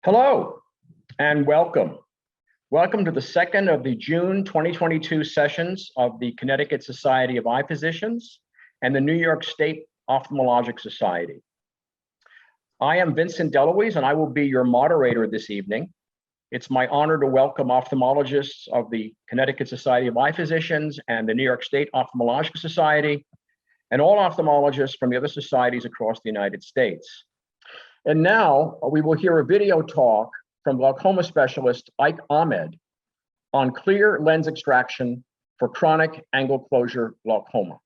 Hello and welcome. Welcome to the second of the June 2022 sessions of the Connecticut Society of Eye Physicians and the New York State Ophthalmologic Society. I am Vincent Deloise and I will be your moderator this evening. It's my honor to welcome ophthalmologists of the Connecticut Society of Eye Physicians and the New York State Ophthalmologic Society and all ophthalmologists from the other societies across the United States. And now we will hear a video talk from glaucoma specialist Ike Ahmed on clear lens extraction for chronic angle closure glaucoma.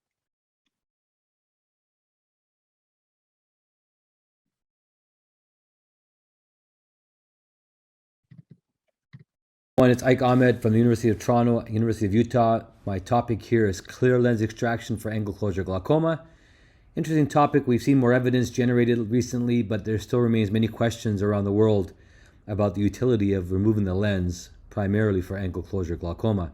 It's Ike Ahmed from the University of Toronto, University of Utah. My topic here is clear lens extraction for angle closure glaucoma. Interesting topic. We've seen more evidence generated recently, but there still remains many questions around the world about the utility of removing the lens, primarily for angle closure glaucoma.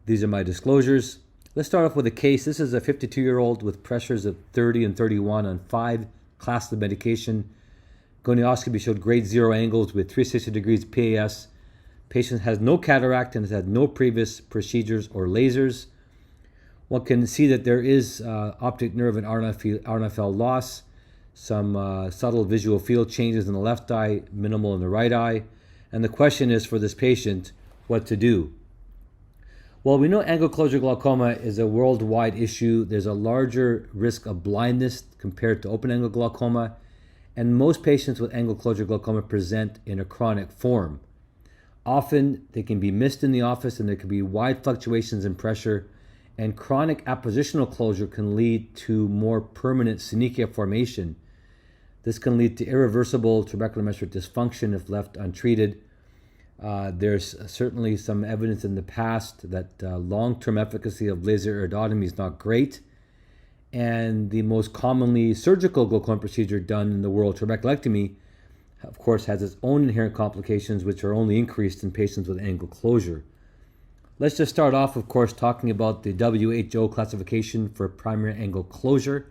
These are my disclosures. Let's start off with a case. This is a 52-year-old with pressures of 30 and 31 on 5 classes of medication. Gonioscopy showed grade 0 angles with 360 degrees PAS. Patient has no cataract and has had no previous procedures or lasers. One can see that there is optic nerve and RNFL loss, some subtle visual field changes in the left eye, minimal in the right eye. And the question is for this patient, what to do? Well, we know angle closure glaucoma is a worldwide issue. There's a larger risk of blindness compared to open angle glaucoma. And most patients with angle closure glaucoma present in a chronic form. Often they can be missed in the office and there can be wide fluctuations in pressure. And chronic appositional closure can lead to more permanent synechia formation. This can lead to irreversible trabecular meshwork dysfunction if left untreated. There's certainly some evidence in the past that long-term efficacy of laser iridotomy is not great. And the most commonly surgical glaucoma procedure done in the world, trabeculectomy, of course, has its own inherent complications, which are only increased in patients with angle closure. Let's just start off, of course, talking about the WHO classification for primary angle closure.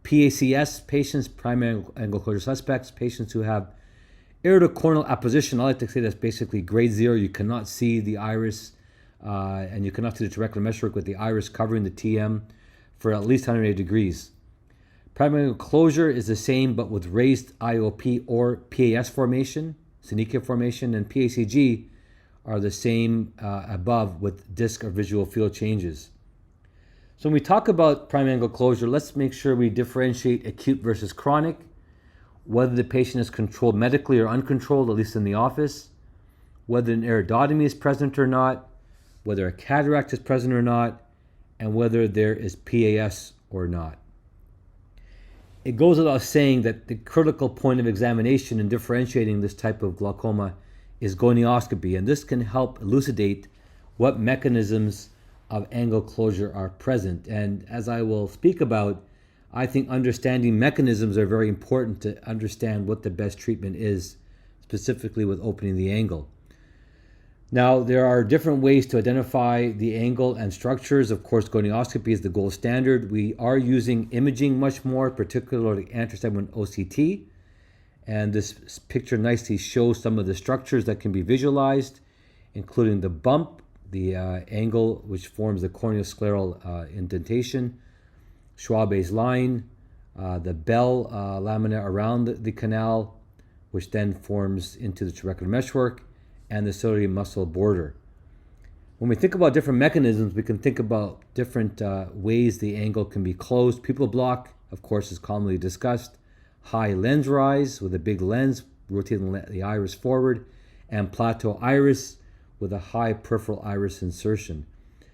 PACS patients, primary angle closure suspects, patients who have iridocorneal apposition. I like to say that's basically grade 0. You cannot see the iris and you cannot see the trabecular meshwork with the iris covering the TM for at least 180 degrees. Primary angle closure is the same but with raised IOP or PAS formation, synechia formation, and PACG are the same above with disc or visual field changes. So when we talk about primary angle closure, let's make sure we differentiate acute versus chronic, whether the patient is controlled medically or uncontrolled, at least in the office, whether an iridotomy is present or not, whether a cataract is present or not, and whether there is PAS or not. It goes without saying that the critical point of examination in differentiating this type of glaucoma is gonioscopy, and this can help elucidate what mechanisms of angle closure are present. And as I will speak about, I think understanding mechanisms are very important to understand what the best treatment is, specifically with opening the angle. Now, there are different ways to identify the angle and structures. Of course, gonioscopy is the gold standard. We are using imaging much more, particularly anti-segment OCT. And this picture nicely shows some of the structures that can be visualized, including the bump, the angle which forms the corneoscleral indentation, Schwabe's line, the bell lamina around the canal, which then forms into the trabecular meshwork, and the ciliary muscle border. When we think about different mechanisms, we can think about different ways the angle can be closed. Pupil block, of course, is commonly discussed. High lens rise with a big lens rotating the iris forward, and plateau iris with a high peripheral iris insertion.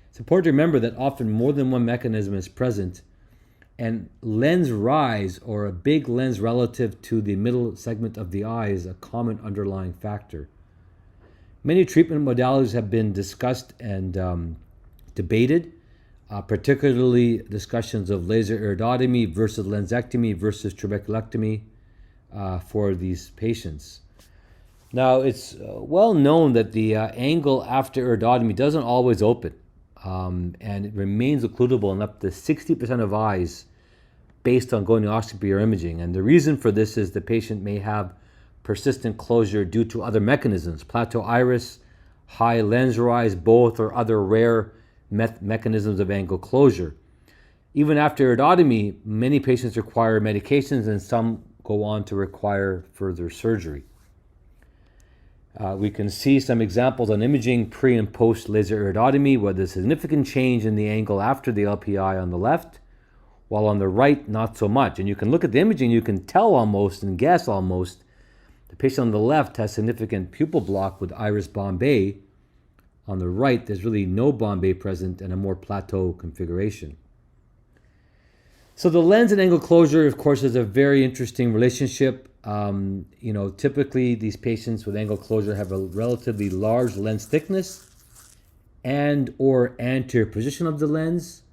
It's important to remember that often more than one mechanism is present, and lens rise or a big lens relative to the middle segment of the eye is a common underlying factor. Many treatment modalities have been discussed and debated. Particularly discussions of laser iridotomy versus lensectomy versus trabeculectomy for these patients. Now, it's well known that the angle after iridotomy doesn't always open, and it remains occludable in up to 60% of eyes based on gonioscopy or imaging. And the reason for this is the patient may have persistent closure due to other mechanisms, plateau iris, high lens rise, both, or other rare mechanisms of angle closure. Even after iridotomy, many patients require medications and some go on to require further surgery. We can see some examples on imaging pre and post laser iridotomy where there's significant change in the angle after the LPI on the left, while on the right, not so much. And you can look at the imaging, you can tell almost and guess almost. The patient on the left has significant pupil block with iris bombé. On the right, there's really no bombé present and a more plateau configuration. So the lens and angle closure, of course, is a very interesting relationship. Typically these patients with angle closure have a relatively large lens thickness and or anterior position of the lens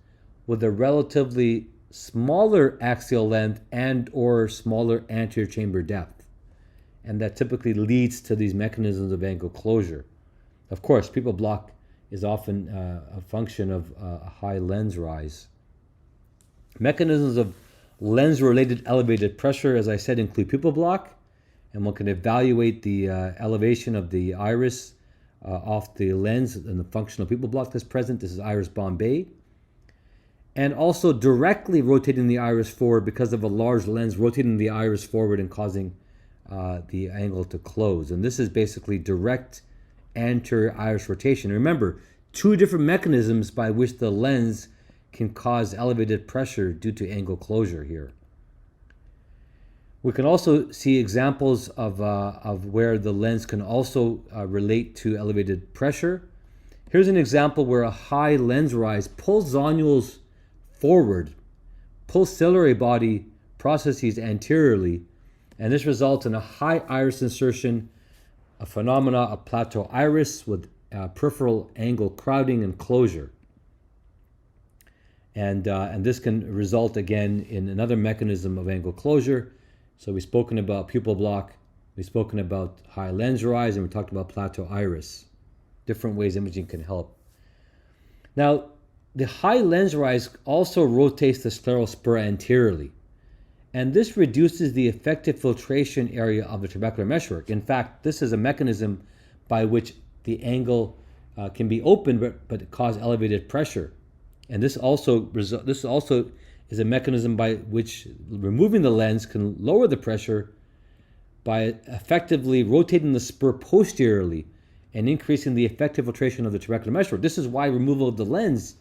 with a relatively smaller axial length and or smaller anterior chamber depth. And that typically leads to these mechanisms of angle closure. Of course, pupil block is often a function of a high lens rise. Mechanisms of lens-related elevated pressure, as I said, include pupil block, and one can evaluate the elevation of the iris off the lens and the functional pupil block that's present. This is iris bombé. And also directly rotating the iris forward because of a large lens, rotating the iris forward and causing the angle to close. And this is basically direct anterior iris rotation. Remember, two different mechanisms by which the lens can cause elevated pressure due to angle closure here. We can also see examples of where the lens can also relate to elevated pressure. Here's an example where a high lens rise pulls zonules forward, pulls ciliary body processes anteriorly, and this results in a high iris insertion, a phenomena of plateau iris with peripheral angle crowding and closure. And this can result again in another mechanism of angle closure. So we've spoken about pupil block, we've spoken about high lens rise, and we talked about plateau iris. Different ways imaging can help. Now, the high lens rise also rotates the scleral spur anteriorly. And this reduces the effective filtration area of the trabecular meshwork. In fact, this is a mechanism by which the angle can be open but cause elevated pressure. And this also is a mechanism by which removing the lens can lower the pressure by effectively rotating the spur posteriorly and increasing the effective filtration of the trabecular meshwork. This is why removal of the lens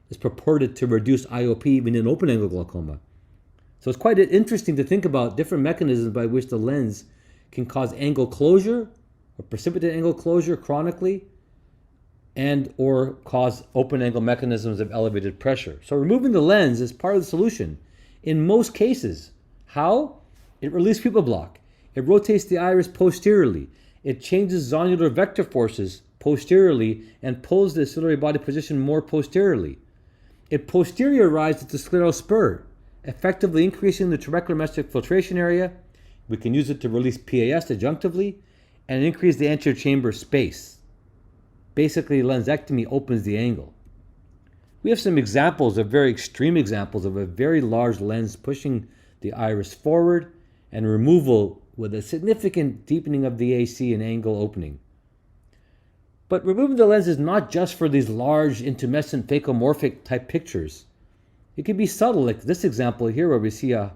is purported to reduce IOP even in open angle glaucoma. So it's quite interesting to think about different mechanisms by which the lens can cause angle closure or precipitate angle closure chronically, and or cause open angle mechanisms of elevated pressure. So removing the lens is part of the solution in most cases. How? It relieves pupil block. It rotates the iris posteriorly. It changes zonular vector forces posteriorly and pulls the ciliary body position more posteriorly. It posteriorizes the scleral spur, effectively increasing the trabecular meshwork filtration area. We can use it to release PAS adjunctively and increase the anterior chamber space. Basically, lensectomy opens the angle. We have some examples, of very extreme examples, of a very large lens pushing the iris forward and removal with a significant deepening of the AC and angle opening. But removing the lens is not just for these large intumescent phacomorphic type pictures. It can be subtle, like this example here where we see a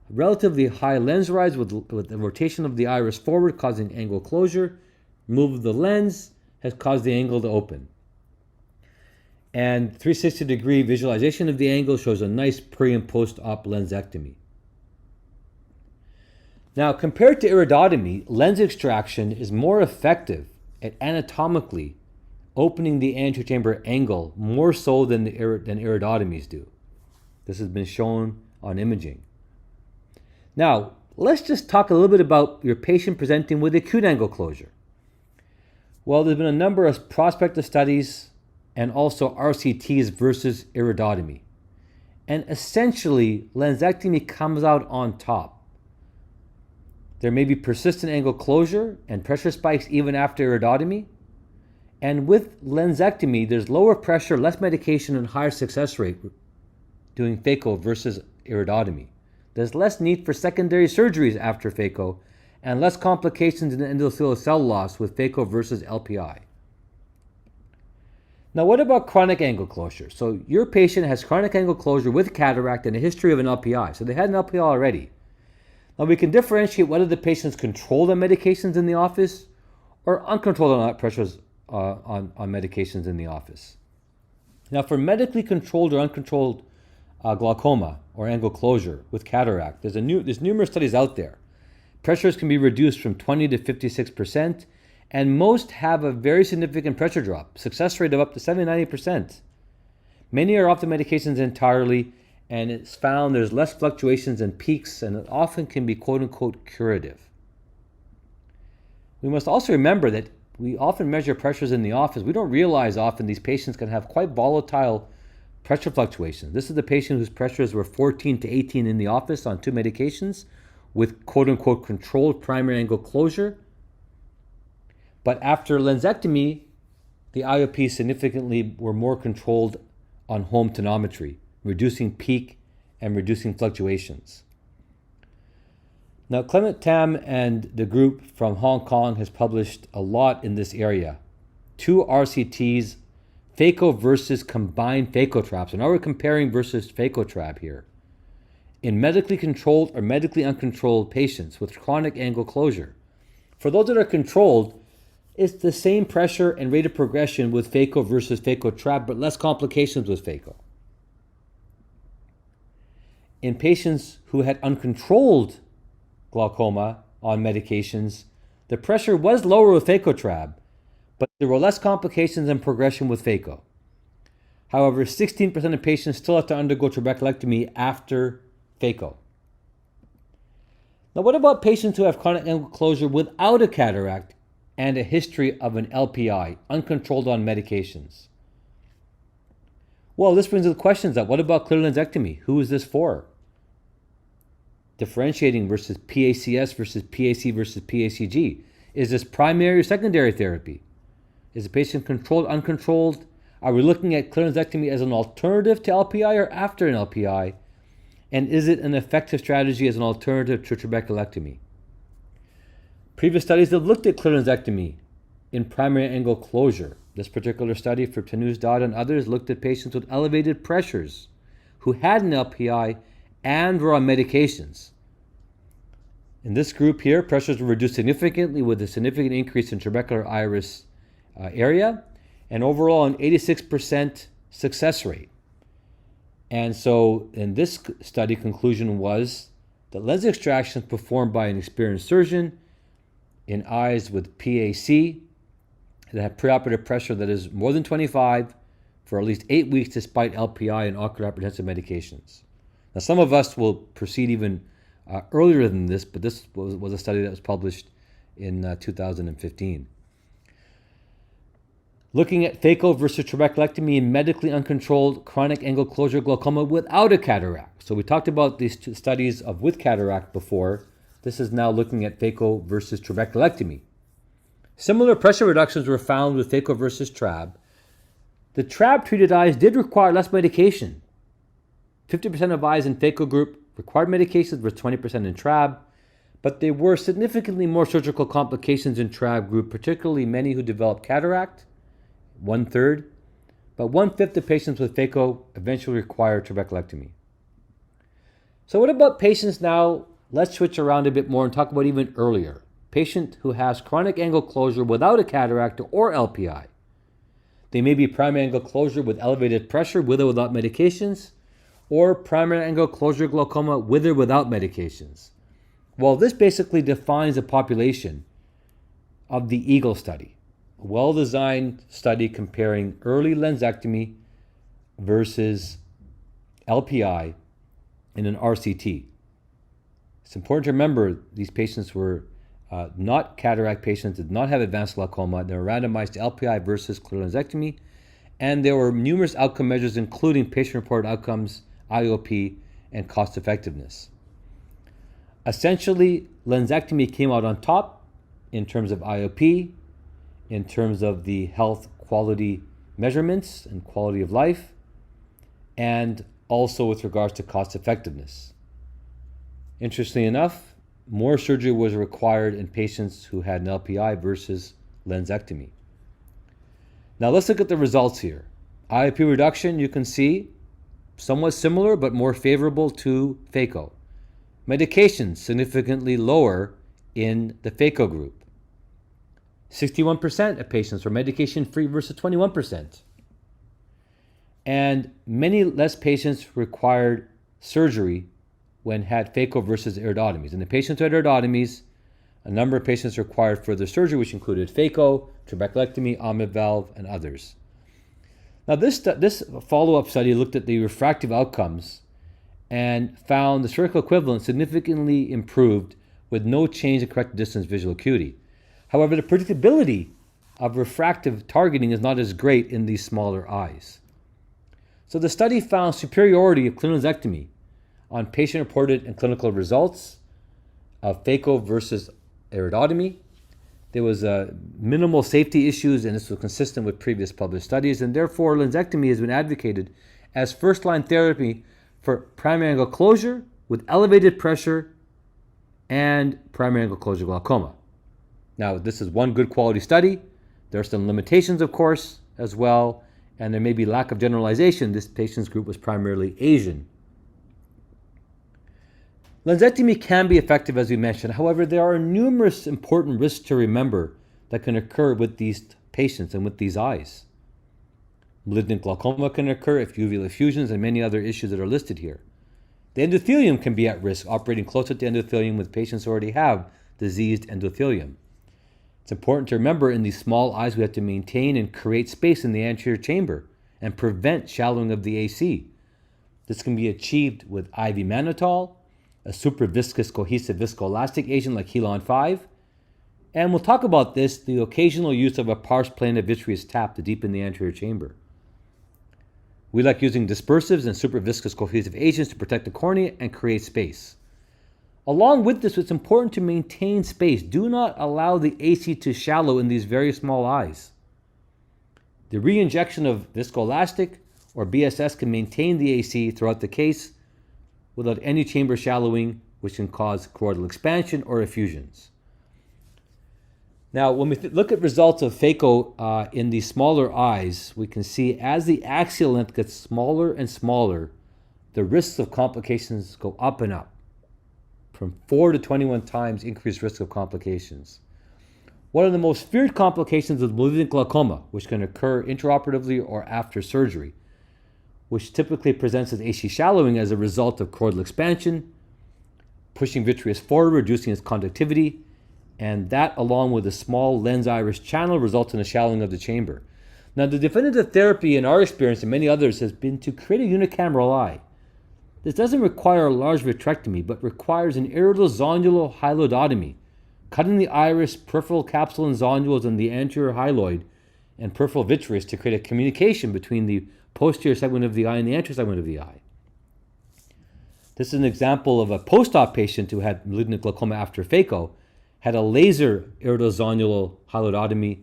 relatively high lens rise with the rotation of the iris forward causing angle closure. Remove of the lens has caused the angle to open. And 360-degree visualization of the angle shows a nice pre- and post-op lensectomy. Now, compared to iridotomy, lens extraction is more effective at anatomically opening the anterior chamber angle more so than iridotomies do. This has been shown on imaging. Now, let's just talk a little bit about your patient presenting with acute angle closure. Well, there's been a number of prospective studies and also RCTs versus iridotomy. And essentially, lensectomy comes out on top. There may be persistent angle closure and pressure spikes even after iridotomy. And with lensectomy, there's lower pressure, less medication, and higher success rate doing phaco versus iridotomy. There's less need for secondary surgeries after phaco, and less complications in endothelial cell loss with phaco versus LPI. Now, what about chronic angle closure? So your patient has chronic angle closure with cataract and a history of an LPI. So they had an LPI already. Now we can differentiate whether the patient's controlled on medications in the office or uncontrolled on pressures on medications in the office. Now for medically controlled or uncontrolled glaucoma or angle closure with cataract, there's numerous studies out there. Pressures can be reduced from 20 to 56%, and most have a very significant pressure drop, success rate of up to 70-90%. Many are off the medications entirely, and it's found there's less fluctuations and peaks, and it often can be quote-unquote curative. We must also remember that we often measure pressures in the office. We don't realize often these patients can have quite volatile pressure fluctuations. This is the patient whose pressures were 14 to 18 in the office on 2 medications with quote-unquote controlled primary angle closure. But after lensectomy, the IOP significantly were more controlled on home tonometry, reducing peak and reducing fluctuations. Now, Clement Tam and the group from Hong Kong has published a lot in this area. 2 RCTs, phaco versus combined phaco traps. So now we're comparing versus phaco trap here. In medically controlled or medically uncontrolled patients with chronic angle closure. For those that are controlled, it's the same pressure and rate of progression with phaco versus phaco trap, but less complications with phaco. In patients who had uncontrolled glaucoma on medications, the pressure was lower with phaco trap, but there were less complications and progression with phaco. However, 16% of patients still have to undergo trabeculectomy after phaco. Now, what about patients who have chronic angle closure without a cataract and a history of an LPI, uncontrolled on medications? Well, this brings the questions up. What about clear lensectomy? Who is this for? Differentiating versus PACS versus PAC versus PACG. Is this primary or secondary therapy? Is the patient controlled, uncontrolled? Are we looking at clear lensectomy as an alternative to LPI or after an LPI? And is it an effective strategy as an alternative to trabeculectomy? Previous studies have looked at clear lensectomy in primary angle closure. This particular study for Tanuz Dada and others looked at patients with elevated pressures who had an LPI and were on medications. In this group here, pressures were reduced significantly with a significant increase in trabecular iris area, and overall an 86% success rate. And so in this study, conclusion was that lens extractions performed by an experienced surgeon in eyes with PAC that have preoperative pressure that is more than 25 for at least 8 weeks despite LPI and ocular hypertensive medications. Now, some of us will proceed even earlier than this, but this was a study that was published in 2015. Looking at phaco versus trabeculectomy in medically uncontrolled chronic angle closure glaucoma without a cataract. So we talked about these 2 studies of with cataract before. This is now looking at phaco versus trabeculectomy. Similar pressure reductions were found with phaco versus trab. The trab-treated eyes did require less medication. 50% of eyes in phaco group required medications versus 20% in trab, but there were significantly more surgical complications in trab group, particularly many who developed cataract, 1/3, but 1/5 of patients with phaco eventually required trabeculectomy. So what about patients now? Let's switch around a bit more and talk about even earlier. Patient who has chronic angle closure without a cataract or LPI. They may be primary angle closure with elevated pressure with or without medications, or primary angle closure glaucoma with or without medications. Well, this basically defines a population of the EAGLE study, a well-designed study comparing early lensectomy versus LPI in an RCT. It's important to remember these patients were not cataract patients, did not have advanced glaucoma. They were randomized to LPI versus clear lensectomy, and there were numerous outcome measures, including patient-reported outcomes, IOP, and cost effectiveness. Essentially, lensectomy came out on top in terms of IOP, in terms of the health quality measurements and quality of life, and also with regards to cost effectiveness. Interestingly enough, more surgery was required in patients who had an LPI versus lensectomy. Now let's look at the results here. IOP reduction, you can see, somewhat similar but more favorable to phaco. Medication significantly lower in the phaco group. 61% of patients were medication-free versus 21%. And many less patients required surgery when had phaco versus iridotomies. In the patients who had iridotomies, a number of patients required further surgery, which included phaco, trabeculectomy, ommit valve, and others. Now, this follow-up study looked at the refractive outcomes and found the spherical equivalent significantly improved with no change in corrected distance visual acuity. However, the predictability of refractive targeting is not as great in these smaller eyes. So the study found superiority of clinolensectomy on patient-reported and clinical results of phaco versus iridotomy. There was minimal safety issues, and this was consistent with previous published studies, and therefore lensectomy has been advocated as first-line therapy for primary angle closure with elevated pressure and primary angle closure glaucoma. Now, this is one good quality study. There are some limitations, of course, as well, and there may be lack of generalization. This patient's group was primarily Asian. Lensectomy can be effective, as we mentioned. However, there are numerous important risks to remember that can occur with these patients and with these eyes. Malignant glaucoma can occur if uveal effusions and many other issues that are listed here. The endothelium can be at risk, operating closer to endothelium with patients who already have diseased endothelium. It's important to remember in these small eyes we have to maintain and create space in the anterior chamber and prevent shallowing of the AC. This can be achieved with IV mannitol, a super viscous cohesive viscoelastic agent like Helon 5, and we'll talk about this, the occasional use of a pars plana vitreous tap to deepen the anterior chamber. We like using dispersives and super viscous cohesive agents to protect the cornea and create space. Along with this, it's important to maintain space. Do not allow the AC to shallow in these very small eyes. The re-injection of viscoelastic or BSS can maintain the AC throughout the case without any chamber shallowing, which can cause choroidal expansion or effusions. Now, when we look at results of phaco in these smaller eyes, we can see as the axial length gets smaller and smaller, the risks of complications go up and up, from 4 to 21 times increased risk of complications. One of the most feared complications is malignant glaucoma, which can occur intraoperatively or after surgery, which typically presents as AC shallowing as a result of choroidal expansion, pushing vitreous forward, reducing its conductivity, and that, along with a small lens iris channel, results in a shallowing of the chamber. Now, the definitive therapy in our experience and many others has been to create a unicameral eye. This doesn't require a large vitrectomy, but requires an iridozonular hyaloidotomy, cutting the iris, peripheral capsule and zonules in the anterior hyaloid and peripheral vitreous to create a communication between the posterior segment of the eye and the anterior segment of the eye. This is an example of a post-op patient who had malignant glaucoma after phaco, had a laser iridozonular hyaloidotomy,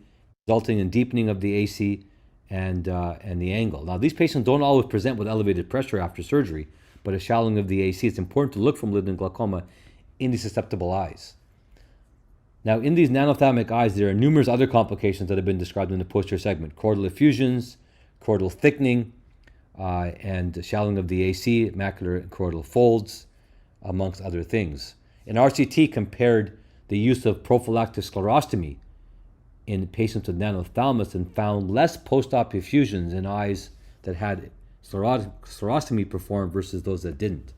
resulting in deepening of the AC and the angle. Now, these patients don't always present with elevated pressure after surgery, but a shallowing of the AC. It's important to look for malignant glaucoma in these susceptible eyes. Now, in these nanophthalmic eyes, there are numerous other complications that have been described in the posterior segment: choroidal effusions, choroidal thickening, and shallowing of the AC, macular and choroidal folds, amongst other things. An RCT compared the use of prophylactic sclerostomy in patients with nanophthalmus and found less post-op effusions in eyes that had sclerostomy performed versus those that didn't.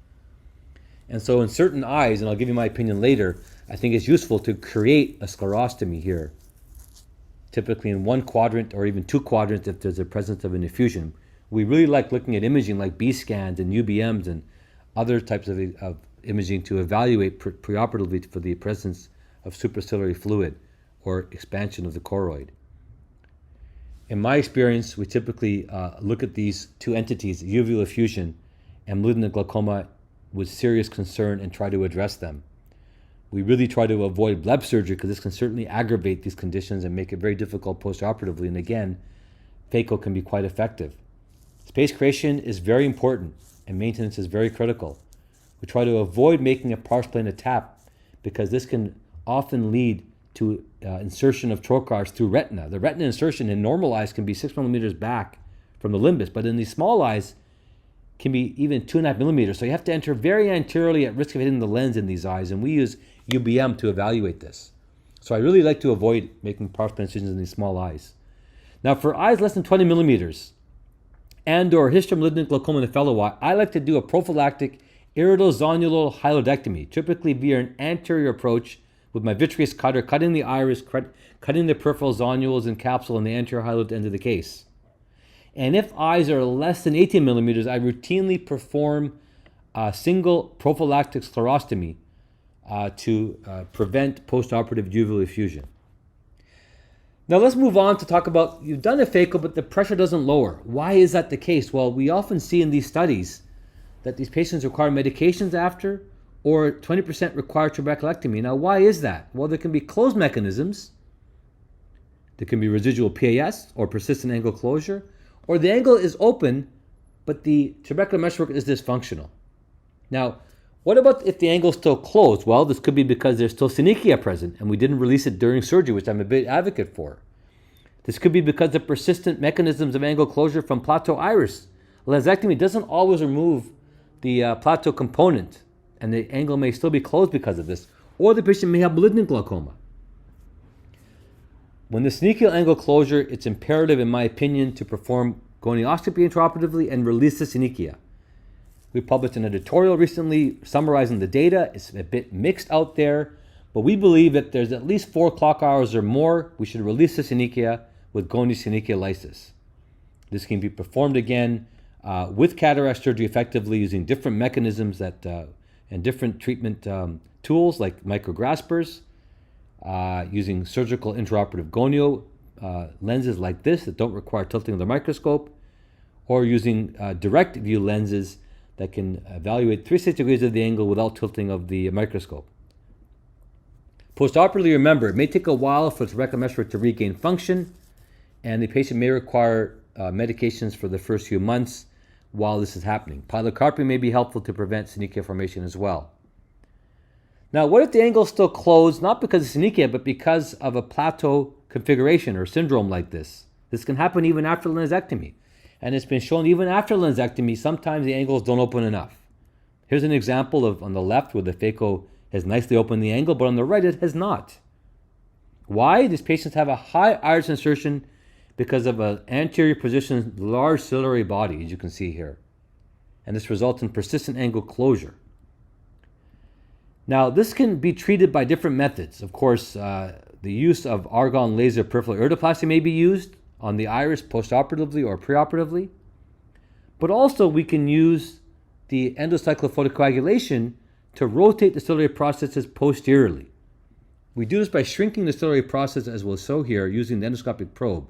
And so in certain eyes, and I'll give you my opinion later, I think it's useful to create a sclerostomy here, typically in one quadrant or even two quadrants if there's a presence of an effusion. We really like looking at imaging like B scans and UBMs and other types of imaging to evaluate preoperatively for the presence of supraciliary fluid or expansion of the choroid. In my experience, we typically look at these two entities, uveal effusion and malignant glaucoma, with serious concern and try to address them. We really try to avoid bleb surgery because this can certainly aggravate these conditions and make it very difficult postoperatively. And again, phaco can be quite effective. Space creation is very important and maintenance is very critical. We try to avoid making a pars plana tap because this can often lead to insertion of trocars through retina. The retina insertion in normal eyes can be 6 millimeters back from the limbus, but in these small eyes can be even 2.5 millimeters. So you have to enter very anteriorly at risk of hitting the lens in these eyes, and we use UBM to evaluate this. So I really like to avoid making proximal incisions in these small eyes. Now for eyes less than 20 millimeters and or histopathologic glaucoma in the fellow eye, I like to do a prophylactic iridozonular hyalodectomy, typically via an anterior approach with my vitreous cutter, cutting the iris, cutting the peripheral zonules and capsule in the anterior hyalid end of the case. And if eyes are less than 18 millimeters, I routinely perform a single prophylactic sclerostomy to prevent postoperative uveal effusion. Now let's move on to talk about, you've done a phaco, but the pressure doesn't lower. Why is that the case? Well, we often see in these studies that these patients require medications after, or 20% require trabeculectomy. Now, why is that? Well, there can be closed mechanisms. There can be residual PAS or persistent angle closure, or the angle is open, but the trabecular meshwork is dysfunctional. Now, what about if the angle is still closed? Well, this could be because there's still synechia present and we didn't release it during surgery, which I'm a big advocate for. This could be because of persistent mechanisms of angle closure from plateau iris. Lensectomy doesn't always remove the plateau component, and the angle may still be closed because of this, or the patient may have malignant glaucoma. When the synechial angle closure, it's imperative, in my opinion, to perform gonioscopy intraoperatively and release the synechia. We published an editorial recently summarizing the data. It's a bit mixed out there, but we believe that there's at least 4 clock hours or more, we should release the synechia with gonisynechial lysis. This can be performed again with cataract surgery effectively using different mechanisms that and different treatment tools like micrograspers, using surgical intraoperative gonio lenses like this that don't require tilting of the microscope, or using direct view lenses that can evaluate 360 degrees of the angle without tilting of the microscope. Postoperatively, remember, it may take a while for the trabecular meshwork to regain function, and the patient may require medications for the first few months while this is happening. Pilocarpine may be helpful to prevent synechia formation as well. Now, what if the angle is still closed, not because of synechia, but because of a plateau configuration or syndrome like this? This can happen even after lensectomy. And it's been shown even after lensectomy, sometimes the angles don't open enough. Here's an example of on the left where the phaco has nicely opened the angle, but on the right it has not. Why? These patients have a high iris insertion because of an anterior positioned large ciliary body, as you can see here. And this results in persistent angle closure. Now, this can be treated by different methods. Of course, the use of argon laser peripheral iridoplasty may be used on the iris postoperatively or preoperatively. But also we can use the endocyclophotocoagulation to rotate the ciliary processes posteriorly. We do this by shrinking the ciliary process, as we'll show here, using the endoscopic probe.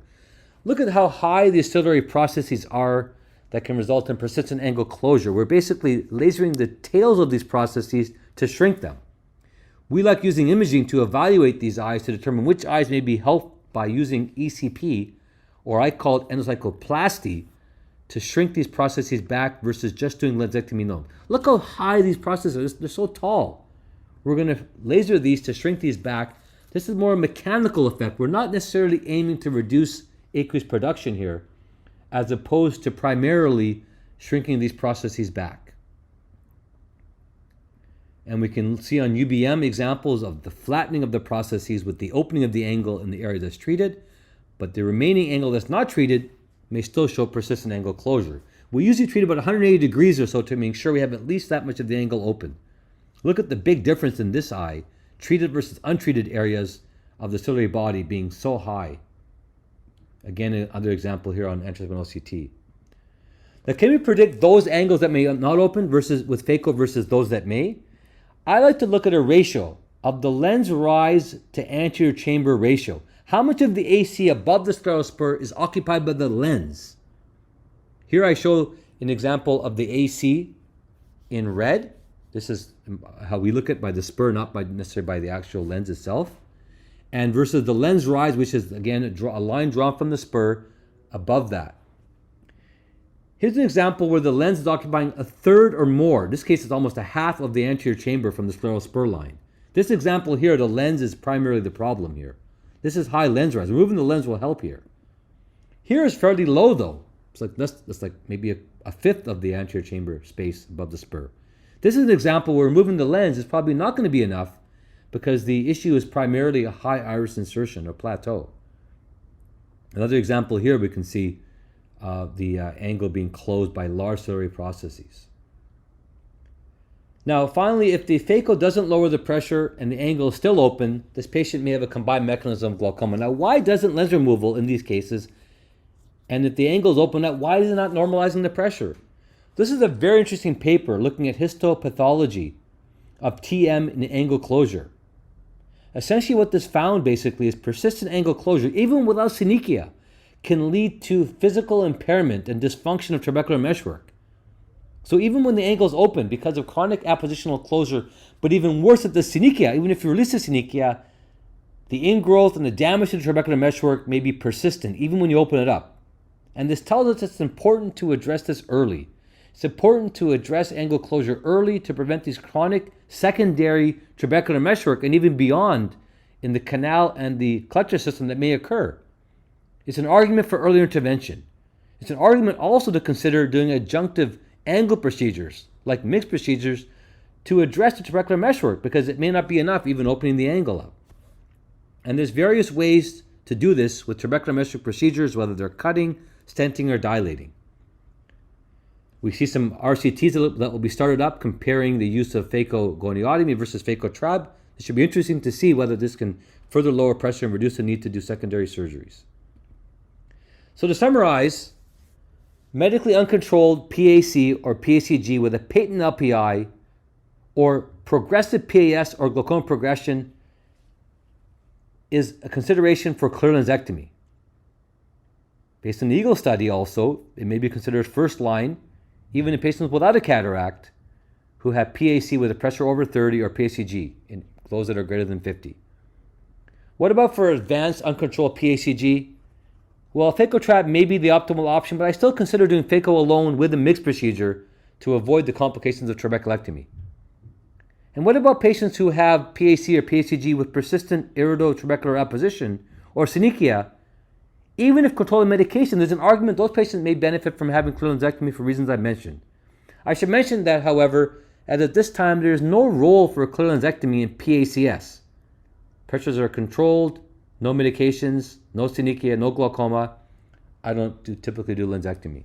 Look at how high the ciliary processes are that can result in persistent angle closure. We're basically lasering the tails of these processes to shrink them. We like using imaging to evaluate these eyes to determine which eyes may be helped by using ECP, or I call it endocycloplasty, to shrink these processes back versus just doing lensectomy alone. Look how high these processes are. They're so tall. We're going to laser these to shrink these back. This is more a mechanical effect. We're not necessarily aiming to reduce aqueous production here, as opposed to primarily shrinking these processes back. And we can see on UBM examples of the flattening of the processes with the opening of the angle in the area that's treated, but the remaining angle that's not treated may still show persistent angle closure. We usually treat about 180 degrees or so to make sure we have at least that much of the angle open. Look at the big difference in this eye, treated versus untreated areas of the ciliary body being so high. Again, another example here on anterior CT. Now, can we predict those angles that may not open versus with phaco versus those that may? I like to look at a ratio of the lens rise to anterior chamber ratio. How much of the AC above the scleral spur is occupied by the lens? Here I show an example of the AC in red. This is how we look at by the spur, not by necessarily by the actual lens itself. And versus the lens rise, which is again a line drawn from the spur above that. Here's an example where the lens is occupying a third or more. In this case, it's almost a half of the anterior chamber from the scleral spur line. This example here, the lens is primarily the problem here. This is high lens rise. Removing the lens will help here. Here is fairly low though. That's like maybe a fifth of the anterior chamber space above the spur. This is an example where removing the lens is probably not going to be enough because the issue is primarily a high iris insertion or plateau. Another example here, we can see the angle being closed by large ciliary processes. Now, finally, if the phaco doesn't lower the pressure and the angle is still open, this patient may have a combined mechanism of glaucoma. Now, why doesn't lens removal in these cases, and if the angle is open up, why is it not normalizing the pressure? This is a very interesting paper looking at histopathology of TM and angle closure. Essentially what this found basically is persistent angle closure, even without synechia, can lead to physical impairment and dysfunction of trabecular meshwork. So even when the angle is open because of chronic appositional closure, but even worse at the synechia, even if you release the synechia, the ingrowth and the damage to the trabecular meshwork may be persistent even when you open it up. And this tells us it's important to address this early. It's important to address angle closure early to prevent these chronic secondary trabecular meshwork and even beyond in the canal and the clutcher system that may occur. It's an argument for earlier intervention. It's an argument also to consider doing adjunctive angle procedures, like mixed procedures, to address the trabecular meshwork because it may not be enough even opening the angle up. And there's various ways to do this with trabecular meshwork procedures, whether they're cutting, stenting, or dilating. We see some RCTs that will be started up comparing the use of phacogoniotomy versus phacotrab. It should be interesting to see whether this can further lower pressure and reduce the need to do secondary surgeries. So to summarize, medically uncontrolled PAC or PACG with a patent LPI or progressive PAS or glaucoma progression is a consideration for clear lensectomy. Based on the EAGLE study also, it may be considered first line even in patients without a cataract who have PAC with a pressure over 30 or PACG in those that are greater than 50. What about for advanced uncontrolled PACG? Well, phacotrab may be the optimal option, but I still consider doing phaco alone with a mixed procedure to avoid the complications of trabeculectomy. And what about patients who have PAC or PACG with persistent iridotrabecular apposition or synechia? Even if controlling medication, there's an argument those patients may benefit from having clear lensectomy for reasons I mentioned. I should mention that, however, as at this time, there is no role for a clear lensectomy in PACS. Pressures are controlled, no medications, no synechia, no glaucoma. I don't typically do lensectomy.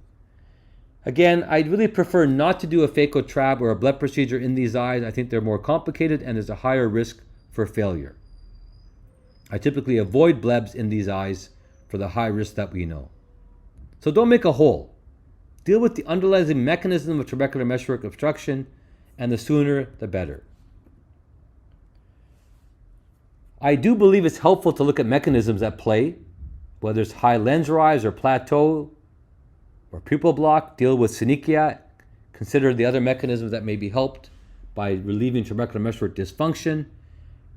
Again, I'd really prefer not to do a phacotrab or a bleb procedure in these eyes. I think they're more complicated and there's a higher risk for failure. I typically avoid blebs in these eyes for the high risk that we know. So don't make a hole. Deal with the underlying mechanism of trabecular meshwork obstruction, and the sooner the better. I do believe it's helpful to look at mechanisms at play, whether it's high lens rise or plateau or pupil block. Deal with synechia. Consider the other mechanisms that may be helped by relieving trabecular meshwork dysfunction,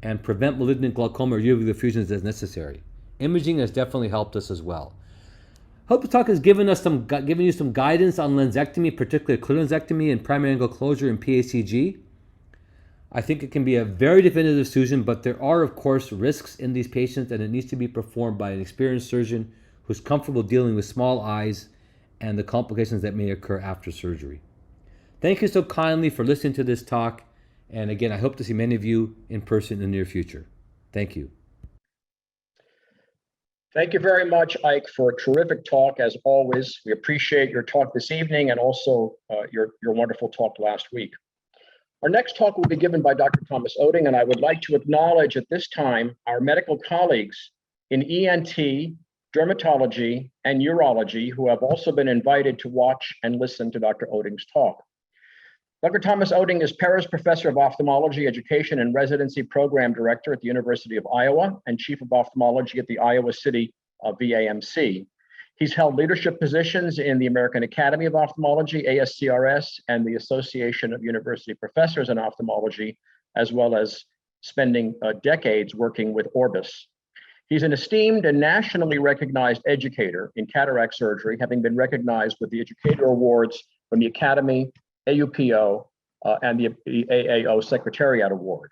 and prevent malignant glaucoma or uveal fusions as necessary. Imaging has definitely helped us as well. Hope the talk has given you some guidance on lensectomy, particularly clear lensectomy and primary angle closure in PACG. I think it can be a very definitive fusion, but there are, of course, risks in these patients, and it needs to be performed by an experienced surgeon who's comfortable dealing with small eyes and the complications that may occur after surgery. Thank you so kindly for listening to this talk, and again, I hope to see many of you in person in the near future. Thank you. Thank you very much, Ike, for a terrific talk, as always. We appreciate your talk this evening and also your wonderful talk last week. Our next talk will be given by Dr. Thomas Oding, and I would like to acknowledge at this time our medical colleagues in ENT, dermatology, and urology who have also been invited to watch and listen to Dr. Oding's talk. Dr. Thomas Oding is Perez Professor of Ophthalmology Education and Residency Program Director at the University of Iowa and Chief of Ophthalmology at the Iowa City VAMC. He's held leadership positions in the American Academy of Ophthalmology, ASCRS, and the Association of University Professors in Ophthalmology, as well as spending decades working with Orbis. He's an esteemed and nationally recognized educator in cataract surgery, having been recognized with the Educator Awards from the Academy, AUPO, and the AAO Secretariat Award.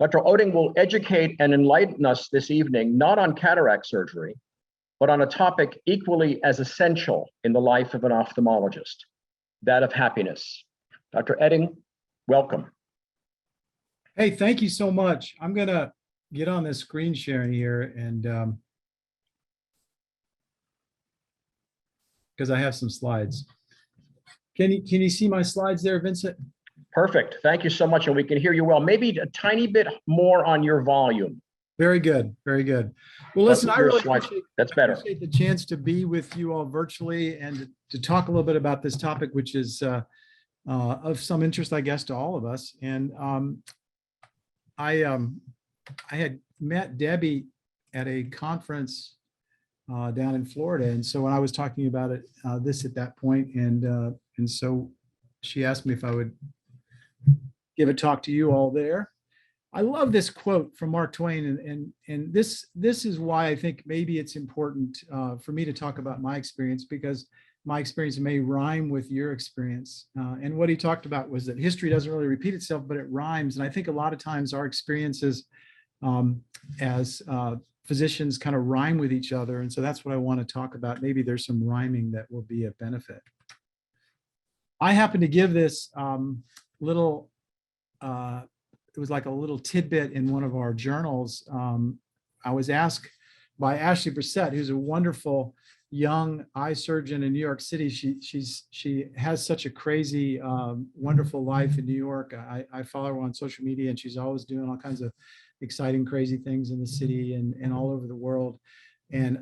Dr. Oding will educate and enlighten us this evening, not on cataract surgery, but on a topic equally as essential in the life of an ophthalmologist, that of happiness. Dr. Oding, welcome. Hey, thank you so much. I'm gonna get on this screen sharing here and because I have some slides. Can you see my slides there, Vincent? Perfect. Thank you so much. And we can hear you well. Maybe a tiny bit more on your volume. Very good. Very good. Well, listen, I really appreciate the chance to be with you all virtually and to talk a little bit about this topic, which is of some interest, I guess, to all of us. And I had met Debbie at a conference down in Florida, and so when I was talking about it, this at that point, and so she asked me if I would give a talk to you all there. I love this quote from Mark Twain, and this is why I think maybe it's important for me to talk about my experience, because my experience may rhyme with your experience. And what he talked about was that history doesn't really repeat itself, but it rhymes. And I think a lot of times our experiences as physicians kind of rhyme with each other. And so that's what I want to talk about. Maybe there's some rhyming that will be a benefit. I happen to give this little, it was like a little tidbit in one of our journals. I was asked by Ashley Brissett, who's a wonderful young eye surgeon in New York City. She has such a crazy, wonderful life in New York. I follow her on social media, and she's always doing all kinds of exciting, crazy things in the city and all over the world. And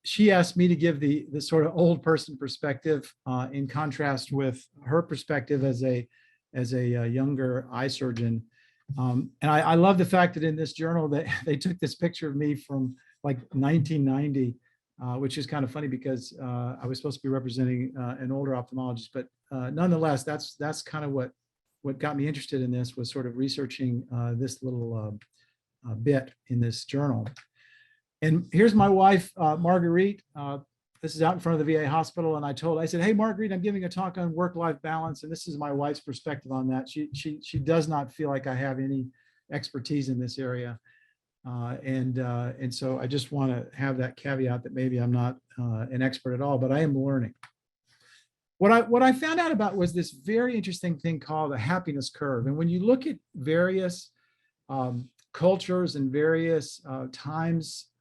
she asked me to give the sort of old person perspective in contrast with her perspective as a younger eye surgeon. And I love the fact that in this journal that they took this picture of me from like 1990, which is kind of funny because I was supposed to be representing an older ophthalmologist, but nonetheless, that's kind of what got me interested in this, was sort of researching this little bit in this journal. And here's my wife, Marguerite. This is out in front of the VA hospital, and I said, "Hey, Marguerite, I'm giving a talk on work-life balance," and this is my wife's perspective on that. She does not feel like I have any expertise in this area. And so I just want to have that caveat that maybe I'm not an expert at all, but I am learning. What I found out about was this very interesting thing called a happiness curve. And when you look at various cultures and various times,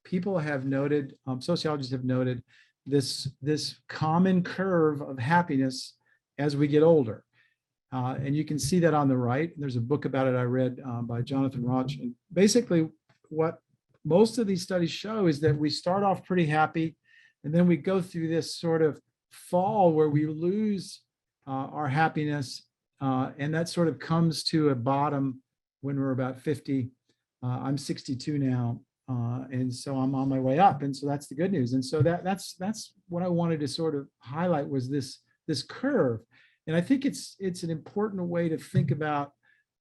people have noted, sociologists have noted this common curve of happiness as we get older. And you can see that on the right. There's a book about it I read by Jonathan Roch. And basically what most of these studies show is that we start off pretty happy, and then we go through this sort of fall where we lose our happiness. And that sort of comes to a bottom when we're about 50. I'm 62 now. And so I'm on my way up. And so that's the good news. And so that's what I wanted to sort of highlight, was this curve. And I think it's an important way to think about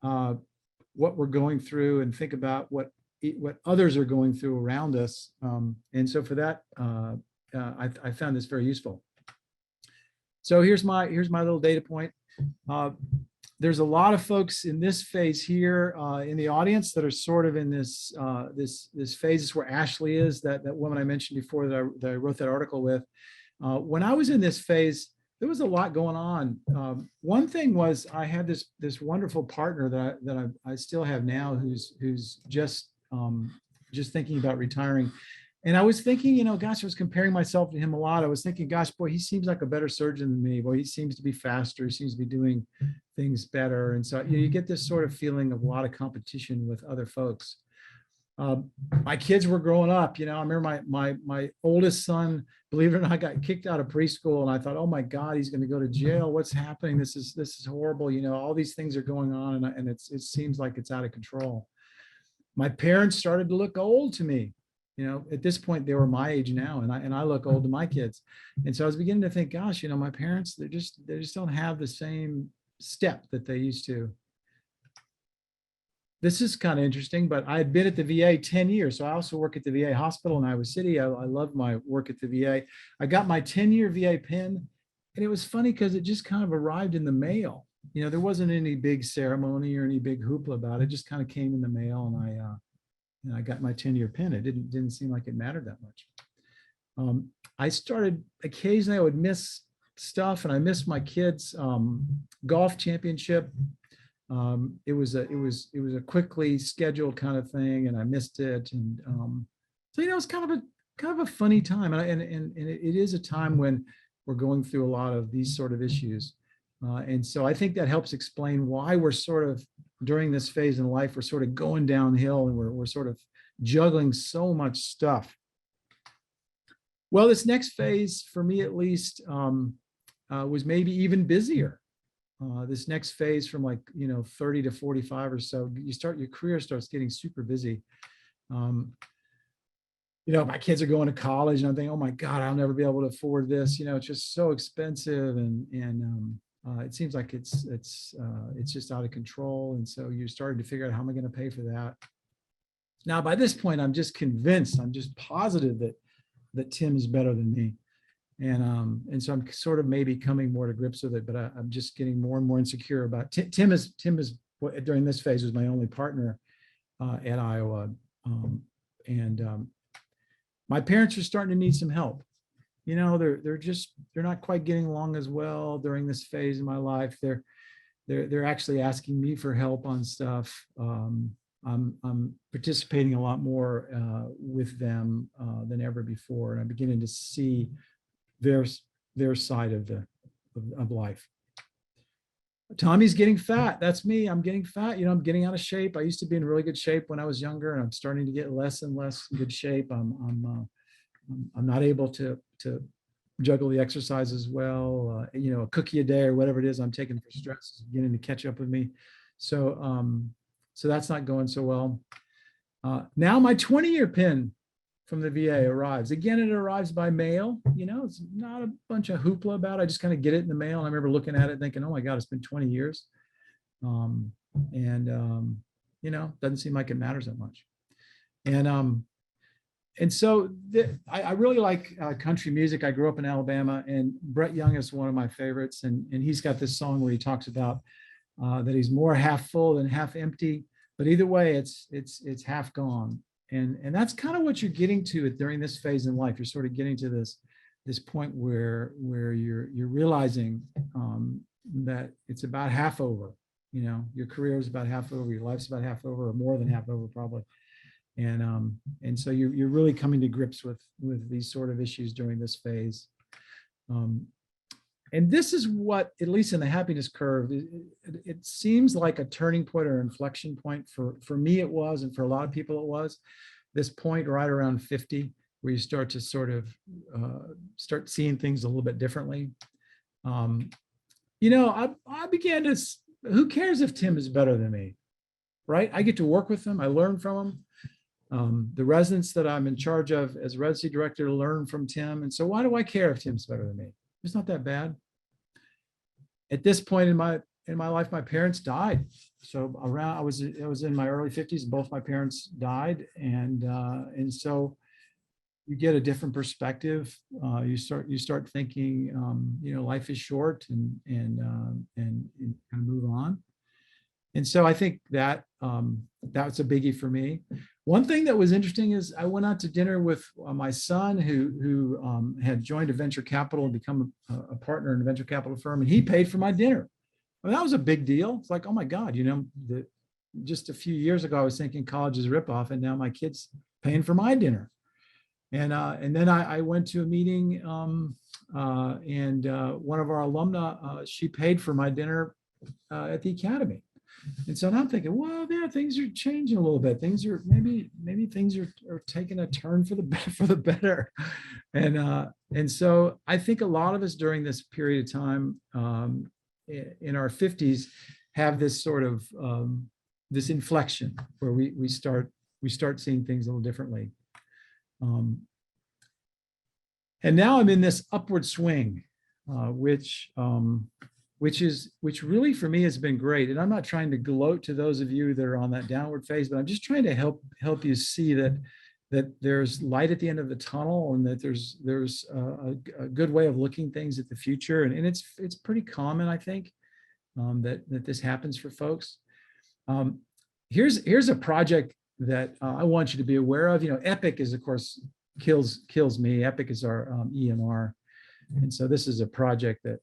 what we're going through and think about what others are going through around us. And so for that, I found this very useful. So here's my little data point. There's a lot of folks in this phase here in the audience that are sort of in this phase. This is where Ashley is, that woman I mentioned before that I wrote that article with. When I was in this phase, there was a lot going on. One thing was I had this wonderful partner that I still have now, who's just thinking about retiring. And I was thinking, gosh, I was comparing myself to him a lot. I was thinking, gosh, boy, he seems like a better surgeon than me. Boy, he seems to be faster. He seems to be doing things better. And so you get this sort of feeling of a lot of competition with other folks. My kids were growing up. I remember my oldest son, believe it or not, got kicked out of preschool, and I thought, oh my God, he's going to go to jail. What's happening? This is horrible. All these things are going on, and it seems like it's out of control. My parents started to look old to me. At this point, they were my age now, and I look old to my kids. And so I was beginning to think, gosh, my parents, they just don't have the same step that they used to. This is kind of interesting, but I had been at the VA 10 years. So I also work at the VA hospital in Iowa City. I love my work at the VA. I got my 10-year VA pin, and it was funny because it just kind of arrived in the mail. there wasn't any big ceremony or any big hoopla about it. It just kind of came in the mail, and I got my 10-year pin. It didn't seem like it mattered that much. I started occasionally, I would miss stuff, and I missed my kids' golf championship. It was a quickly scheduled kind of thing, and I missed it. And so it's kind of a funny time, and it is a time when we're going through a lot of these sort of issues. And so I think that helps explain why we're sort of, during this phase in life, we're sort of going downhill, and we're sort of juggling so much stuff. Well, this next phase, for me at least, was maybe even busier. This next phase from 30 to 45 or so, your career starts getting super busy. My kids are going to college, and I'm thinking, oh my God, I'll never be able to afford this. It's just so expensive, and it seems like it's just out of control. And so you're starting to figure out, how am I going to pay for that? Now, by this point, I'm just convinced, I'm just positive that Tim is better than me. And so I'm sort of maybe coming more to grips with it, but I'm just getting more and more insecure about Tim is during this phase was my only partner at Iowa. My parents are starting to need some help. They're not quite getting along as well during this phase in my life. They're actually asking me for help on stuff. I'm participating a lot more with them than ever before, and I'm beginning to see their side of life. Tommy's getting fat. That's me. I'm getting fat. I'm getting out of shape. I used to be in really good shape when I was younger, and I'm starting to get less and less in good shape. I'm not able to juggle the exercise as well. A cookie a day or whatever it is I'm taking for stress is beginning to catch up with me. So that's not going so well. Now my 20-year pin from the VA arrives. Again, it arrives by mail. It's not a bunch of hoopla about it. I just kind of get it in the mail. And I remember looking at it thinking, oh my God, it's been 20 years. Doesn't seem like it matters that much. And so I really like country music. I grew up in Alabama, and Brett Young is one of my favorites. And he's got this song where he talks about that he's more half full than half empty. But either way, it's half gone. And that's kind of what you're getting to during this phase in life. You're sort of getting to this point where you're realizing that it's about half over. Your career is about half over, your life's about half over, or more than half over probably. And so you're really coming to grips with these sort of issues during this phase. And this is what, at least in the happiness curve, it seems like a turning point or inflection point. For me it was, and for a lot of people it was, this point right around 50, where you start to sort of start seeing things a little bit differently. I began to, who cares if Tim is better than me, right? I get to work with him, I learn from him. The residents that I'm in charge of as residency director learn from Tim. And so why do I care if Tim's better than me? It's not that bad. At this point in my life, my parents died. So I was in my early 50s, both my parents died. And so you get a different perspective. You start thinking, life is short, and kind of move on. And so I think that that's a biggie for me. One thing that was interesting is I went out to dinner with my son, who had joined a venture capital and become a partner in a venture capital firm, and he paid for my dinner. I mean, that was a big deal. It's like, oh my God, just a few years ago I was thinking college is a ripoff, and now my kid's paying for my dinner. And then I went to a meeting, and one of our alumna, she paid for my dinner at the academy. And so now I'm thinking, well, yeah, things are changing a little bit. Things are maybe things are taking a turn for the better. And so I think a lot of us during this period of time in our 50s have this sort of this inflection where we start seeing things a little differently. And now I'm in this upward swing, which really for me has been great. And I'm not trying to gloat to those of you that are on that downward phase, but I'm just trying to help you see that there's light at the end of the tunnel, and that there's a good way of looking things at the future. And it's pretty common, I think, that this happens for folks. Here's a project that I want you to be aware of. You know, Epic is, of course, kills me. Epic is our EMR. And so this is a project that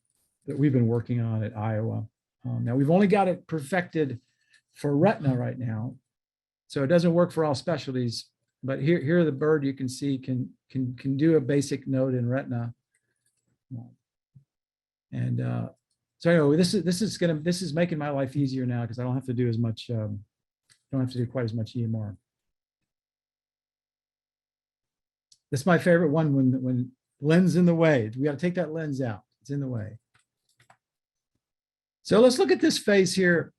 we've been working on at Iowa. Now we've only got it perfected for retina right now. So it doesn't work for all specialties, but here the bird you can see can do a basic node in retina. And so anyway, this is making my life easier now because I don't have to do as much, don't have to do quite as much EMR. This is my favorite one when lens in the way. We got to take that lens out. It's in the way. So let's look at this phase here.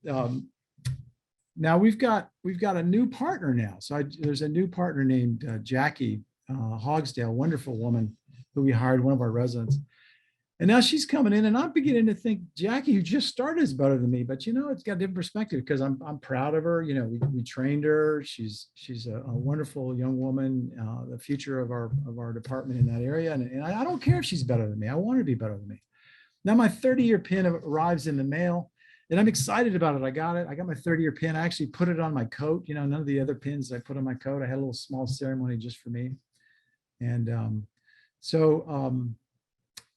Now we've got a new partner now. So there's a new partner named Jackie Hogsdale, wonderful woman who we hired, one of our residents. And now she's coming in, and I'm beginning to think Jackie, who just started, is better than me. But you know, it's got a different perspective because I'm proud of her. You know, we trained her. She's a wonderful young woman, the future of our department in that area. And I don't care if she's better than me. I want her to be better than me. Now my 30-year pin arrives in the mail, and I'm excited about it. I got it. I got my 30-year pin. I actually put it on my coat. You know, none of the other pins I put on my coat. I had a little small ceremony just for me. And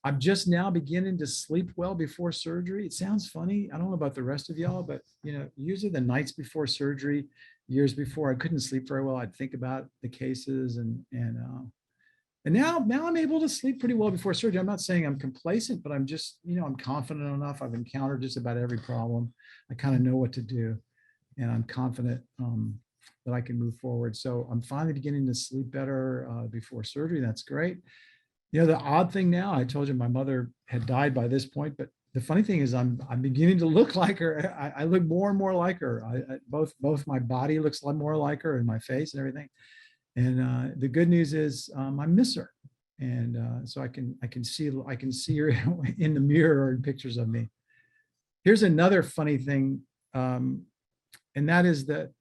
I'm just now beginning to sleep well before surgery. It sounds funny. I don't know about the rest of y'all, but you know, usually the nights before surgery, years before, I couldn't sleep very well. I'd think about the cases and now I'm able to sleep pretty well before surgery. I'm not saying I'm complacent, but I'm just, you know, I'm confident enough. I've encountered just about every problem. I kind of know what to do, and I'm confident that I can move forward. So I'm finally beginning to sleep better before surgery. That's great. You know, the odd thing now, I told you my mother had died by this point, but the funny thing is I'm beginning to look like her. I look more and more like her. Both my body looks a lot more like her and my face and everything. And the good news is I miss her. And so I can see her in the mirror or in pictures of me. Here's another funny thing. And that is that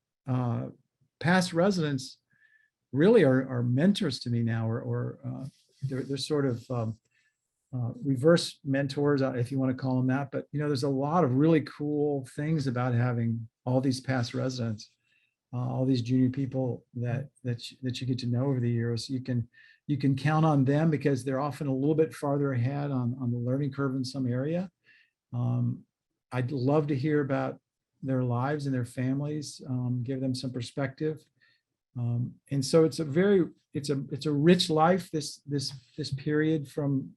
past residents really are mentors to me now, or they're sort of reverse mentors, if you want to call them that. But you know, there's a lot of really cool things about having all these past residents, all these junior people that you get to know over the years. You can count on them because they're often a little bit farther ahead on the learning curve in some area. I'd love to hear about their lives and their families, give them some perspective. And so it's a rich life, this period from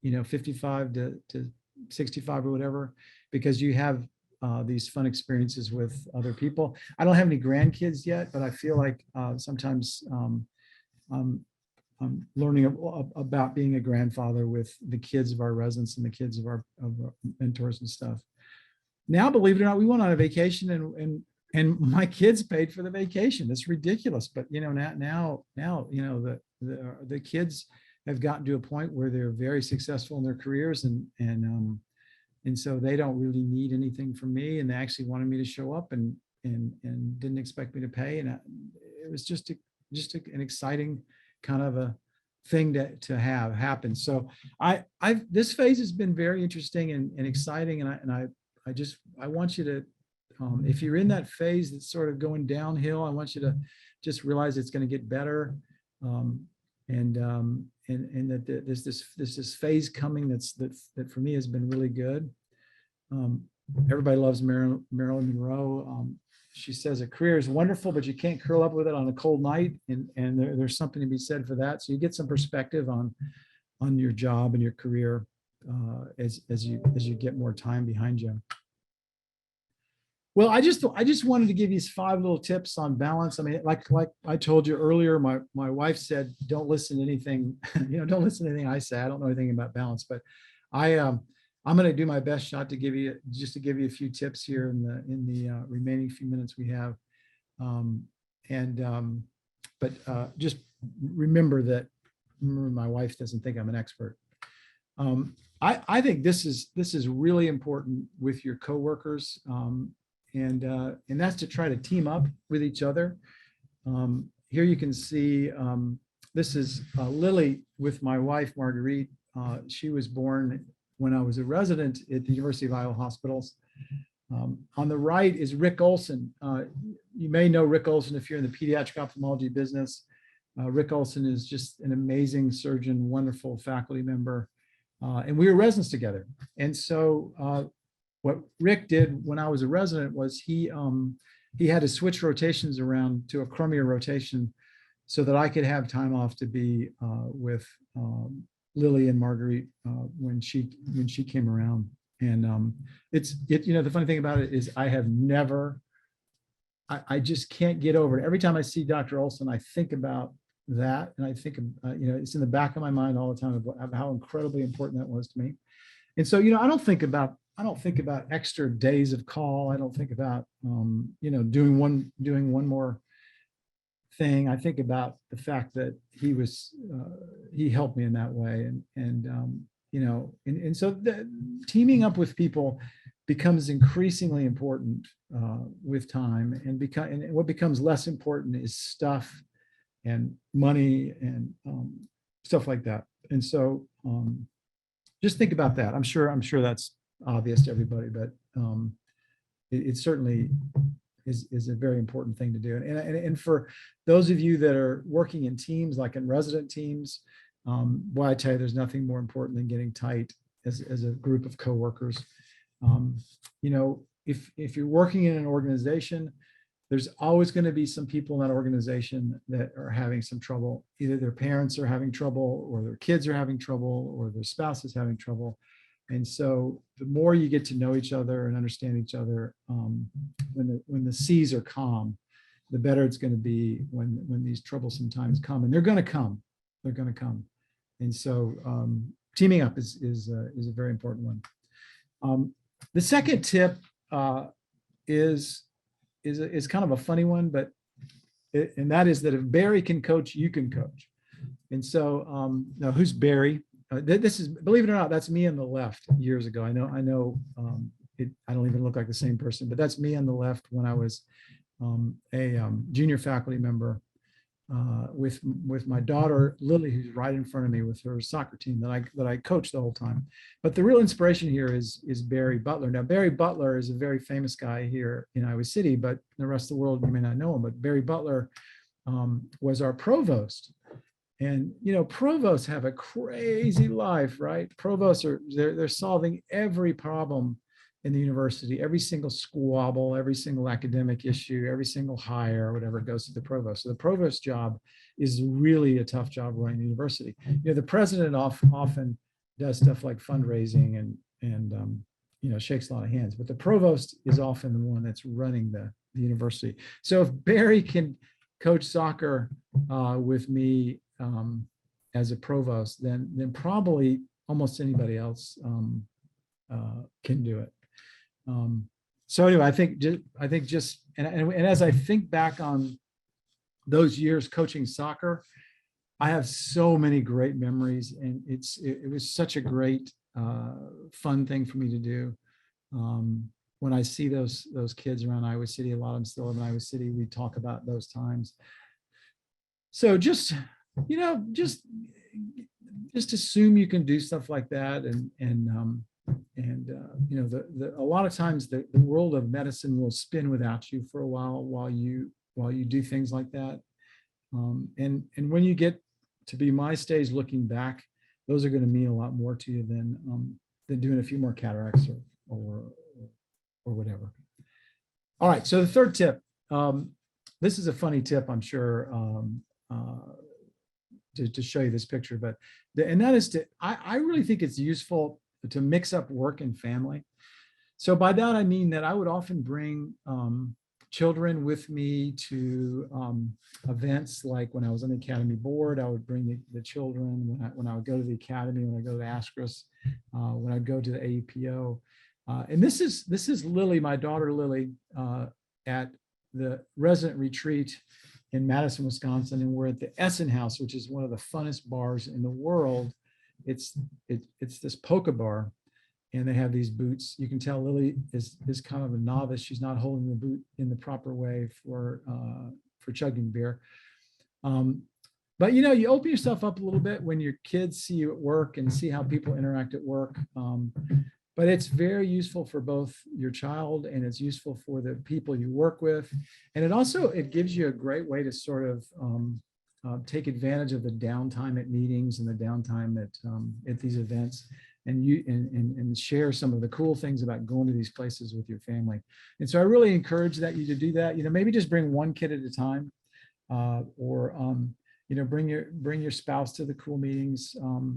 55 to 65 or whatever, because you have these fun experiences with other people. I don't have any grandkids yet, but I feel like sometimes I'm learning about being a grandfather with the kids of our residents and the kids of our mentors and stuff. Now, believe it or not, we went on a vacation and my kids paid for the vacation. It's ridiculous, but you know, now you know, the kids have gotten to a point where they're very successful in their careers, and so they don't really need anything from me, and they actually wanted me to show up and didn't expect me to pay, and it was just an exciting kind of a thing to have happen. So this phase has been very interesting and exciting, and I want you to, if you're in that phase that's sort of going downhill, I want you to just realize it's going to get better, and that there's this phase coming that for me has been really good. Everybody loves Marilyn Monroe. She says a career is wonderful, but you can't curl up with it on a cold night, and there's something to be said for that. So you get some perspective on your job and your career as you get more time behind you. Well, I just wanted to give you 5 little tips on balance. I mean, like I told you earlier, my wife said, don't listen to anything, don't listen to anything I say. I don't know anything about balance, but I'm going to do my best shot to give you a few tips here in the remaining few minutes we have. But just remember my wife doesn't think I'm an expert. I think this is really important with your coworkers. And that's to try to team up with each other. Here you can see, this is Lily with my wife, Marguerite. She was born when I was a resident at the University of Iowa Hospitals. On the right is Rick Olson. You may know Rick Olson if you're in the pediatric ophthalmology business. Rick Olson is just an amazing surgeon, wonderful faculty member. And we were residents together. And so what Rick did when I was a resident was he had to switch rotations around to a chromium rotation so that I could have time off to be with Lily and Marguerite when she came around. And the funny thing about it is I just can't get over it. Every time I see Dr. Olson, I think about that. And I think, it's in the back of my mind all the time of how incredibly important that was to me. And so, I don't think about extra days of call. I don't think about, doing one more thing. I think about the fact that he helped me in that way. And so teaming up with people becomes increasingly important with time, and what becomes less important is stuff and money and stuff like that. And so just think about that. I'm sure that's obvious to everybody, but it certainly is a very important thing to do. And for those of you that are working in teams, like in resident teams, boy, I tell you, there's nothing more important than getting tight as a group of coworkers. If you're working in an organization, there's always going to be some people in that organization that are having some trouble. Either their parents are having trouble, or their kids are having trouble, or their spouse is having trouble. And so the more you get to know each other and understand each other, when the seas are calm, the better it's going to be when these troublesome times come. And they're going to come. They're going to come. And so teaming up is a very important one. The second tip is kind of a funny one, and that is that if Barry can coach, you can coach. And so now, who's Barry? This is, believe it or not, that's me on the left years ago. I know I don't even look like the same person, but that's me on the left when I was a junior faculty member with my daughter Lily, who's right in front of me with her soccer team that I coached the whole time. But the real inspiration here is Barry Butler. Now, Barry Butler is a very famous guy here in Iowa City, but the rest of the world, you may not know him. But Barry Butler was our provost. And provosts have a crazy life, right? Provosts they're solving every problem in the university, every single squabble, every single academic issue, every single hire, whatever goes to the provost. So the provost job is really a tough job running the university. The president often does stuff like fundraising and shakes a lot of hands, but the provost is often the one that's running the university. So if Barry can coach soccer with me as a provost, then probably almost anybody else can do it. So anyway, I think just as I think back on those years coaching soccer, I have so many great memories, and it was such a great fun thing for me to do. When I see those kids around Iowa City, a lot of them still live in Iowa City, we talk about those times. So just assume you can do stuff like that, a lot of times the world of medicine will spin without you for a while you do things like that. And when you get to be my stage looking back, those are going to mean a lot more to you than doing a few more cataracts or whatever. All right, so the third tip, this is a funny tip, I'm sure, to show you this picture, and that is I really think it's useful to mix up work and family. So by that, I mean that I would often bring children with me to events, like when I was on the academy board, I would bring the children when I would go to the academy, when I go to ASCRS, when I'd go to the AEPO. And this is Lily, my daughter Lily, at the resident retreat in Madison, Wisconsin, and we're at the Essen House, which is one of the funnest bars in the world. It's this polka bar, and they have these boots. You can tell Lily is kind of a novice. She's not holding the boot in the proper way for chugging beer. But you open yourself up a little bit when your kids see you at work and see how people interact at work. But it's very useful for both your child and it's useful for the people you work with. And it gives you a great way to sort of take advantage of the downtime at meetings and the downtime at these events, and share some of the cool things about going to these places with your family. And so I really encourage you to do that. Maybe just bring one kid at a time, or bring your spouse to the cool meetings.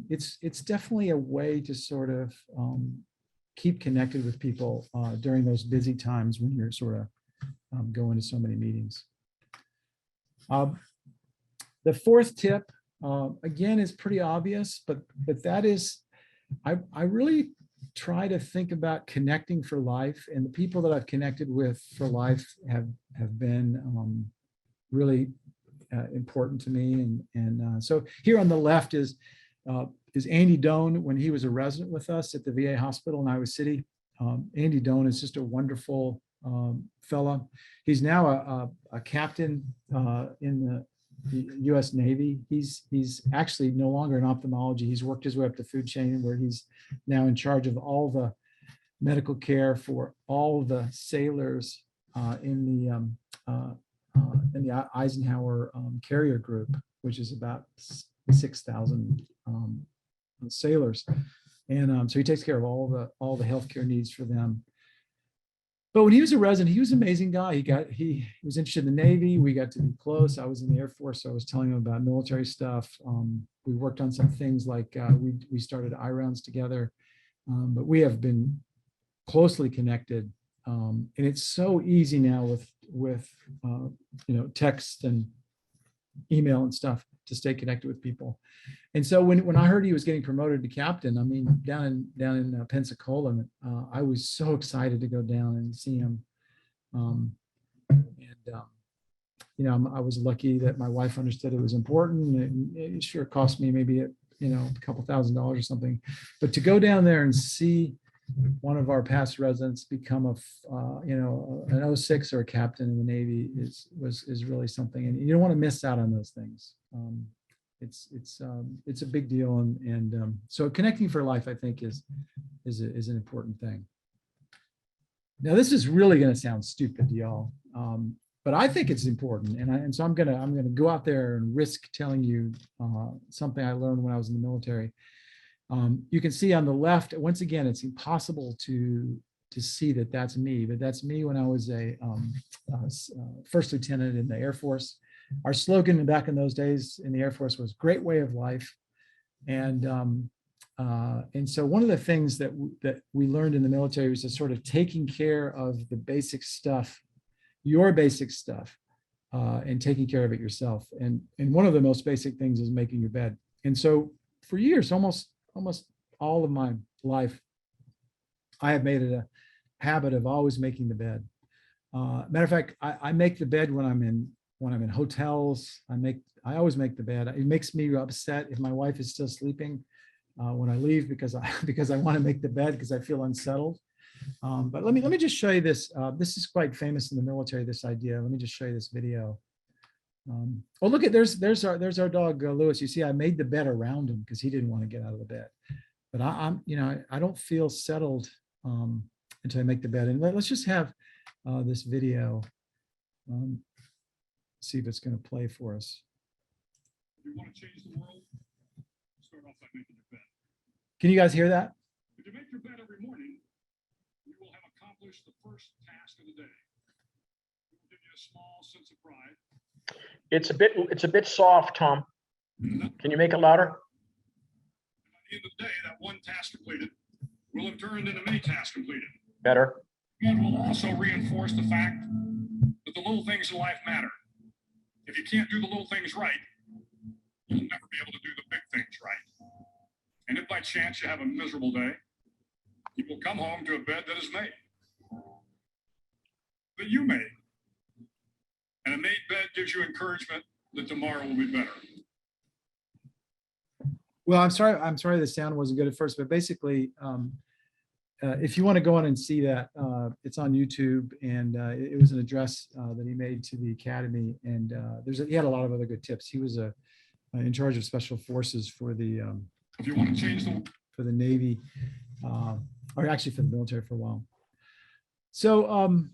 It's definitely a way to sort of keep connected with people during those busy times when you're sort of going to so many meetings. The fourth tip, again, is pretty obvious, but that is, I really try to think about connecting for life, and the people that I've connected with for life have been really important to me. And so here on the left is Andy Doan when he was a resident with us at the VA hospital in Iowa City. Andy Doan is just a wonderful fella. He's now a captain in the U.S. Navy. He's actually no longer in ophthalmology. He's worked his way up the food chain where he's now in charge of all the medical care for all the sailors in the Eisenhower carrier group, which is about 6,000 sailors. And so he takes care of all the healthcare needs for them. But when he was a resident, he was an amazing guy. He was interested in the Navy. We got to be close. I was in the Air Force, so I was telling him about military stuff. We worked on some things like we started IROUNDS together, but we have been closely connected. And it's so easy now with text and email and stuff to stay connected with people. And so when I heard he was getting promoted to captain, I mean, down in Pensacola, I was so excited to go down and see him. I was lucky that my wife understood it was important. And it sure cost me maybe a couple $1,000s or something, but to go down there and see one of our past residents become an 06 or a captain in the Navy is really something, and you don't want to miss out on those things. It's a big deal, and so connecting for life, I think, is an important thing. Now, this is really going to sound stupid to y'all, but I think it's important, and so I'm gonna go out there and risk telling you something I learned when I was in the military. You can see on the left, once again, it's impossible to see that that's me, but that's me when I was a first lieutenant in the Air Force. Our slogan back in those days in the Air Force was "Great way of life," and so one of the things that we learned in the military was just sort of taking care of the basic stuff, your basic stuff, and taking care of it yourself. And one of the most basic things is making your bed. And so for years, almost all of my life, I have made it a habit of always making the bed. Matter of fact, I make the bed when I'm in hotels. I always make the bed. It makes me upset if my wife is still sleeping when I leave because I want to make the bed because I feel unsettled. But let me just show you this. This is quite famous in the military, this idea. Let me just show you this video. Oh, look at there's our dog Lewis. You see, I made the bed around him because he didn't want to get out of the bed. But I don't feel settled until I make the bed. And let's just have this video. See if it's going to play for us. If you want to change the world, start off by making your bed. Can you guys hear that? If you make your bed every morning, you will have accomplished the first task of the day. It will give you a small sense of pride. It's a bit soft, Tom. Can you make it louder? And at the end of the day, that one task completed will have turned into many tasks completed. Better. And will also reinforce the fact that the little things in life matter. If you can't do the little things right, you'll never be able to do the big things right. And if by chance you have a miserable day, you will come home to a bed that is made, that you made. And a made bed gives you encouragement that tomorrow will be better. Well, I'm sorry the sound wasn't good at first, but basically, if you want to go on and see that, it's on YouTube, and it was an address that he made to the academy, and he had a lot of other good tips. He was a in charge of special forces for the If you want to change the Navy, or actually for the military for a while. So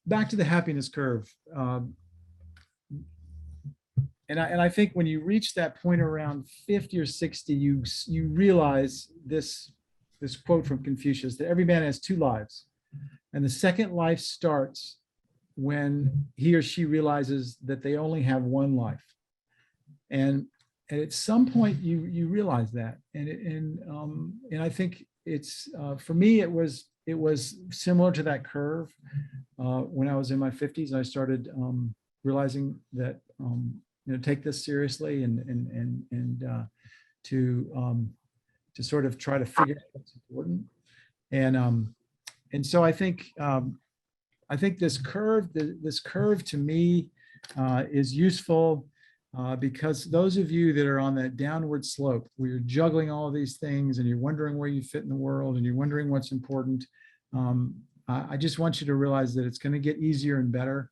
back to the happiness curve. And I think when you reach that point around 50 or 60, you realize this quote from Confucius, that every man has two lives. And the second life starts when he or she realizes that they only have one life. And at some point you realize that. And I think it's, for me, it was similar to that curve when I was in my 50s. I started realizing that, take this seriously and to sort of try to figure out what's important. And so I think this curve to me is useful because those of you that are on that downward slope, where you're juggling all of these things and you're wondering where you fit in the world and you're wondering what's important, I just want you to realize that it's going to get easier and better.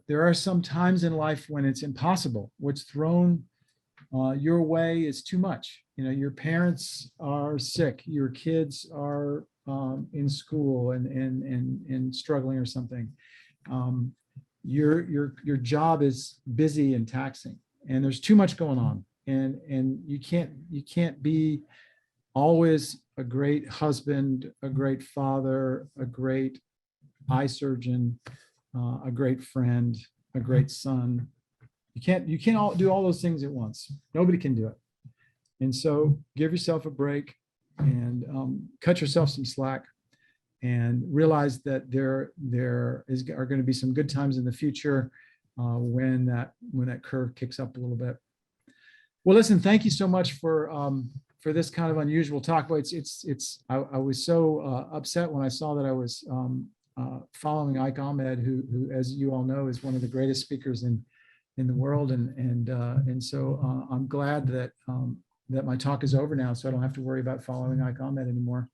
There are some times in life when it's impossible. What's thrown your way is too much. Your parents are sick, your kids are in school and struggling or something. Your job is busy and taxing, and there's too much going on, and you can't be always a great husband, a great father, a great eye surgeon, a great friend, a great son. You can't all do all those things at once. Nobody can do it. And so give yourself a break and cut yourself some slack, and realize that there are going to be some good times in the future when that curve kicks up a little bit. Well, listen, thank you so much for this kind of unusual talk. But I was so upset when I saw that I was following Ike Ahmed, who, as you all know, is one of the greatest speakers in the world, and so I'm glad that my talk is over now, so I don't have to worry about following Ike Ahmed anymore.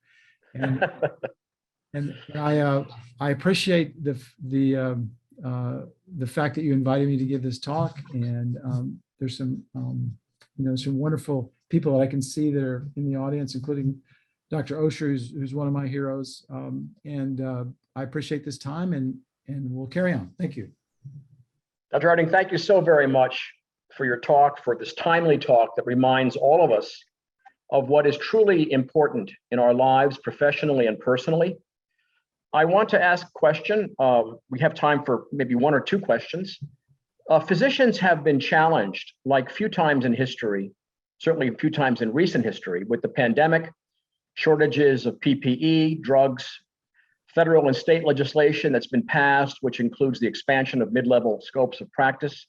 And I appreciate the fact that you invited me to give this talk, and there's some some wonderful people that I can see that are in the audience, including Dr. Osher, who's one of my heroes, and I appreciate this time, and we'll carry on. Thank you. Dr. Harding, thank you so very much for your talk, for this timely talk that reminds all of us of what is truly important in our lives, professionally and personally. I want to ask a question. We have time for maybe one or two questions. Physicians have been challenged like few times in history, certainly a few times in recent history, with the pandemic, shortages of PPE, drugs, federal and state legislation that's been passed, which includes the expansion of mid-level scopes of practice.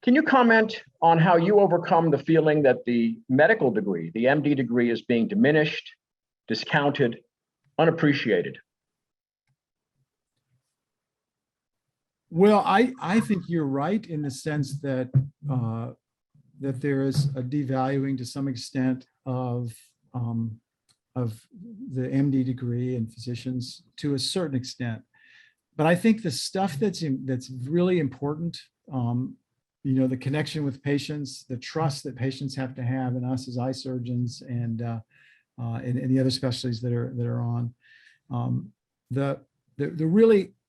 Can you comment on how you overcome the feeling that the medical degree, the MD degree, is being diminished, discounted, unappreciated? Well, I think you're right in the sense that that there is a devaluing to some extent of the MD degree and physicians to a certain extent. But I think the stuff that's really important, the connection with patients, the trust that patients have to have in us as eye surgeons and the other specialties that are on, the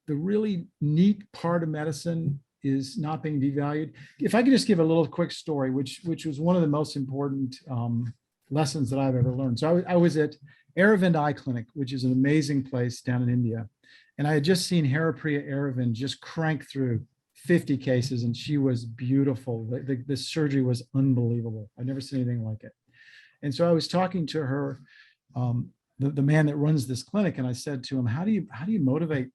really neat part of medicine is not being devalued. If I could just give a little quick story, which was one of the most important lessons that I've ever learned. So I was at Aravind Eye Clinic, which is an amazing place down in India. And I had just seen Haripriya Aravind just crank through 50 cases, and she was beautiful. The surgery was unbelievable. I've never seen anything like it. And so I was talking to her, the man that runs this clinic, and I said to him, how do you motivate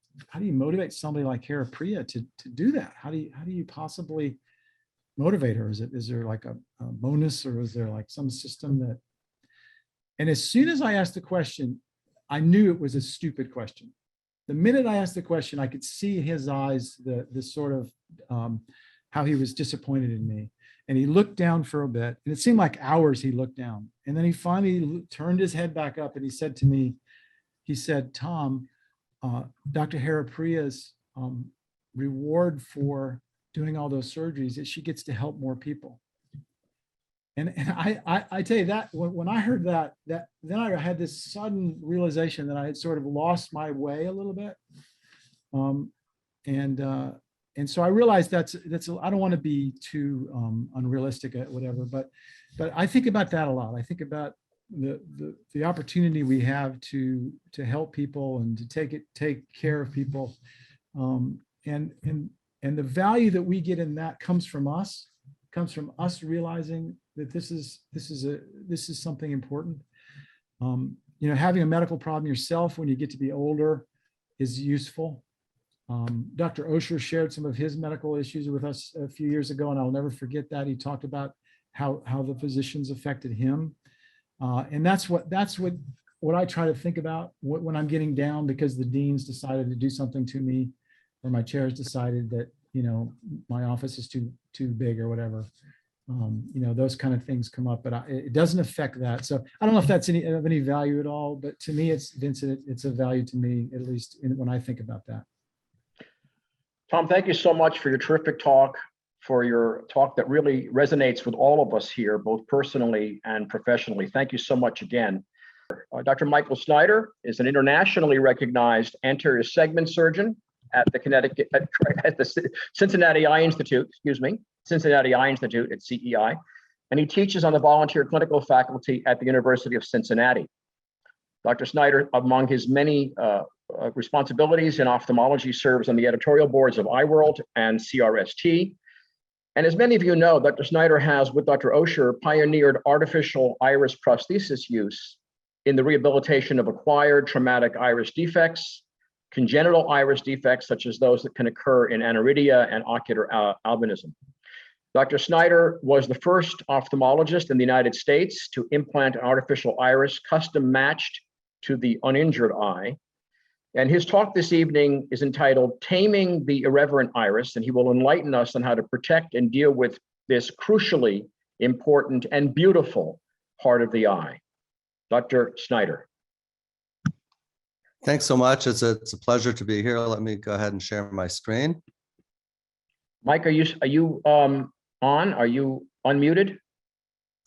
somebody like Haripriya to do that? How do you possibly motivate her? Is there like a bonus, or is there like some system that? And as soon as I asked the question, I knew it was a stupid question. The minute I asked the question, I could see in his eyes the sort of how he was disappointed in me. And he looked down for a bit, and it seemed like hours he looked down. And then he finally turned his head back up, and he said to me, he said, "Tom, Dr. Haripriya's reward for doing all those surgeries is she gets to help more people." I tell you that when I heard that then I had this sudden realization that I had sort of lost my way a little bit. And so I realized that's I don't want to be too unrealistic at whatever, but I think about that a lot. I think about the opportunity we have to help people and to take care of people, and the value that we get in that comes from us realizing that this is something important. Having a medical problem yourself when you get to be older is useful. Dr. Osher shared some of his medical issues with us a few years ago, and I'll never forget that. He talked about how the physicians affected him. And that's what I try to think about when I'm getting down because the deans decided to do something to me, or my chairs decided that, my office is too big or whatever. Those kind of things come up, but it doesn't affect that. So I don't know if that's of any value at all, but to me, Vincent, it's a value to me, at least when I think about that. Tom, thank you so much for your terrific talk, for your talk that really resonates with all of us here, both personally and professionally. Thank you so much again. Dr. Michael Snyder is an internationally recognized anterior segment surgeon at the Cincinnati Eye Institute, Cincinnati Eye Institute at CEI, and he teaches on the volunteer clinical faculty at the University of Cincinnati. Dr. Snyder, among his many responsibilities in ophthalmology, serves on the editorial boards of iWorld and CRST. And as many of you know, Dr. Snyder has, with Dr. Osher, pioneered artificial iris prosthesis use in the rehabilitation of acquired traumatic iris defects, congenital iris defects, such as those that can occur in aniridia and ocular albinism. Dr. Snyder was the first ophthalmologist in the United States to implant an artificial iris custom matched to the uninjured eye. And his talk this evening is entitled Taming the Irreverent Iris, and he will enlighten us on how to protect and deal with this crucially important and beautiful part of the eye. Dr. Snyder. Thanks so much. It's a pleasure to be here. Let me go ahead and share my screen. Mike, are you on? Are you unmuted?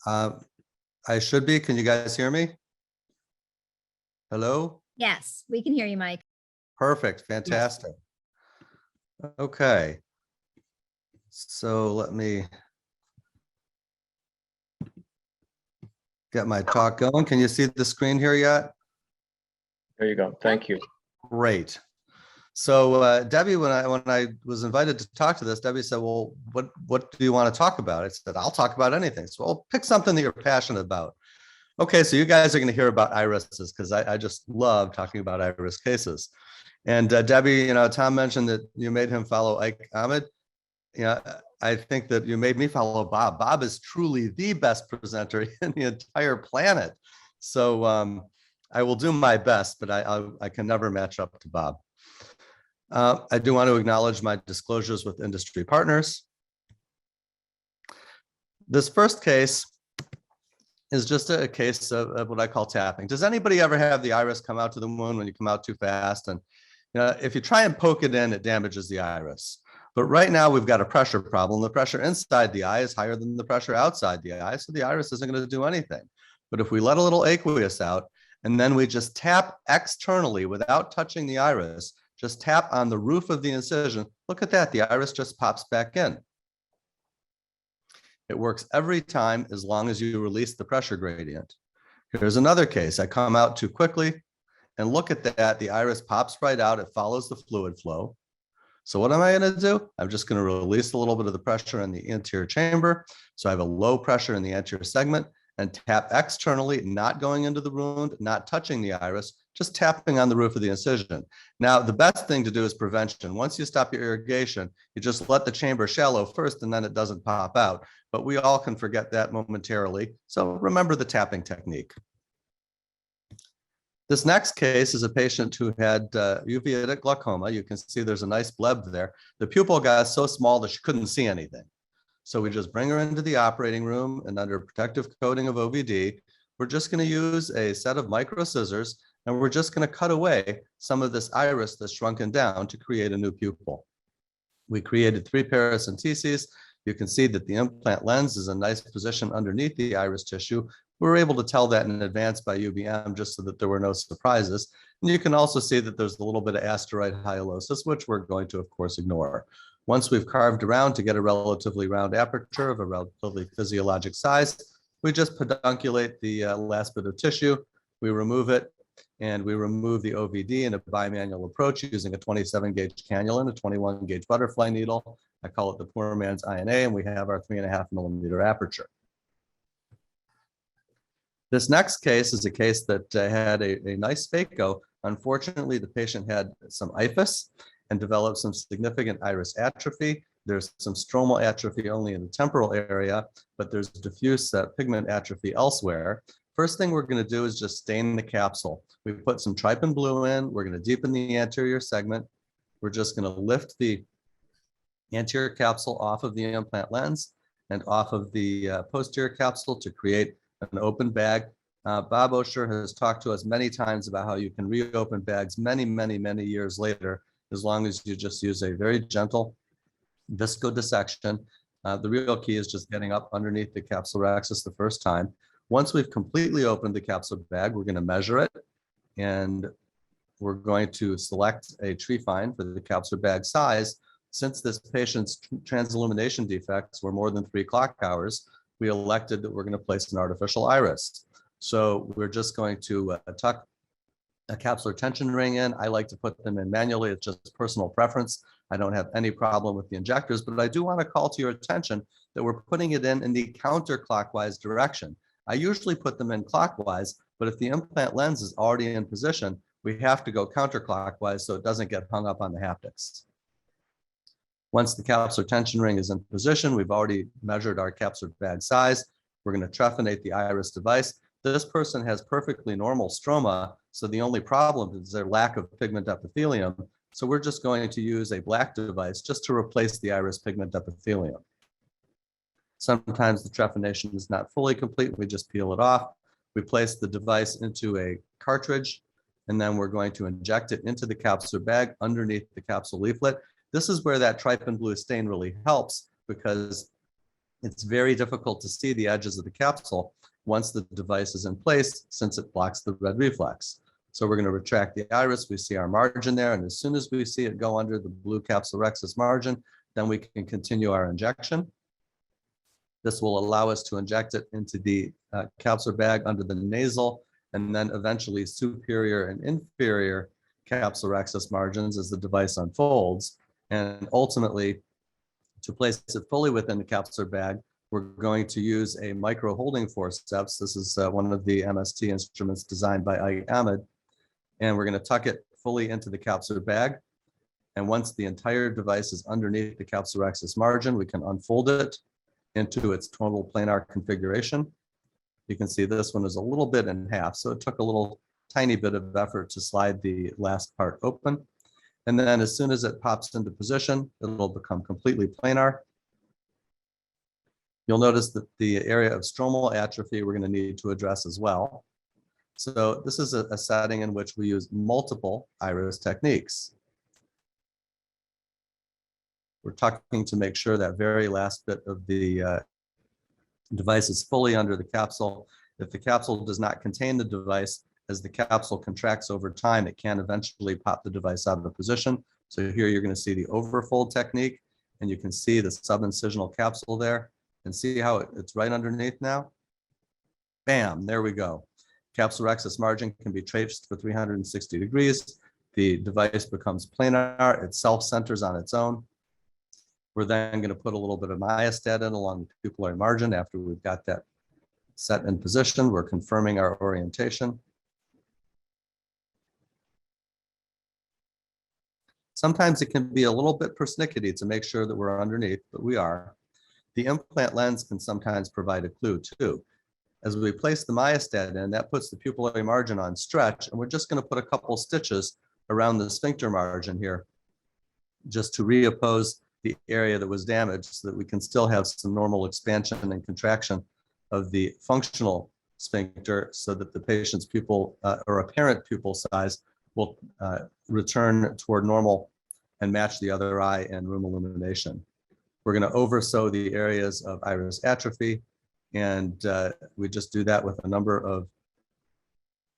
I should be. Can you guys hear me? Hello? Yes, we can hear you, Mike. Perfect. Fantastic. Okay. So let me get my talk going. Can you see the screen here yet? There you go. Thank you. Great. So Debbie, when I was invited to talk to this, Debbie said, well, what do you want to talk about? I said, I'll talk about anything. So well, pick something that you're passionate about. Okay, so you guys are going to hear about irises because I just love talking about iris cases. And Debbie, Tom mentioned that you made him follow Ike Ahmed. I think that you made me follow Bob. Bob is truly the best presenter in the entire planet. So I will do my best, but I can never match up to Bob. I do want to acknowledge my disclosures with industry partners. This first case is just a case of what I call tapping. Does anybody ever have the iris come out to the moon when you come out too fast? And if you try and poke it in, it damages the iris. But right now we've got a pressure problem. The pressure inside the eye is higher than the pressure outside the eye, so the iris isn't going to do anything. But if we let a little aqueous out, and then we just tap externally without touching the iris, just tap on the roof of the incision, look at that, the iris just pops back in. It works every time as long as you release the pressure gradient. Here's another case. I come out too quickly and look at that. The iris pops right out. It follows the fluid flow. So what am I going to do? I'm just going to release a little bit of the pressure in the anterior chamber. So I have a low pressure in the anterior segment and tap externally, not going into the wound, not touching the iris, just tapping on the roof of the incision. Now, the best thing to do is prevention. Once you stop your irrigation, you just let the chamber shallow first and then it doesn't pop out. But we all can forget that momentarily. So remember the tapping technique. This next case is a patient who had Uviatic glaucoma. You can see there's a nice bleb there. The pupil got so small that she couldn't see anything. So we just bring her into the operating room, and under protective coating of OVD, we're just going to use a set of micro scissors, and we're just going to cut away some of this iris that's shrunken down to create a new pupil. We created 3 paracenteses. You can see that the implant lens is a nice position underneath the iris tissue. We were able to tell that in advance by UVM just so that there were no surprises. And you can also see that there's a little bit of asteroid hyalosis, which we're going to, of course, ignore. Once we've carved around to get a relatively round aperture of a relatively physiologic size, we just pedunculate the last bit of tissue, we remove it, and we remove the OVD in a bimanual approach using a 27 gauge cannula and a 21 gauge butterfly needle. I call it the poor man's INA, and we have our 3.5 millimeter aperture. This next case is a case that had a nice phaco. Unfortunately, the patient had some IFUS and developed some significant iris atrophy. There's some stromal atrophy only in the temporal area, but there's diffuse pigment atrophy elsewhere. First thing we're going to do is just stain the capsule. We put some trypan blue in. We're going to deepen the anterior segment. We're just going to lift the anterior capsule off of the implant lens and off of the posterior capsule to create an open bag. Bob Osher has talked to us many times about how you can reopen bags many, many, many years later, as long as you just use a very gentle viscodissection. The real key is just getting up underneath the capsulorhexis the first time. Once we've completely opened the capsule bag, we're going to measure it, and we're going to select a trephine for the capsule bag size. Since this patient's transillumination defects were more than 3 clock hours, we elected that we're going to place an artificial iris. So we're just going to tuck a capsular tension ring in. I like to put them in manually. It's just personal preference. I don't have any problem with the injectors, but I do want to call to your attention that we're putting it in the counterclockwise direction. I usually put them in clockwise, but if the implant lens is already in position, we have to go counterclockwise so it doesn't get hung up on the haptics. Once the capsular tension ring is in position, we've already measured our capsular bag size. We're going to trephinate the iris device. This person has perfectly normal stroma, so the only problem is their lack of pigment epithelium. So we're just going to use a black device just to replace the iris pigment epithelium. Sometimes the trephination is not fully complete. We just peel it off. We place the device into a cartridge, and then we're going to inject it into the capsular bag underneath the capsule leaflet. This is where that trypan blue stain really helps, because it's very difficult to see the edges of the capsule once the device is in place, since it blocks the red reflex. So we're going to retract the iris. We see our margin there, and as soon as we see it go under the blue capsulorhexis margin, then we can continue our injection. This will allow us to inject it into the capsular bag under the nasal, and then eventually superior and inferior capsulorhexis margins as the device unfolds. And ultimately, to place it fully within the capsular bag, we're going to use a micro holding forceps. This is one of the MST instruments designed by Ike Ahmed. And we're going to tuck it fully into the capsular bag. And once the entire device is underneath the capsulorhexis margin, we can unfold it into its total planar configuration. You can see this one is a little bit in half, so it took a little tiny bit of effort to slide the last part open. And then as soon as it pops into position, it'll become completely planar. You'll notice that the area of stromal atrophy we're going to need to address as well. So this is a setting in which we use multiple iris techniques. We're tucking to make sure that very last bit of the device is fully under the capsule. If the capsule does not contain the device, as the capsule contracts over time, it can eventually pop the device out of position. So here you're going to see the overfold technique, and you can see the subincisional capsule there, and see how it's right underneath now. Bam, there we go. Capsulorhexis margin can be traced for 360 degrees. The device becomes planar, it self-centers on its own. We're then going to put a little bit of myostatin along the pupillary margin after we've got that set in position. We're confirming our orientation. Sometimes it can be a little bit persnickety to make sure that we're underneath, but we are. The implant lens can sometimes provide a clue too. As we place the myostatin in, that puts the pupillary margin on stretch, and we're just going to put a couple stitches around the sphincter margin here, just to reoppose the area that was damaged, so that we can still have some normal expansion and contraction of the functional sphincter, so that the patient's pupil or apparent pupil size will return toward normal and match the other eye and room illumination. We're going to oversew the areas of iris atrophy, and we just do that with a number of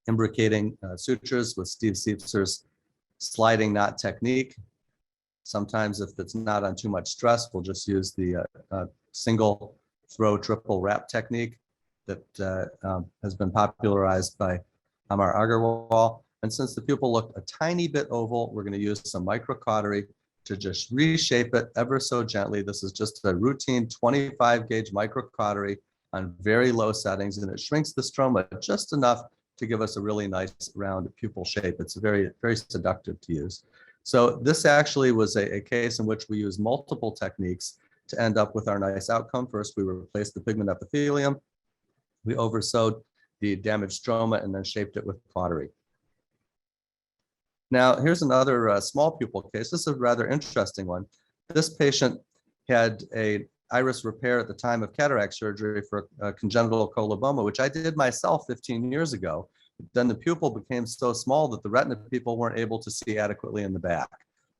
imbricating sutures with Steve Seepser's sliding knot technique. Sometimes if it's not on too much stress, we'll just use the single throw triple wrap technique that has been popularized by Amar Agarwal. And since the pupil looked a tiny bit oval, we're going to use some microcautery to just reshape it ever so gently. This is just a routine 25 gauge microcautery on very low settings, and it shrinks the stroma just enough to give us a really nice round pupil shape. It's very, very seductive to use. So this actually was a case in which we used multiple techniques to end up with our nice outcome. First, we replaced the pigment epithelium. We oversewed the damaged stroma and then shaped it with cautery. Now, here's another small pupil case. This is a rather interesting one. This patient had a iris repair at the time of cataract surgery for a congenital coloboma, which I did myself 15 years ago. Then the pupil became so small that the retina people weren't able to see adequately in the back.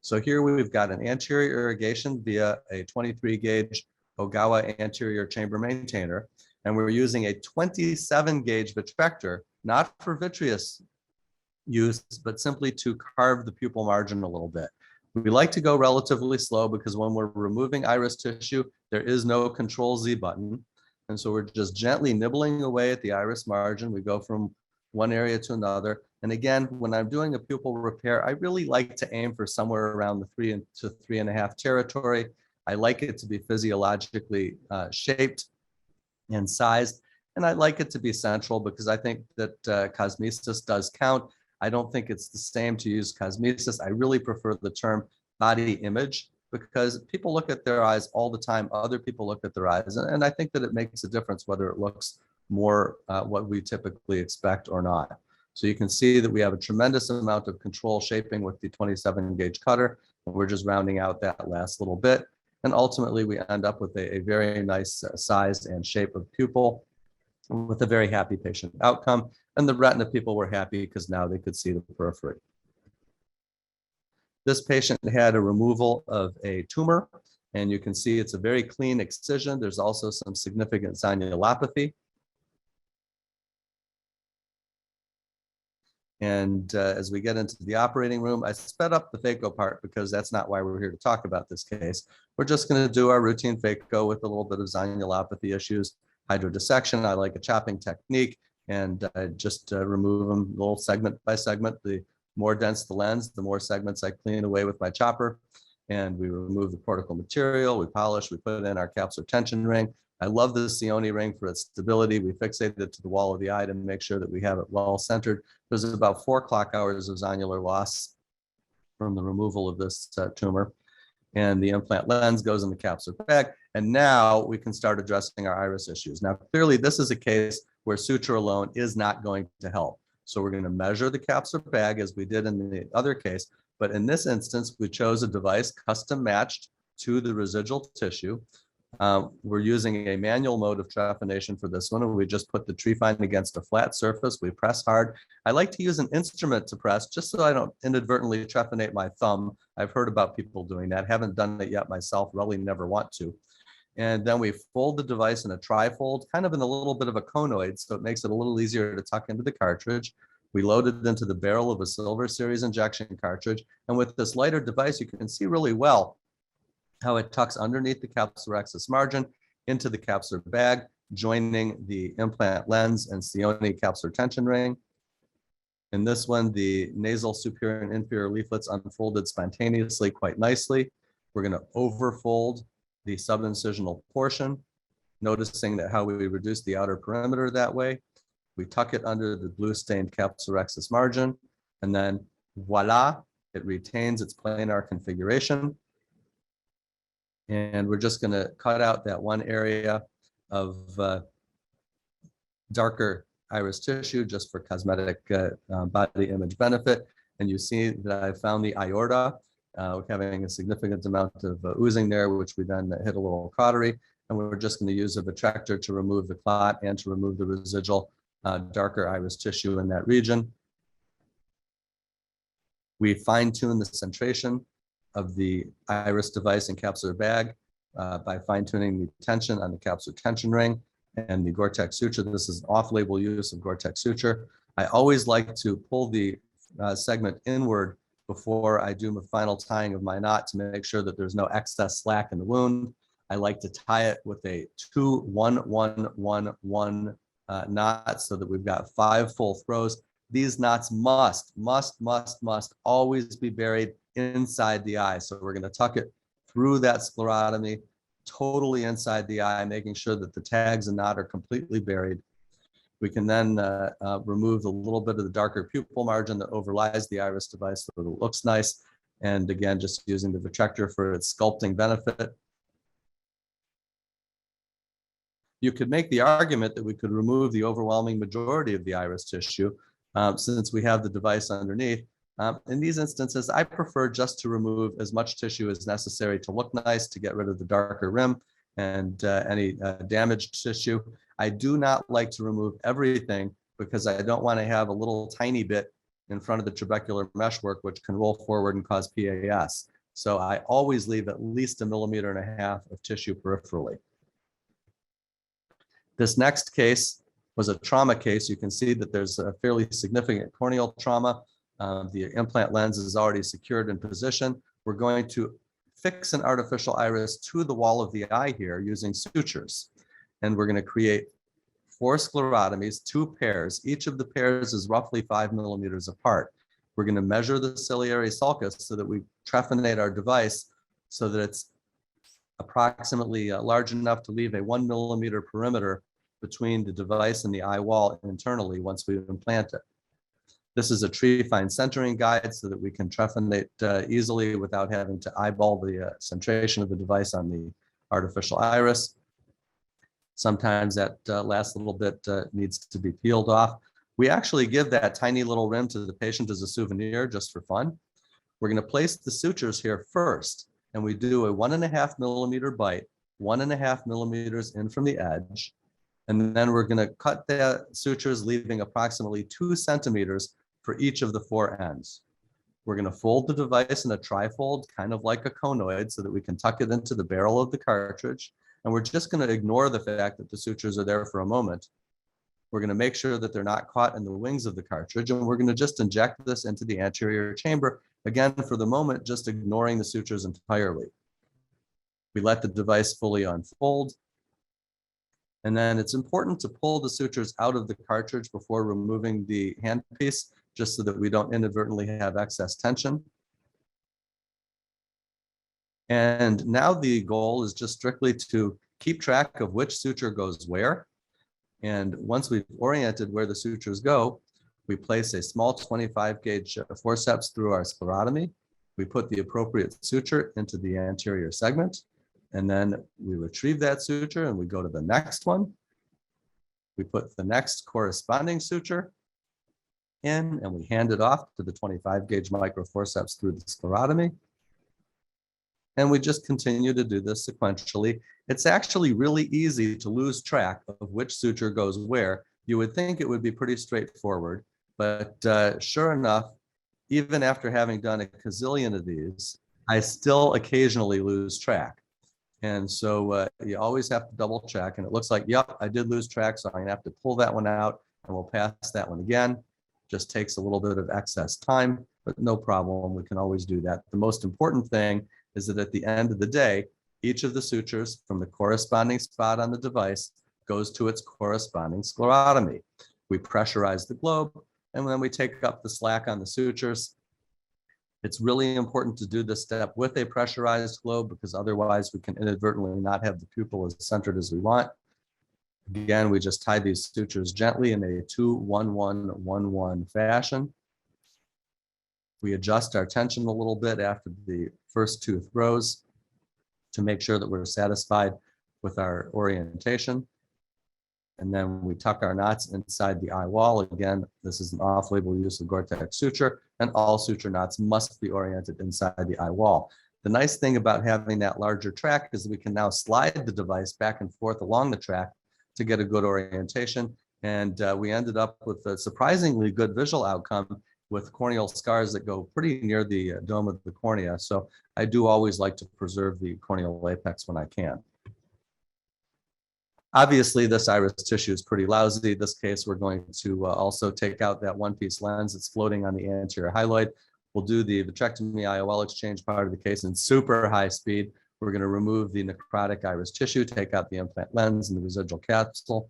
So here we've got an anterior irrigation via a 23 gauge Ogawa anterior chamber maintainer. And we're using a 27 gauge vitrector, not for vitreous use, but simply to carve the pupil margin a little bit. We like to go relatively slow because when we're removing iris tissue, there is no Control Z button. And so we're just gently nibbling away at the iris margin. We go from one area to another. And again, when I'm doing a pupil repair, I really like to aim for somewhere around the 3 to 3.5 territory. I like it to be physiologically shaped and sized. And I like it to be central because I think that cosmesis does count. I don't think it's the same to use cosmesis. I really prefer the term body image because people look at their eyes all the time. Other people look at their eyes. And I think that it makes a difference whether it looks more what we typically expect or not. So you can see that we have a tremendous amount of control shaping with the 27 gauge cutter. And we're just rounding out that last little bit. And ultimately we end up with a very nice size and shape of pupil with a very happy patient outcome. And the retina people were happy because now they could see the periphery. This patient had a removal of a tumor, and you can see it's a very clean excision. There's also some significant zonulopathy. And as we get into the operating room, I sped up the phaco part because that's not why we're here to talk about this case. We're just going to do our routine phaco with a little bit of zonulopathy issues. Hydrodissection, I like a chopping technique, and I just remove them little segment by segment. The more dense the lens, the more segments I clean away with my chopper. And we remove the cortical material, we polish, we put in our capsular tension ring. I love the Sioni ring for its stability. We fixate it to the wall of the eye to make sure that we have it well centered. There's about 4 clock hours of zonular loss from the removal of this tumor. And the implant lens goes in the capsular bag. And now we can start addressing our iris issues. Now, clearly this is a case where suture alone is not going to help. So we're going to measure the capsular bag as we did in the other case. But in this instance, we chose a device custom matched to the residual tissue. We're using a manual mode of trephination for this one. And we just put the trephine against a flat surface. We press hard. I like to use an instrument to press just so I don't inadvertently trephinate my thumb. I've heard about people doing that. Haven't done it yet myself, really never want to. And then we fold the device in a trifold, kind of in a little bit of a conoid, so it makes it a little easier to tuck into the cartridge. We load it into the barrel of a Silver Series injection cartridge. And with this lighter device, you can see really well how it tucks underneath the capsular rhexis margin into the capsular bag, joining the implant lens and Sioni capsular tension ring. In this one, the nasal superior and inferior leaflets unfolded spontaneously quite nicely. We're going to overfold the subincisional portion, noticing that how we reduce the outer perimeter that way. We tuck it under the blue stained capsular rhexis margin, and then voila, it retains its planar configuration. And we're just going to cut out that one area of darker iris tissue just for cosmetic body image benefit. And you see that I found the aorta having a significant amount of oozing there, which we then hit a little cautery. And we're just going to use a vitrector to remove the clot and to remove the residual darker iris tissue in that region. We fine tune the centration of the iris device and capsular bag. by fine-tuning the tension on the capsular tension ring and the Gore-Tex suture. This is an off-label use of Gore-Tex suture. I always like to pull the segment inward before I do my final tying of my knot to make sure that there's no excess slack in the wound. I like to tie it with a 2-1-1-1-1 knot so that we've got 5 full throws. These knots must always be buried inside the eye. So we're going to tuck it through that sclerotomy, totally inside the eye, making sure that the tags and knot are completely buried. We can then remove a little bit of the darker pupil margin that overlies the iris device so that it looks nice. And again, just using the vitrector for its sculpting benefit. You could make the argument that we could remove the overwhelming majority of the iris tissue since we have the device underneath. In these instances, I prefer just to remove as much tissue as necessary to look nice, to get rid of the darker rim and any damaged tissue. I do not like to remove everything because I don't want to have a little tiny bit in front of the trabecular meshwork, which can roll forward and cause PAS. So I always leave at least 1.5 millimeters of tissue peripherally. This next case was a trauma case. You can see that there's a fairly significant corneal trauma. The implant lens is already secured in position. We're going to fix an artificial iris to the wall of the eye here using sutures. And we're going to create 4 sclerotomies, 2 pairs. Each of the pairs is roughly 5 millimeters apart. We're going to measure the ciliary sulcus so that we trephinate our device so that it's approximately large enough to leave a 1 millimeter perimeter between the device and the eye wall internally once we implant it. This is a tree fine centering guide so that we can trephinate easily without having to eyeball the centration of the device on the artificial iris. Sometimes that last little bit needs to be peeled off. We actually give that tiny little rim to the patient as a souvenir just for fun. We're going to place the sutures here first, and we do a 1.5 millimeter bite, 1.5 millimeters in from the edge. And then we're going to cut the sutures, leaving approximately 2 centimeters for each of the 4 ends. We're going to fold the device in a trifold, kind of like a conoid, so that we can tuck it into the barrel of the cartridge. And we're just going to ignore the fact that the sutures are there for a moment. We're going to make sure that they're not caught in the wings of the cartridge. And we're going to just inject this into the anterior chamber. Again, for the moment, just ignoring the sutures entirely. We let the device fully unfold. And then it's important to pull the sutures out of the cartridge before removing the handpiece, just so that we don't inadvertently have excess tension. And now the goal is just strictly to keep track of which suture goes where. And once we've oriented where the sutures go, we place a small 25 gauge forceps through our sclerotomy. We put the appropriate suture into the anterior segment. And then we retrieve that suture and we go to the next one. We put the next corresponding suture in and we hand it off to the 25 gauge microforceps through the sclerotomy. And we just continue to do this sequentially. It's actually really easy to lose track of which suture goes where. You would think it would be pretty straightforward, but sure enough, even after having done a gazillion of these, I still occasionally lose track. And so you always have to double check. And it looks like, yep, I did lose track. So I'm gonna have to pull that one out and we'll pass that one again. Just takes a little bit of excess time, but no problem. We can always do that. The most important thing is that at the end of the day, each of the sutures from the corresponding spot on the device goes to its corresponding sclerotomy. We pressurize the globe and then we take up the slack on the sutures. It's really important to do this step with a pressurized globe because otherwise we can inadvertently not have the pupil as centered as we want. Again, we just tie these sutures gently in a 2-1-1-1-1 fashion. We adjust our tension a little bit after the first 2 throws to make sure that we're satisfied with our orientation. And then we tuck our knots inside the eye wall. Again, this is an off-label use of Gore-Tex suture, and all suture knots must be oriented inside the eye wall. The nice thing about having that larger track is that we can now slide the device back and forth along the track to get a good orientation. And we ended up with a surprisingly good visual outcome, with corneal scars that go pretty near the dome of the cornea. So I do always like to preserve the corneal apex when I can. Obviously, this iris tissue is pretty lousy. In this case, we're going to also take out that one-piece lens that's floating on the anterior hyaloid. We'll do the vitrectomy IOL exchange part of the case in super high speed. We're going to remove the necrotic iris tissue, take out the implant lens and the residual capsule.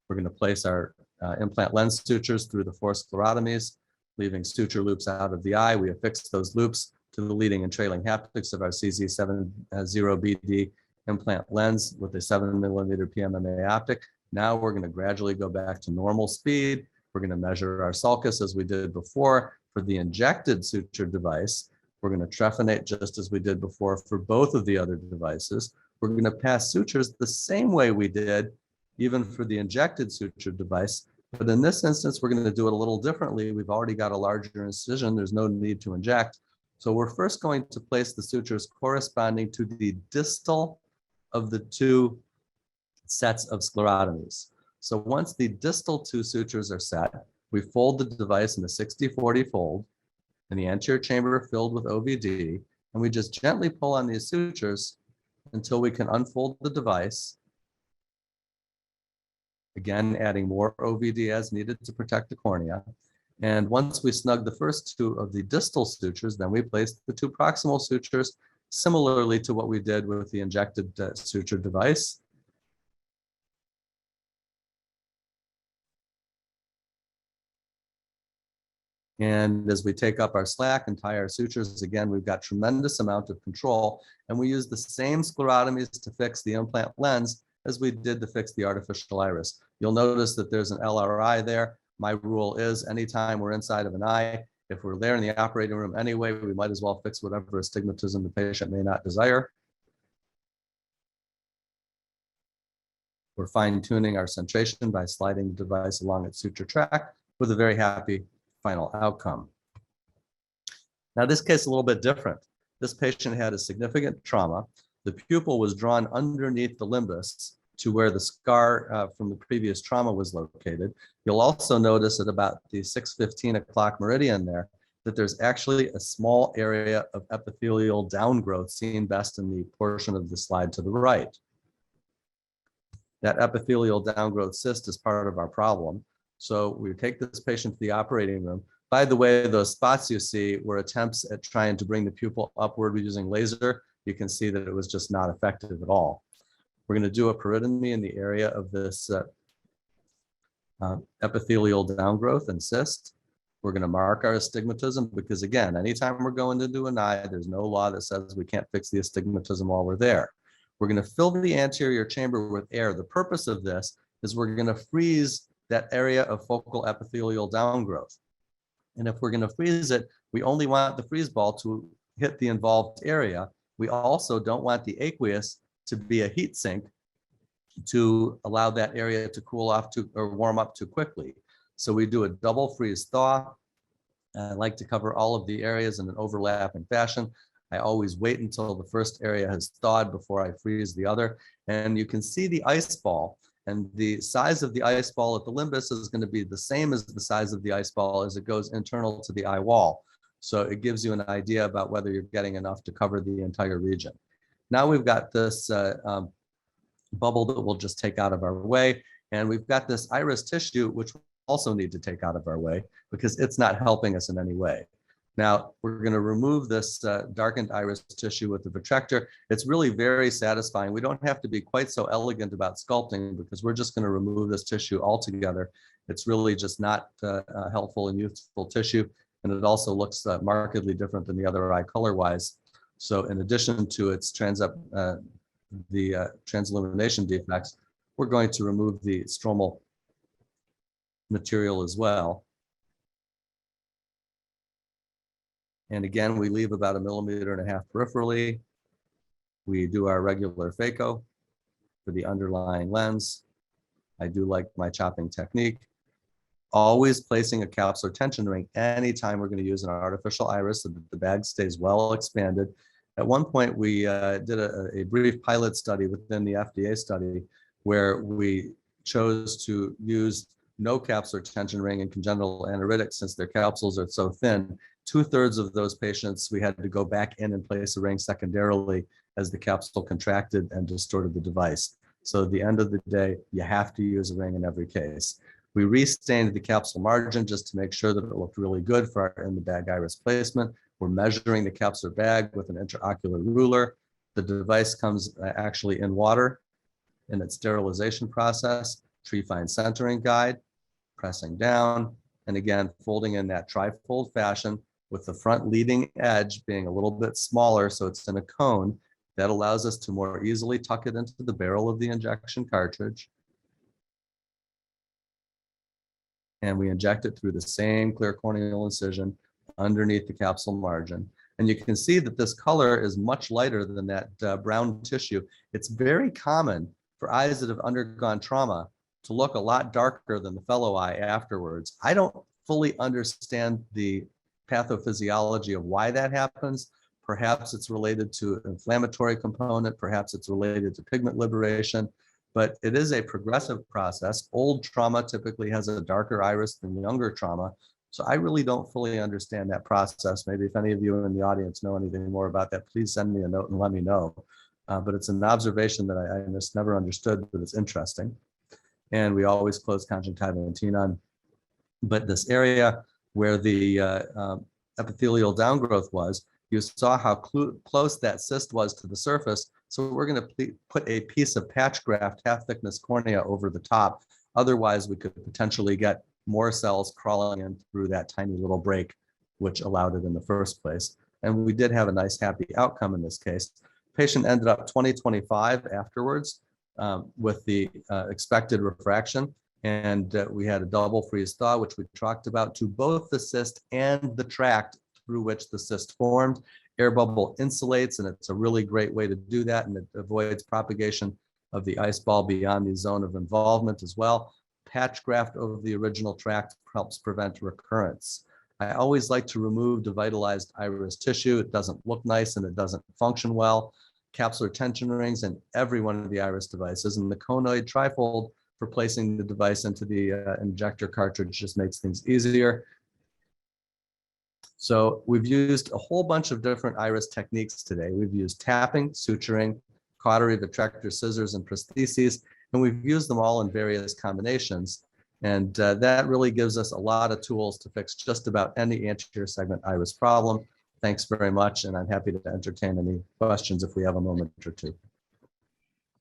We're going to place our implant lens sutures through the 4 sclerotomies, leaving suture loops out of the eye. We affix those loops to the leading and trailing haptics of our CZ70BD implant lens with a 7mm PMMA optic. Now we're going to gradually go back to normal speed. We're going to measure our sulcus as we did before. For the injected suture device, we're going to trephinate just as we did before for both of the other devices. We're going to pass sutures the same way we did even for the injected suture device. But in this instance, we're going to do it a little differently. We've already got a larger incision. There's no need to inject. So we're first going to place the sutures corresponding to the distal of the 2 sets of sclerotomies. So once the distal 2 sutures are set, we fold the device in a 60-40 fold in the anterior chamber filled with OVD, and we just gently pull on these sutures until we can unfold the device. Again, adding more OVD as needed to protect the cornea. And once we snug the first 2 of the distal sutures, then we place the 2 proximal sutures similarly to what we did with the injected suture device. And as we take up our slack and tie our sutures, again, we've got tremendous amount of control, and we use the same sclerotomies to fix the implant lens as we did to fix the artificial iris. You'll notice that there's an LRI there. My rule is anytime we're inside of an eye, if we're there in the operating room anyway, we might as well fix whatever astigmatism the patient may not desire. We're fine-tuning our centration by sliding the device along its suture track with a very happy final outcome. Now, this case is a little bit different. This patient had a significant trauma. The pupil was drawn underneath the limbus to where the scar from the previous trauma was located. You'll also notice at about the 6:15 o'clock meridian there that there's actually a small area of epithelial downgrowth seen best in the portion of the slide to the right. That epithelial downgrowth cyst is part of our problem. So we take this patient to the operating room. By the way, those spots you see were attempts at trying to bring the pupil upward using laser. You can see that it was just not effective at all. We're going to do a peritomy in the area of this epithelial downgrowth and cyst. We're going to mark our astigmatism because, again, anytime we're going into an eye, there's no law that says we can't fix the astigmatism while we're there. We're going to fill the anterior chamber with air. The purpose of this is we're going to freeze that area of focal epithelial downgrowth. And if we're going to freeze it, we only want the freeze ball to hit the involved area. We also don't want the aqueous to be a heat sink to allow that area to cool off or warm up too quickly. So we do a double freeze thaw. I like to cover all of the areas in an overlapping fashion. I always wait until the first area has thawed before I freeze the other. And you can see the ice ball. And the size of the ice ball at the limbus is going to be the same as the size of the ice ball as it goes internal to the eye wall. So it gives you an idea about whether you're getting enough to cover the entire region. Now we've got this bubble that we'll just take out of our way. And we've got this iris tissue, which we also need to take out of our way because it's not helping us in any way. Now, we're going to remove this darkened iris tissue with the vitrector. It's really very satisfying. We don't have to be quite so elegant about sculpting because we're just going to remove this tissue altogether. It's really just not helpful and useful tissue. And it also looks markedly different than the other eye color-wise. So in addition to its transillumination defects, we're going to remove the stromal material as well. And again, we leave about 1.5 millimeters peripherally. We do our regular phaco for the underlying lens. I do like my chopping technique. Always placing a capsular tension ring anytime we're going to use an artificial iris so that the bag stays well expanded. At one point, we did a brief pilot study within the FDA study where we chose to use no capsular tension ring and congenital aniritic, since their capsules are so thin. 2/3 of those patients, we had to go back in and place a ring secondarily as the capsule contracted and distorted the device. So at the end of the day, you have to use a ring in every case. We restained the capsule margin just to make sure that it looked really good for our in-the-bag iris placement. We're measuring the capsular bag with an intraocular ruler. The device comes actually in water in its sterilization process, tree-fine centering guide, pressing down, and again, folding in that trifold fashion with the front leading edge being a little bit smaller, so it's in a cone. That allows us to more easily tuck it into the barrel of the injection cartridge. And we inject it through the same clear corneal incision underneath the capsule margin. And you can see that this color is much lighter than that brown tissue. It's very common for eyes that have undergone trauma to look a lot darker than the fellow eye afterwards. I don't fully understand the pathophysiology of why that happens. Perhaps it's related to an inflammatory component, perhaps it's related to pigment liberation, but it is a progressive process. Old trauma typically has a darker iris than younger trauma. So I really don't fully understand that process. Maybe if any of you in the audience know anything more about that, please send me a note and let me know. But it's an observation that I just never understood, but it's interesting. And we always close conjunctiva and tenon. But this area where the epithelial downgrowth was, you saw how close that cyst was to the surface. So we're going to put a piece of patch graft, half thickness cornea over the top. Otherwise, we could potentially get more cells crawling in through that tiny little break, which allowed it in the first place. And we did have a nice, happy outcome in this case. Patient ended up 20/25 afterwards with the expected refraction. And we had a double freeze thaw, which we talked about, to both the cyst and the tract through which the cyst formed. Air bubble insulates, and it's a really great way to do that, and it avoids propagation of the ice ball beyond the zone of involvement as well. Patch graft over the original tract helps prevent recurrence. I always like to remove devitalized iris tissue. It doesn't look nice and it doesn't function well. Capsular tension rings in every one of the iris devices, and the conoid trifold for placing the device into the injector cartridge just makes things easier. So we've used a whole bunch of different iris techniques today. We've used tapping, suturing, cautery, vitrector, scissors, and prostheses, and we've used them all in various combinations. And that really gives us a lot of tools to fix just about any anterior segment iris problem. Thanks very much, and I'm happy to entertain any questions if we have a moment or two.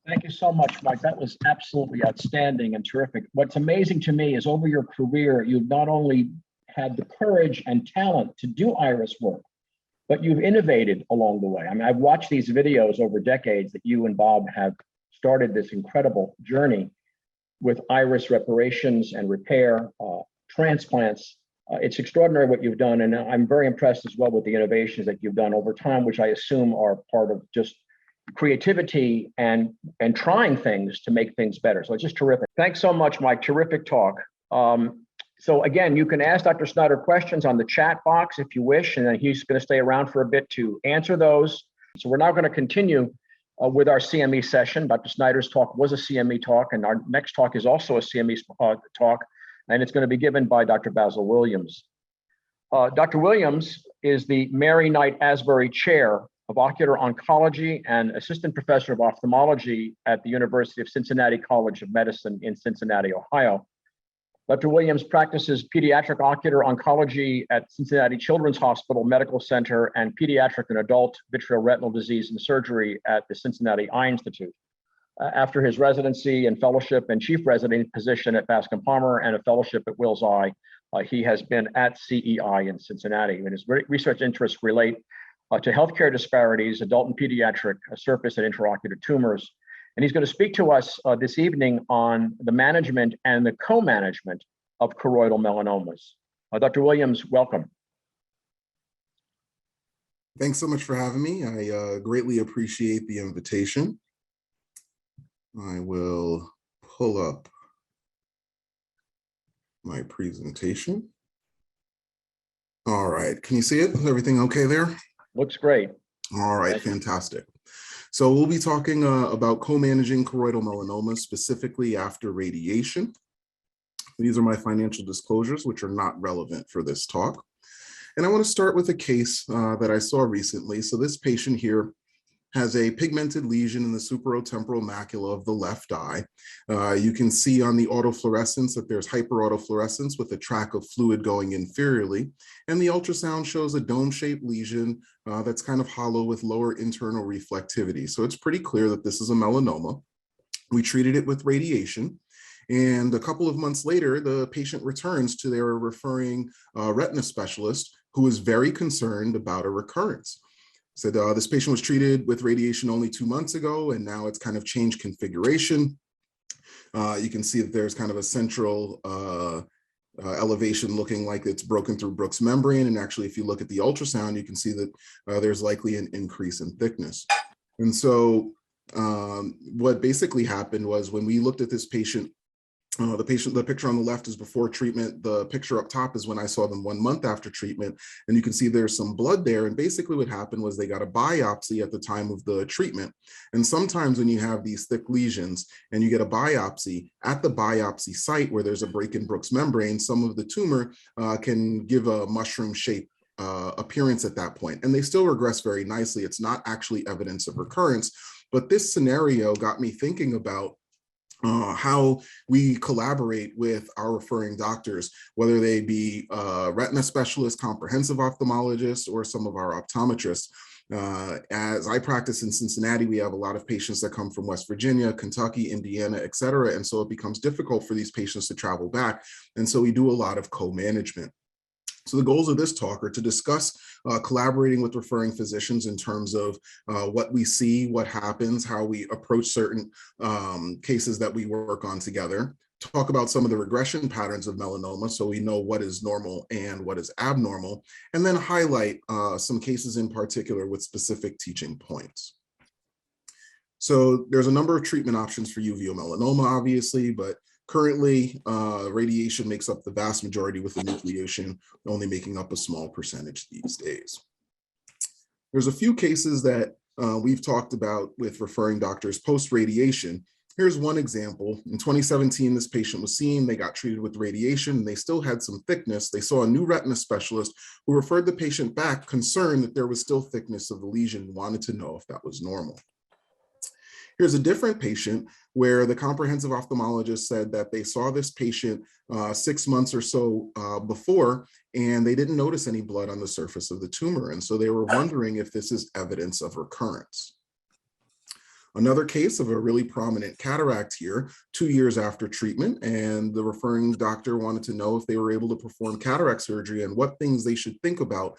Thank you so much, Mike. That was absolutely outstanding and terrific. What's amazing to me is over your career, you've not only had the courage and talent to do iris work, but you've innovated along the way. I mean, I've watched these videos over decades that you and Bob have started this incredible journey with iris reparations and repair, transplants. It's extraordinary what you've done, and I'm very impressed as well with the innovations that you've done over time, which I assume are part of just creativity and trying things to make things better. So it's just terrific. Thanks so much, Mike. Terrific talk. So again, you can ask Dr. Snyder questions on the chat box if you wish, and then he's going to stay around for a bit to answer those. So we're now going to continue with our CME session. Dr. Snyder's talk was a CME talk, and our next talk is also a CME talk, and it's going to be given by Dr. Basil Williams. Dr. Williams is the Mary Knight Asbury Chair of Ocular Oncology and Assistant Professor of Ophthalmology at the University of Cincinnati College of Medicine in Cincinnati, Ohio. Dr. Williams practices pediatric ocular oncology at Cincinnati Children's Hospital Medical Center and pediatric and adult vitreoretinal disease and surgery at the Cincinnati Eye Institute. After his residency and fellowship and chief resident position at Bascom Palmer and a fellowship at Wills Eye, he has been at CEI in Cincinnati. And his research interests relate to healthcare disparities, adult and pediatric surface and intraocular tumors. And he's going to speak to us this evening on the management and the co-management of choroidal melanomas. Dr. Williams, welcome. Thanks so much for having me. I greatly appreciate the invitation. I will pull up my presentation. All right, can you see it? Is everything okay there? Looks great. All right, fantastic. So we'll be talking about co-managing choroidal melanoma, specifically after radiation. These are my financial disclosures, which are not relevant for this talk. And I want to start with a case that I saw recently. So this patient here has a pigmented lesion in the supratemporal macula of the left eye. You can see on the autofluorescence that there's hyperautofluorescence with a track of fluid going inferiorly. And the ultrasound shows a dome-shaped lesion that's kind of hollow with lower internal reflectivity. So it's pretty clear that this is a melanoma. We treated it with radiation. And a couple of months later, the patient returns to their referring retina specialist, who is very concerned about a recurrence. Said this patient was treated with radiation only 2 months ago, and now it's kind of changed configuration. You can see that there's kind of a central elevation looking like it's broken through Brooks membrane. And actually, if you look at the ultrasound, you can see that there's likely an increase in thickness. And so what basically happened was when we looked at this patient, the picture on the left is before treatment. The picture up top is when I saw them 1 month after treatment. And you can see there's some blood there. And basically what happened was they got a biopsy at the time of the treatment. And sometimes when you have these thick lesions and you get a biopsy, at the biopsy site where there's a break in Brooks membrane, some of the tumor can give a mushroom shape appearance at that point. And they still regress very nicely. It's not actually evidence of recurrence. But this scenario got me thinking about how we collaborate with our referring doctors, whether they be retina specialists, comprehensive ophthalmologists, or some of our optometrists. As I practice in Cincinnati, we have a lot of patients that come from West Virginia, Kentucky, Indiana, et cetera. And so it becomes difficult for these patients to travel back. And so we do a lot of co-management. So the goals of this talk are to discuss collaborating with referring physicians in terms of what we see, what happens, how we approach certain cases that we work on together, talk about some of the regression patterns of melanoma so we know what is normal and what is abnormal, and then highlight some cases in particular with specific teaching points. So there's a number of treatment options for uveal melanoma, obviously, but currently, radiation makes up the vast majority with enucleation, only making up a small percentage these days. There's a few cases that we've talked about with referring doctors post-radiation. Here's one example. In 2017, this patient was seen, they got treated with radiation, and they still had some thickness. They saw a new retina specialist who referred the patient back, concerned that there was still thickness of the lesion, wanted to know if that was normal. Here's a different patient where the comprehensive ophthalmologist said that they saw this patient 6 months or so before, and they didn't notice any blood on the surface of the tumor. And so they were wondering if this is evidence of recurrence. Another case of a really prominent cataract here, 2 years after treatment, and the referring doctor wanted to know if they were able to perform cataract surgery and what things they should think about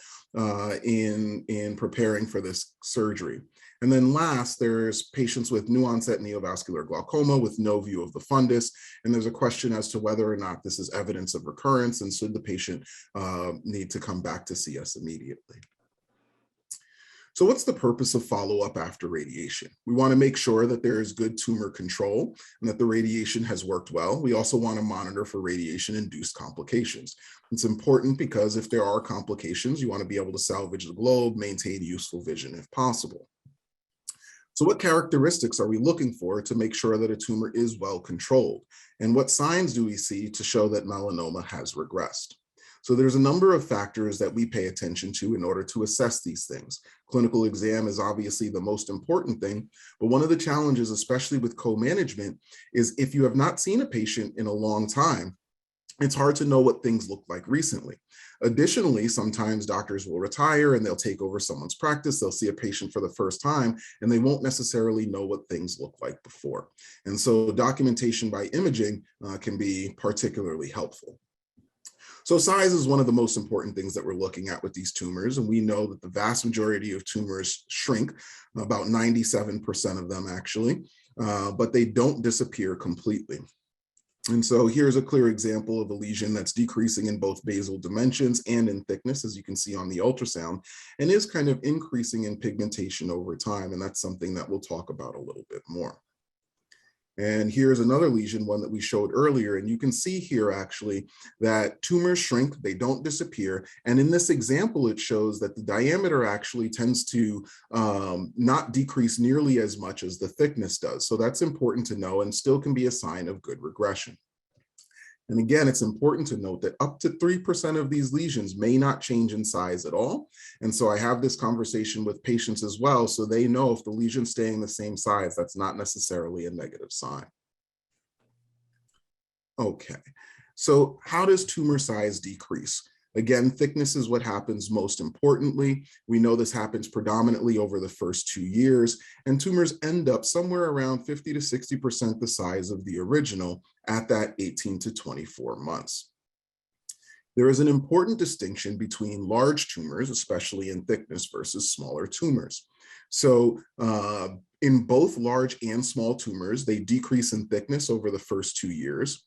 in preparing for this surgery. And then last, there's patients with new onset neovascular glaucoma with no view of the fundus. And there's a question as to whether or not this is evidence of recurrence, and should the patient need to come back to see us immediately. So what's the purpose of follow-up after radiation? We want to make sure that there is good tumor control and that the radiation has worked well. We also want to monitor for radiation-induced complications. It's important because if there are complications, you want to be able to salvage the globe, maintain useful vision if possible. So what characteristics are we looking for to make sure that a tumor is well controlled? And what signs do we see to show that melanoma has regressed? So there's a number of factors that we pay attention to in order to assess these things. Clinical exam is obviously the most important thing, but one of the challenges, especially with co-management, is if you have not seen a patient in a long time, it's hard to know what things look like recently. Additionally, sometimes doctors will retire and they'll take over someone's practice. They'll see a patient for the first time and they won't necessarily know what things look like before. And so documentation by imaging can be particularly helpful. So size is one of the most important things that we're looking at with these tumors. And we know that the vast majority of tumors shrink, about 97% of them actually, but they don't disappear completely. And so here's a clear example of a lesion that's decreasing in both basal dimensions and in thickness, as you can see on the ultrasound, and is kind of increasing in pigmentation over time. And that's something that we'll talk about a little bit more. And here's another lesion, one that we showed earlier. And you can see here actually that tumors shrink, they don't disappear. And in this example, it shows that the diameter actually tends to not decrease nearly as much as the thickness does. So that's important to know and still can be a sign of good regression. And again, it's important to note that up to 3% of these lesions may not change in size at all. And so I have this conversation with patients as well, so they know if the lesion's staying the same size, that's not necessarily a negative sign. Okay, so how does tumor size decrease? Again, thickness is what happens most importantly. We know this happens predominantly over the first 2 years, and tumors end up somewhere around 50 to 60% the size of the original at that 18 to 24 months. There is an important distinction between large tumors, especially in thickness, versus smaller tumors. So in both large and small tumors, they decrease in thickness over the first 2 years.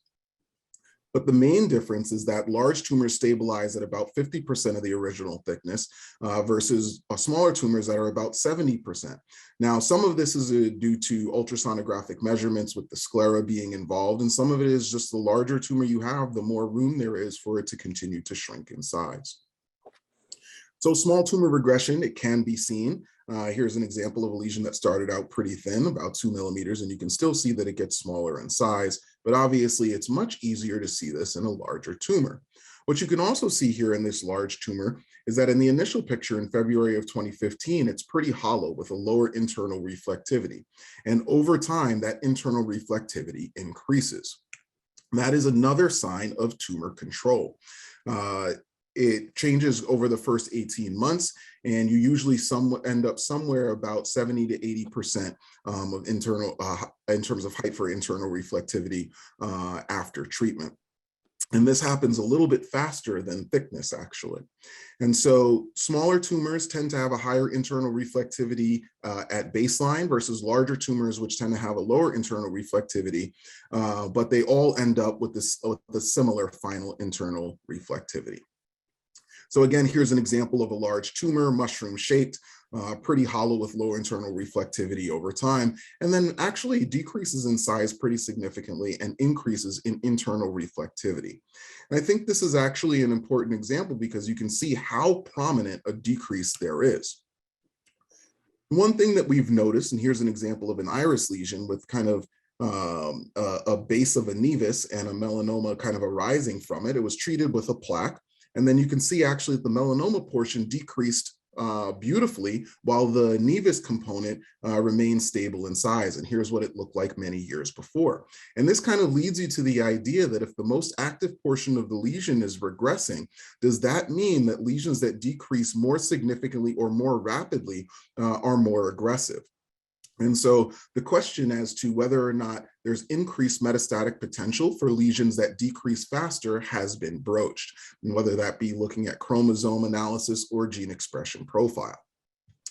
But the main difference is that large tumors stabilize at about 50% of the original thickness versus smaller tumors that are about 70%. Now, some of this is due to ultrasonographic measurements with the sclera being involved, and some of it is just the larger tumor you have, the more room there is for it to continue to shrink in size. So small tumor regression, it can be seen. Here's an example of a lesion that started out pretty thin, about 2 millimeters, and you can still see that it gets smaller in size, but obviously it's much easier to see this in a larger tumor. What you can also see here in this large tumor is that in the initial picture in February of 2015, it's pretty hollow with a lower internal reflectivity. And over time, that internal reflectivity increases. That is another sign of tumor control. It changes over the first 18 months, and you usually end up somewhere about 70 to 80% of internal, in terms of height for internal reflectivity after treatment. And this happens a little bit faster than thickness, actually. And so smaller tumors tend to have a higher internal reflectivity at baseline versus larger tumors, which tend to have a lower internal reflectivity, but they all end up with a similar final internal reflectivity. So again, here's an example of a large tumor, mushroom-shaped, pretty hollow with low internal reflectivity over time, and then actually decreases in size pretty significantly and increases in internal reflectivity. And I think this is actually an important example because you can see how prominent a decrease there is. One thing that we've noticed, and here's an example of an iris lesion with kind of a base of a nevus and a melanoma kind of arising from it. It was treated with a plaque. And then you can see actually the melanoma portion decreased beautifully while the nevus component remained stable in size. And here's what it looked like many years before. And this kind of leads you to the idea that if the most active portion of the lesion is regressing, does that mean that lesions that decrease more significantly or more rapidly are more aggressive? And so the question as to whether or not there's increased metastatic potential for lesions that decrease faster has been broached, and whether that be looking at chromosome analysis or gene expression profile.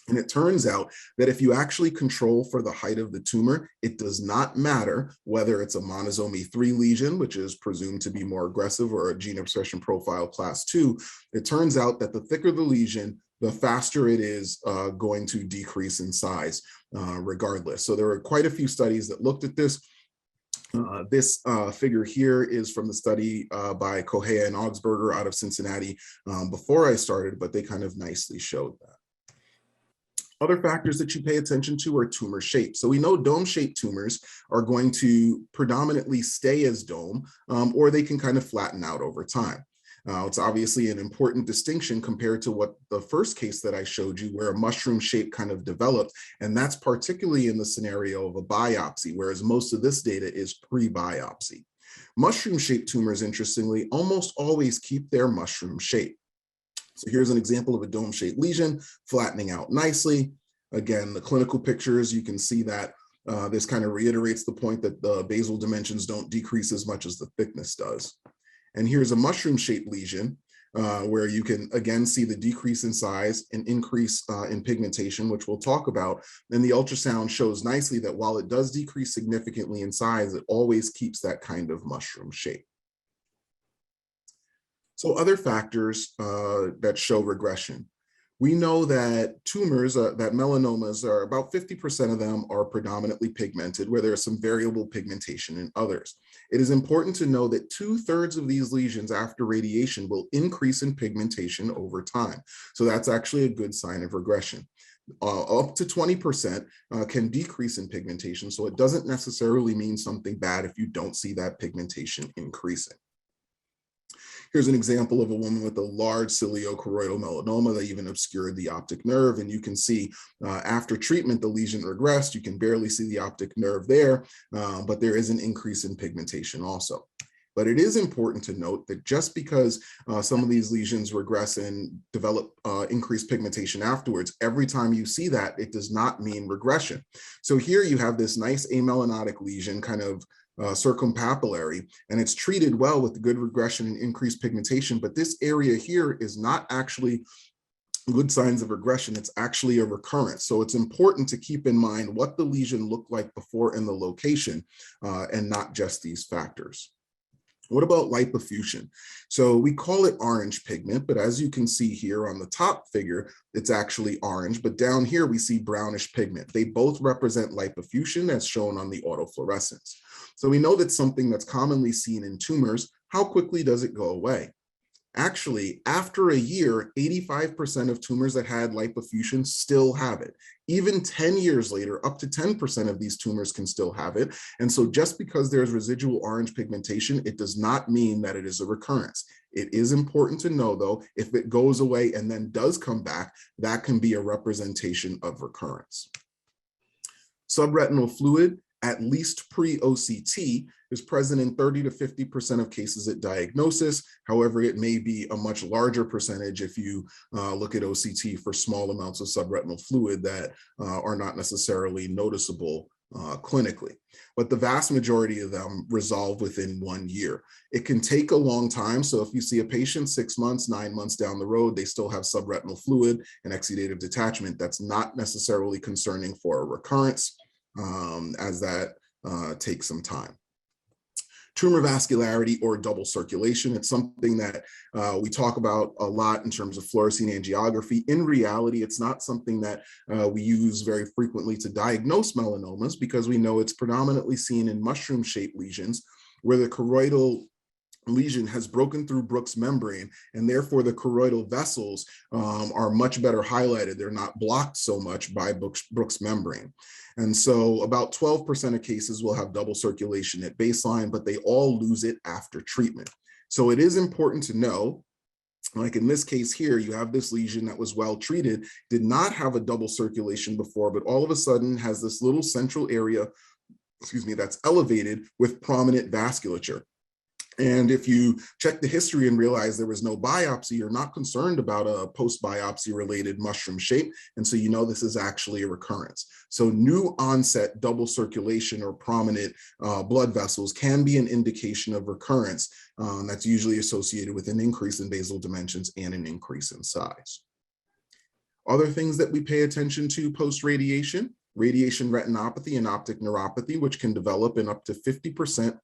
And it turns out that if you actually control for the height of the tumor, it does not matter whether it's a monosomy 3 lesion, which is presumed to be more aggressive, or a gene expression profile class 2. It turns out that the thicker the lesion, the faster it is going to decrease in size regardless. So there are quite a few studies that looked at this. This figure here is from the study by Kohea and Augsburger out of Cincinnati before I started, but they kind of nicely showed that. Other factors that you pay attention to are tumor shape. So we know dome-shaped tumors are going to predominantly stay as dome, or they can kind of flatten out over time. It's obviously an important distinction compared to what the first case that I showed you, where a mushroom shape kind of developed, and that's particularly in the scenario of a biopsy, whereas most of this data is pre-biopsy. Mushroom-shaped tumors, interestingly, almost always keep their mushroom shape. So here's an example of a dome-shaped lesion flattening out nicely. Again, the clinical pictures, you can see that this kind of reiterates the point that the basal dimensions don't decrease as much as the thickness does. And here's a mushroom-shaped lesion where you can, again, see the decrease in size and increase in pigmentation, which we'll talk about. And the ultrasound shows nicely that while it does decrease significantly in size, it always keeps that kind of mushroom shape. So other factors that show regression. We know that tumors, that melanomas, are about 50% of them are predominantly pigmented, where there's some variable pigmentation in others. It is important to know that 2/3 of these lesions after radiation will increase in pigmentation over time. So that's actually a good sign of regression. Up to 20% can decrease in pigmentation, so it doesn't necessarily mean something bad if you don't see that pigmentation increasing. Here's an example of a woman with a large ciliocoroidal melanoma that even obscured the optic nerve. And you can see after treatment, the lesion regressed. You can barely see the optic nerve there, but there is an increase in pigmentation also. But it is important to note that just because some of these lesions regress and develop increased pigmentation afterwards, every time you see that, it does not mean regression. So here you have this nice amelanotic lesion, kind of circumpapillary, and it's treated well with good regression and increased pigmentation, but this area here is not actually good signs of regression. It's actually a recurrence. So it's important to keep in mind what the lesion looked like before and the location, and not just these factors. What about lipofuscin? So we call it orange pigment, but as you can see here on the top figure, it's actually orange, but down here we see brownish pigment. They both represent lipofuscin as shown on the autofluorescence. So we know that's something that's commonly seen in tumors. How quickly does it go away? Actually, after a year, 85% of tumors that had lipofuscin still have it. Even 10 years later, up to 10% of these tumors can still have it. And so just because there's residual orange pigmentation, it does not mean that it is a recurrence. It is important to know, though, if it goes away and then does come back, that can be a representation of recurrence. Subretinal fluid, at least pre-OCT, is present in 30 to 50% of cases at diagnosis. However, it may be a much larger percentage if you look at OCT for small amounts of subretinal fluid that are not necessarily noticeable clinically. But the vast majority of them resolve within 1 year. It can take a long time. So if you see a patient 6 months, 9 months down the road, they still have subretinal fluid and exudative detachment, that's not necessarily concerning for a recurrence, as that takes some time. Tumor vascularity or double circulation, it's something that we talk about a lot in terms of fluorescein angiography. In reality, it's not something that we use very frequently to diagnose melanomas, because we know it's predominantly seen in mushroom-shaped lesions where the choroidal lesion has broken through Bruch's membrane, and therefore the choroidal vessels are much better highlighted. They're not blocked so much by Bruch's membrane. And so about 12% of cases will have double circulation at baseline, but they all lose it after treatment. So it is important to know, like in this case here, you have this lesion that was well treated, did not have a double circulation before, but all of a sudden has this little central area, that's elevated with prominent vasculature. And if you check the history and realize there was no biopsy, you're not concerned about a post-biopsy related mushroom shape. And so you know this is actually a recurrence. So new onset double circulation or prominent blood vessels can be an indication of recurrence that's usually associated with an increase in basal dimensions and an increase in size. Other things that we pay attention to post-radiation, radiation retinopathy and optic neuropathy, which can develop in up to 50%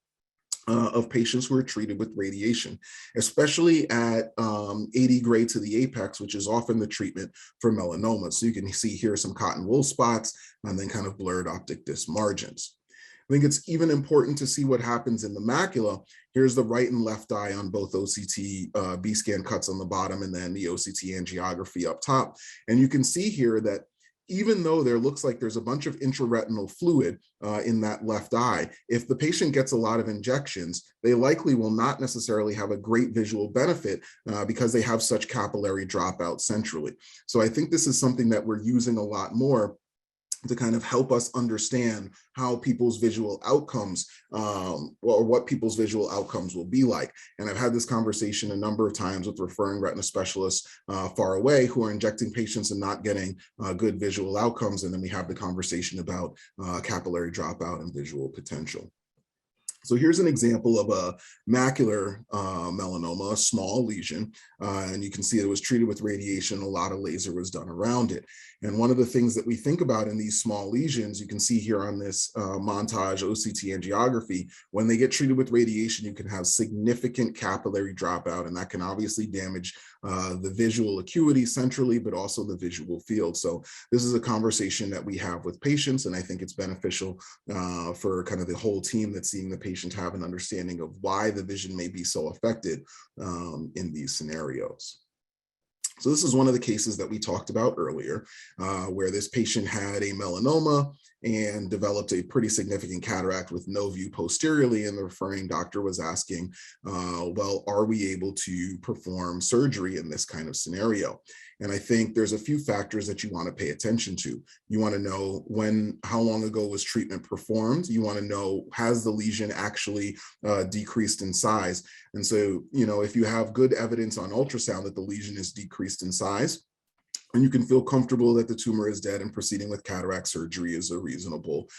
of patients who are treated with radiation, especially at 80 gray to the apex, which is often the treatment for melanoma. So you can see here some cotton wool spots and then kind of blurred optic disc margins. I think it's even important to see what happens in the macula. Here's the right and left eye on both OCT B-scan cuts on the bottom and then the OCT angiography up top. And you can see here that even though there looks like there's a bunch of intraretinal fluid in that left eye, if the patient gets a lot of injections, they likely will not necessarily have a great visual benefit because they have such capillary dropout centrally. So I think this is something that we're using a lot more to kind of help us understand how people's visual outcomes, or what people's visual outcomes will be like. And I've had this conversation a number of times with referring retina specialists far away who are injecting patients and not getting good visual outcomes. And then we have the conversation about capillary dropout and visual potential. So here's an example of a macular melanoma, a small lesion, and you can see it was treated with radiation. A lot of laser was done around it. And one of the things that we think about in these small lesions, you can see here on this montage OCT angiography, when they get treated with radiation, you can have significant capillary dropout, and that can obviously damage the visual acuity centrally, but also the visual field. So this is a conversation that we have with patients, and I think it's beneficial for kind of the whole team that's seeing the patient have an understanding of why the vision may be so affected in these scenarios. So this is one of the cases that we talked about earlier, where this patient had a melanoma and developed a pretty significant cataract with no view posteriorly. And the referring doctor was asking, well, are we able to perform surgery in this kind of scenario? And I think there's a few factors that you want to pay attention to. You want to know how long ago was treatment performed? You want to know, has the lesion actually decreased in size? And so, if you have good evidence on ultrasound that the lesion is decreased in size, and you can feel comfortable that the tumor is dead, and proceeding with cataract surgery is a reasonable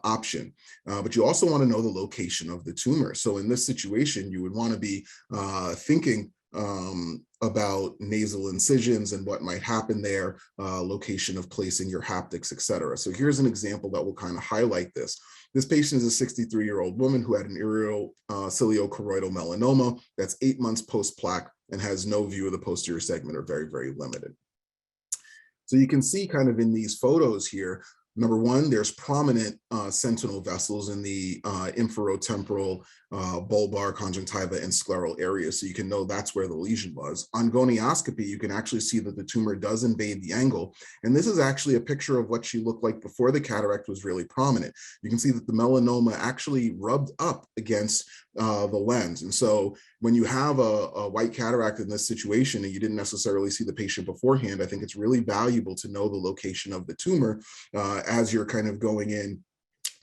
option. But you also want to know the location of the tumor. So in this situation, you would want to be thinking about nasal incisions and what might happen there, location of placing your haptics, et cetera. So here's an example that will kind of highlight this. This patient is a 63-year-old woman who had an aerial ciliocoroidal melanoma that's 8 months post-plaque and has no view of the posterior segment, or very, very limited. So you can see kind of in these photos here, number one, there's prominent sentinel vessels in the inferotemporal, bulbar, conjunctiva, and scleral areas. So you can know that's where the lesion was. On gonioscopy, you can actually see that the tumor does invade the angle. And this is actually a picture of what she looked like before the cataract was really prominent. You can see that the melanoma actually rubbed up against the lens. And so when you have a white cataract in this situation and you didn't necessarily see the patient beforehand, I think it's really valuable to know the location of the tumor as you're kind of going in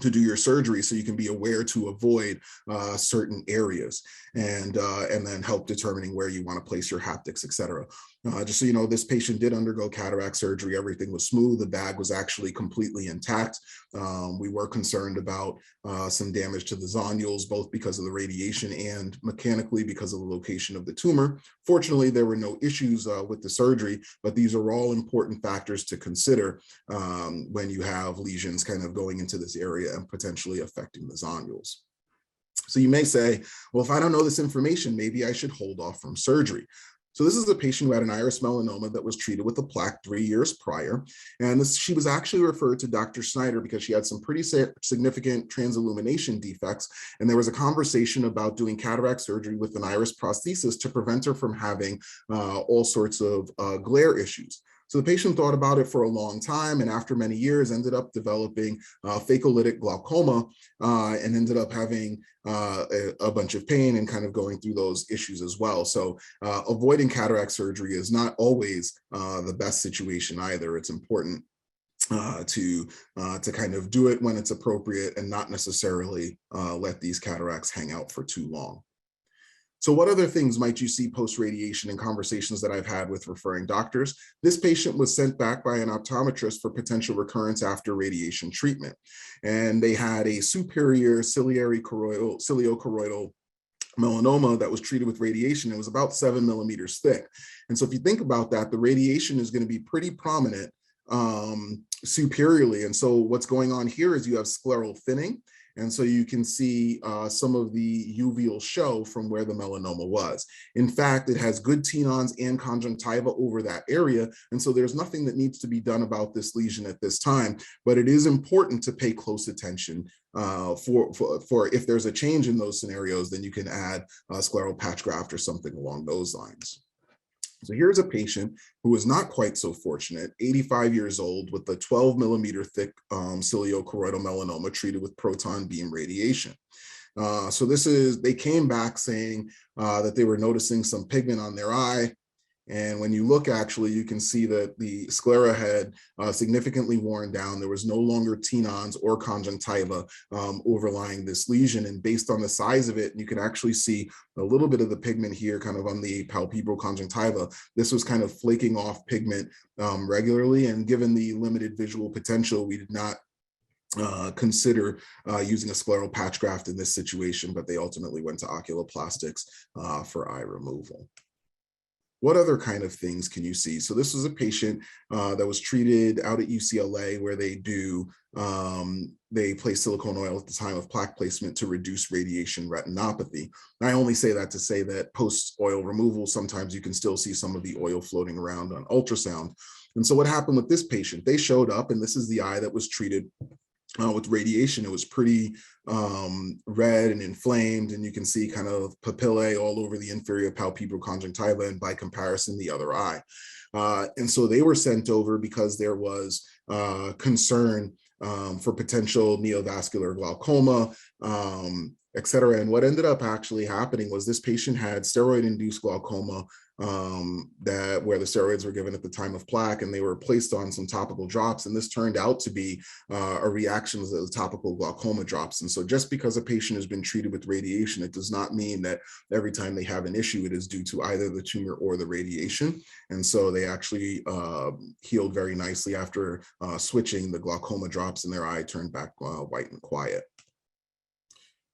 to do your surgery, so you can be aware to avoid certain areas, and then help determining where you want to place your haptics, et cetera. Just so you know, this patient did undergo cataract surgery. Everything was smooth. The bag was actually completely intact. We were concerned about some damage to the zonules, both because of the radiation and mechanically because of the location of the tumor. Fortunately, there were no issues with the surgery, but these are all important factors to consider when you have lesions kind of going into this area and potentially affecting the zonules. So you may say, well, if I don't know this information, maybe I should hold off from surgery. So this is a patient who had an iris melanoma that was treated with a plaque 3 years prior. And she was actually referred to Dr. Snyder because she had some pretty significant transillumination defects. And there was a conversation about doing cataract surgery with an iris prosthesis to prevent her from having all sorts of glare issues. So the patient thought about it for a long time, and after many years ended up developing phacolytic glaucoma and ended up having a bunch of pain and kind of going through those issues as well. So avoiding cataract surgery is not always the best situation either. It's important to kind of do it when it's appropriate and not necessarily let these cataracts hang out for too long. So what other things might you see post-radiation in conversations that I've had with referring doctors? This patient was sent back by an optometrist for potential recurrence after radiation treatment. And they had a superior ciliocoroidal melanoma that was treated with radiation. It was about 7 millimeters thick. And so if you think about that, the radiation is going to be pretty prominent superiorly. And so what's going on here is you have scleral thinning. And so you can see some of the uveal show from where the melanoma was. In fact, it has good tenons and conjunctiva over that area. And so there's nothing that needs to be done about this lesion at this time, but it is important to pay close attention for if there's a change in those scenarios, then you can add scleral patch graft or something along those lines. So here's a patient who is not quite so fortunate, 85 years old with a 12 millimeter thick ciliocoroidal melanoma treated with proton beam radiation. So they came back saying that they were noticing some pigment on their eye. And when you look, actually, you can see that the sclera had significantly worn down. There was no longer tenons or conjunctiva overlying this lesion. And based on the size of it, you can actually see a little bit of the pigment here kind of on the palpebral conjunctiva. This was kind of flaking off pigment regularly. And given the limited visual potential, we did not consider using a scleral patch graft in this situation, but they ultimately went to oculoplastics for eye removal. What other kind of things can you see? So this was a patient that was treated out at UCLA where they place silicone oil at the time of plaque placement to reduce radiation retinopathy. And I only say that to say that post-oil removal, sometimes you can still see some of the oil floating around on ultrasound. And so what happened with this patient? They showed up, and this is the eye that was treated with radiation, it was pretty red and inflamed, and you can see kind of papillae all over the inferior palpebral conjunctiva, and by comparison, the other eye. And so they were sent over because there was concern for potential neovascular glaucoma, et cetera. And what ended up actually happening was this patient had steroid-induced glaucoma, where the steroids were given at the time of plaque, and they were placed on some topical drops. And this turned out to be a reaction to the topical glaucoma drops. And so just because a patient has been treated with radiation, it does not mean that every time they have an issue, it is due to either the tumor or the radiation. And so they actually healed very nicely after switching. The glaucoma drops in their eye turned back white and quiet.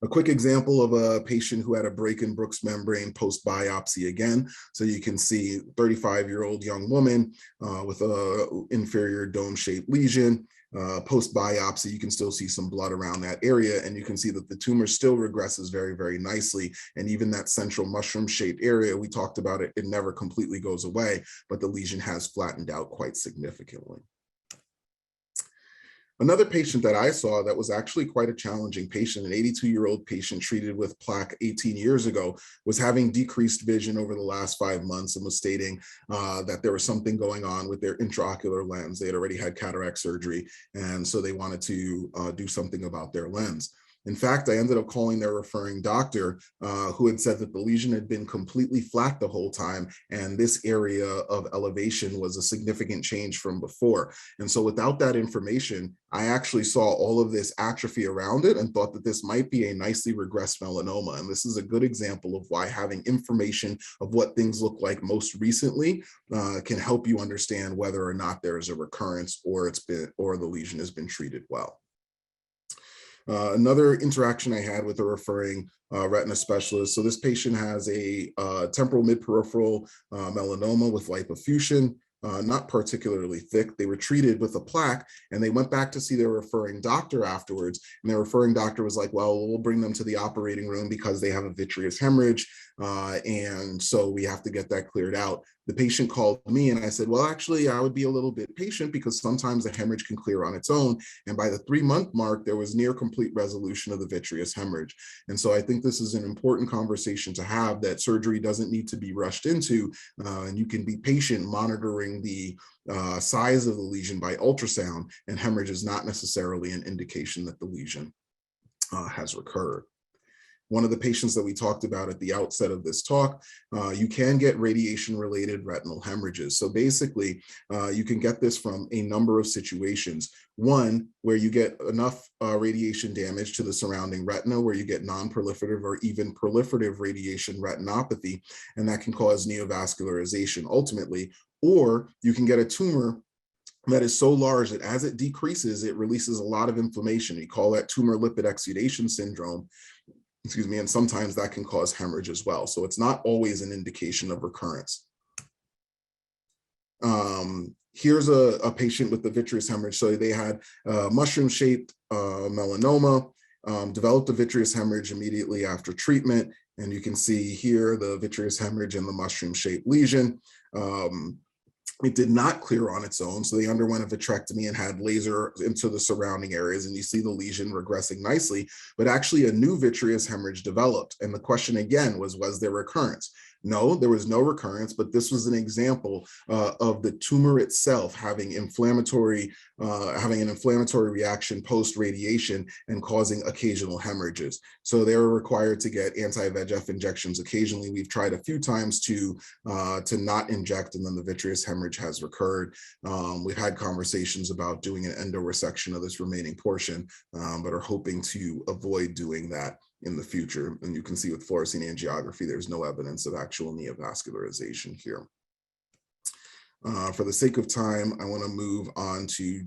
A quick example of a patient who had a break in Brooks membrane post-biopsy again. So you can see 35-year-old young woman with a inferior dome-shaped lesion. Post-biopsy, you can still see some blood around that area, and you can see that the tumor still regresses very, very nicely. And even that central mushroom-shaped area, we talked about it, it never completely goes away, but the lesion has flattened out quite significantly. Another patient that I saw that was actually quite a challenging patient, an 82-year-old patient treated with plaque 18 years ago, was having decreased vision over the last 5 months and was stating that there was something going on with their intraocular lens. They had already had cataract surgery, and so they wanted to do something about their lens. In fact, I ended up calling their referring doctor, who had said that the lesion had been completely flat the whole time, and this area of elevation was a significant change from before. And so without that information, I actually saw all of this atrophy around it and thought that this might be a nicely regressed melanoma. And this is a good example of why having information of what things look like most recently can help you understand whether or not there is a recurrence or the lesion has been treated well. Another interaction I had with a referring retina specialist. So this patient has a temporal mid-peripheral melanoma with lipofuscin, not particularly thick. They were treated with a plaque, and they went back to see their referring doctor afterwards. And their referring doctor was like, well, we'll bring them to the operating room because they have a vitreous hemorrhage. And so we have to get that cleared out. The patient called me and I said, well, actually, I would be a little bit patient because sometimes the hemorrhage can clear on its own. And by the 3-month mark, there was near complete resolution of the vitreous hemorrhage. And so I think this is an important conversation to have, that surgery doesn't need to be rushed into, and you can be patient monitoring the size of the lesion by ultrasound, and hemorrhage is not necessarily an indication that the lesion has recurred. One of the patients that we talked about at the outset of this talk, you can get radiation-related retinal hemorrhages. So basically, you can get this from a number of situations. One, where you get enough radiation damage to the surrounding retina, where you get non-proliferative or even proliferative radiation retinopathy, and that can cause neovascularization ultimately. Or you can get a tumor that is so large that as it decreases, it releases a lot of inflammation. We call that tumor lipid exudation syndrome. Excuse me, and sometimes that can cause hemorrhage as well. So it's not always an indication of recurrence. Here's a patient with the vitreous hemorrhage. So they had mushroom-shaped melanoma, developed a vitreous hemorrhage immediately after treatment. And you can see here the vitreous hemorrhage and the mushroom-shaped lesion. It did not clear on its own, so they underwent a vitrectomy and had laser into the surrounding areas, and you see the lesion regressing nicely, but actually a new vitreous hemorrhage developed. And the question again was there recurrence? No, there was no recurrence, but this was an example of the tumor itself having an inflammatory reaction post-radiation and causing occasional hemorrhages. So they were required to get anti-VEGF injections occasionally. We've tried a few times to not inject, and then the vitreous hemorrhage has recurred. We've had conversations about doing an endoresection of this remaining portion, but are hoping to avoid doing that in the future. And you can see with fluorescein angiography, there's no evidence of actual neovascularization here. For the sake of time, I want to move on to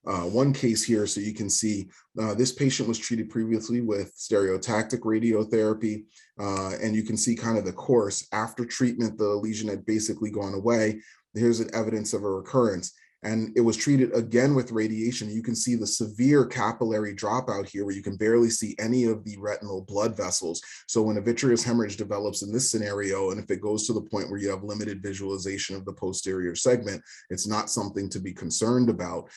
one case here. So you can see this patient was treated previously with stereotactic radiotherapy, and you can see kind of the course. After treatment, the lesion had basically gone away. Here's an evidence of a recurrence. And it was treated again with radiation. You can see the severe capillary dropout here where you can barely see any of the retinal blood vessels. So when a vitreous hemorrhage develops in this scenario, and if it goes to the point where you have limited visualization of the posterior segment, it's not something to be concerned about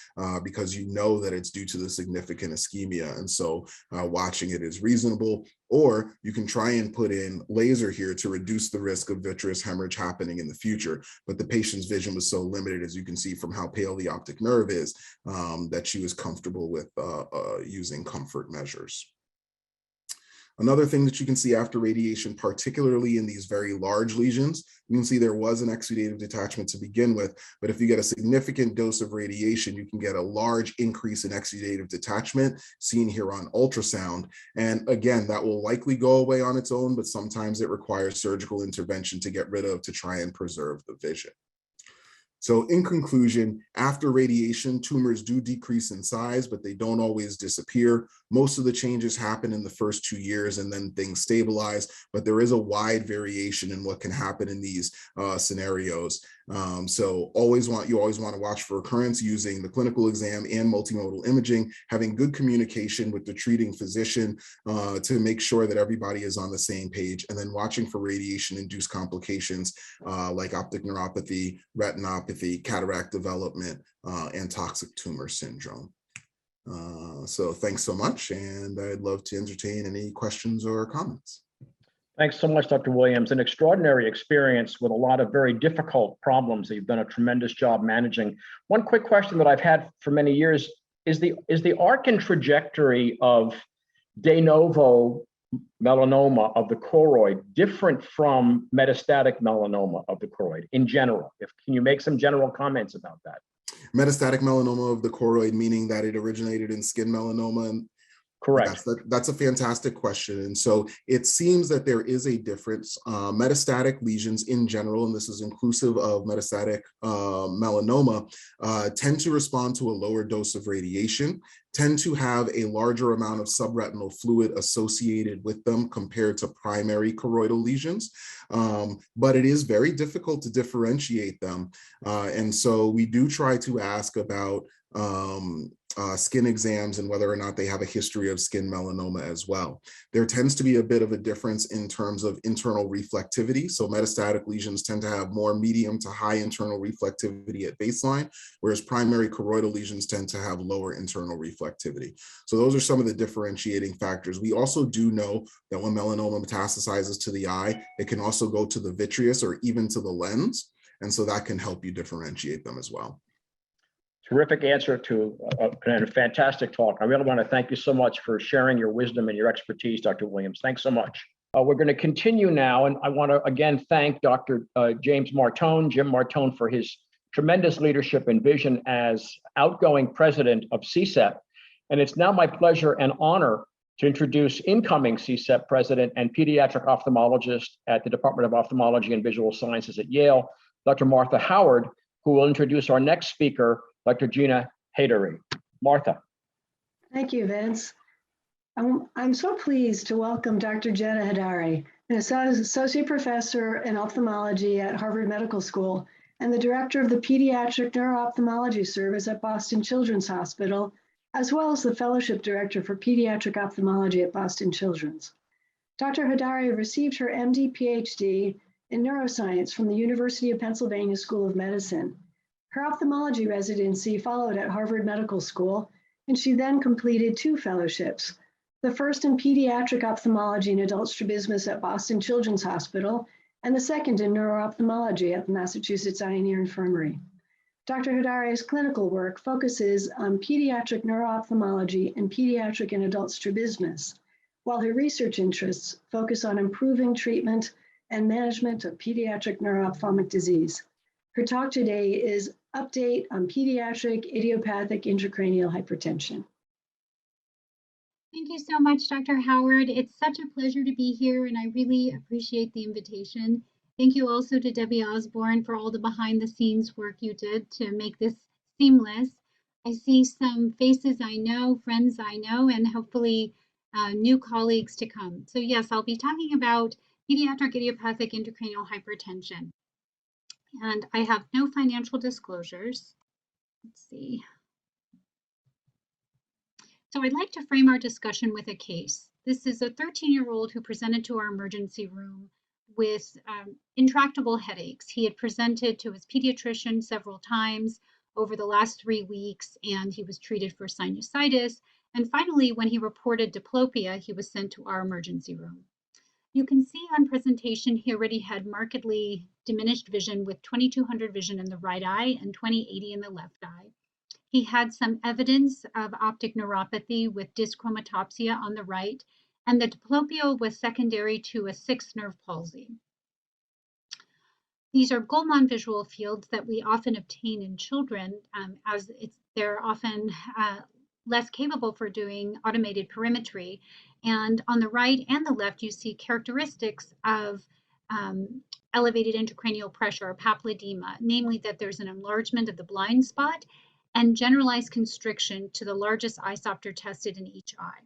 because you know that it's due to the significant ischemia. And so watching it is reasonable. Or you can try and put in laser here to reduce the risk of vitreous hemorrhage happening in the future. But the patient's vision was so limited, as you can see from how pale the optic nerve is, that she was comfortable with using comfort measures. Another thing that you can see after radiation, particularly in these very large lesions, you can see there was an exudative detachment to begin with, but if you get a significant dose of radiation, you can get a large increase in exudative detachment seen here on ultrasound. And again, that will likely go away on its own, but sometimes it requires surgical intervention to get rid of to try and preserve the vision. So in conclusion, after radiation, tumors do decrease in size, but they don't always disappear. Most of the changes happen in the first 2 years and then things stabilize, but there is a wide variation in what can happen in these scenarios. So you always want to watch for recurrence using the clinical exam and multimodal imaging, having good communication with the treating physician to make sure that everybody is on the same page, and then watching for radiation-induced complications like optic neuropathy, retinopathy, cataract development, and toxic tumor syndrome. So thanks so much, and I'd love to entertain any questions or comments. Thanks so much, Dr. Williams. An extraordinary experience with a lot of very difficult problems that you've done a tremendous job managing. One quick question that I've had for many years is the arc and trajectory of de novo melanoma of the choroid different from metastatic melanoma of the choroid in general? Can you make some general comments about that? Metastatic melanoma of the choroid, meaning that it originated in skin melanoma? And correct. Yes, that's a fantastic question. And so it seems that there is a difference. Metastatic lesions in general, and this is inclusive of metastatic melanoma, tend to respond to a lower dose of radiation, tend to have a larger amount of subretinal fluid associated with them compared to primary choroidal lesions. But it is very difficult to differentiate them. And so we do try to ask about skin exams and whether or not they have a history of skin melanoma as well. There tends to be a bit of a difference in terms of internal reflectivity. So metastatic lesions tend to have more medium to high internal reflectivity at baseline, whereas primary choroidal lesions tend to have lower internal reflectivity. So those are some of the differentiating factors. We also do know that when melanoma metastasizes to the eye, it can also go to the vitreous or even to the lens. And so that can help you differentiate them as well. Terrific answer to a fantastic talk. I really want to thank you so much for sharing your wisdom and your expertise, Dr. Williams. Thanks so much. We're going to continue now, and I want to again thank Dr. Jim Martone, for his tremendous leadership and vision as outgoing president of CSEP. And it's now my pleasure and honor to introduce incoming CSEP president and pediatric ophthalmologist at the Department of Ophthalmology and Visual Sciences at Yale, Dr. Martha Howard, who will introduce our next speaker, Dr. Gina Haydari. Martha. Thank you, Vince. I'm so pleased to welcome Dr. Gina Haydari, an associate professor in ophthalmology at Harvard Medical School and the director of the Pediatric Neuro-Ophthalmology Service at Boston Children's Hospital, as well as the fellowship director for pediatric ophthalmology at Boston Children's. Dr. Haydari received her MD PhD in neuroscience from the University of Pennsylvania School of Medicine. Her ophthalmology residency followed at Harvard Medical School, and she then completed 2 fellowships, the first in pediatric ophthalmology and adult strabismus at Boston Children's Hospital, and the second in neuro-ophthalmology at the Massachusetts Eye and Ear Infirmary. Dr. Haydari's clinical work focuses on pediatric neuro-ophthalmology and pediatric and adult strabismus, while her research interests focus on improving treatment and management of pediatric neuro-ophthalmic disease. Her talk today is Update on Pediatric Idiopathic Intracranial Hypertension. Thank you so much, Dr. Howard. It's such a pleasure to be here, and I really appreciate the invitation. Thank you also to Debbie Osborne for all the behind-the-scenes work you did to make this seamless. I see some faces I know, friends I know, and hopefully new colleagues to come. So yes, I'll be talking about pediatric idiopathic intracranial hypertension. And I have no financial disclosures. Let's see. So I'd like to frame our discussion with a case. This is a 13-year-old who presented to our emergency room with intractable headaches. He had presented to his pediatrician several times over the last 3 weeks, and he was treated for sinusitis. And finally, when he reported diplopia, he was sent to our emergency room. You can see on presentation he already had markedly diminished vision with 2200 vision in the right eye and 20/80 in the left eye. He had some evidence of optic neuropathy with dyschromatopsia on the right, and the diplopia was secondary to a 6th nerve palsy. These are Goldmann visual fields that we often obtain in children as they're often less capable for doing automated perimetry. And on the right and the left, you see characteristics of elevated intracranial pressure or papilledema, namely that there's an enlargement of the blind spot and generalized constriction to the largest eye software tested in each eye.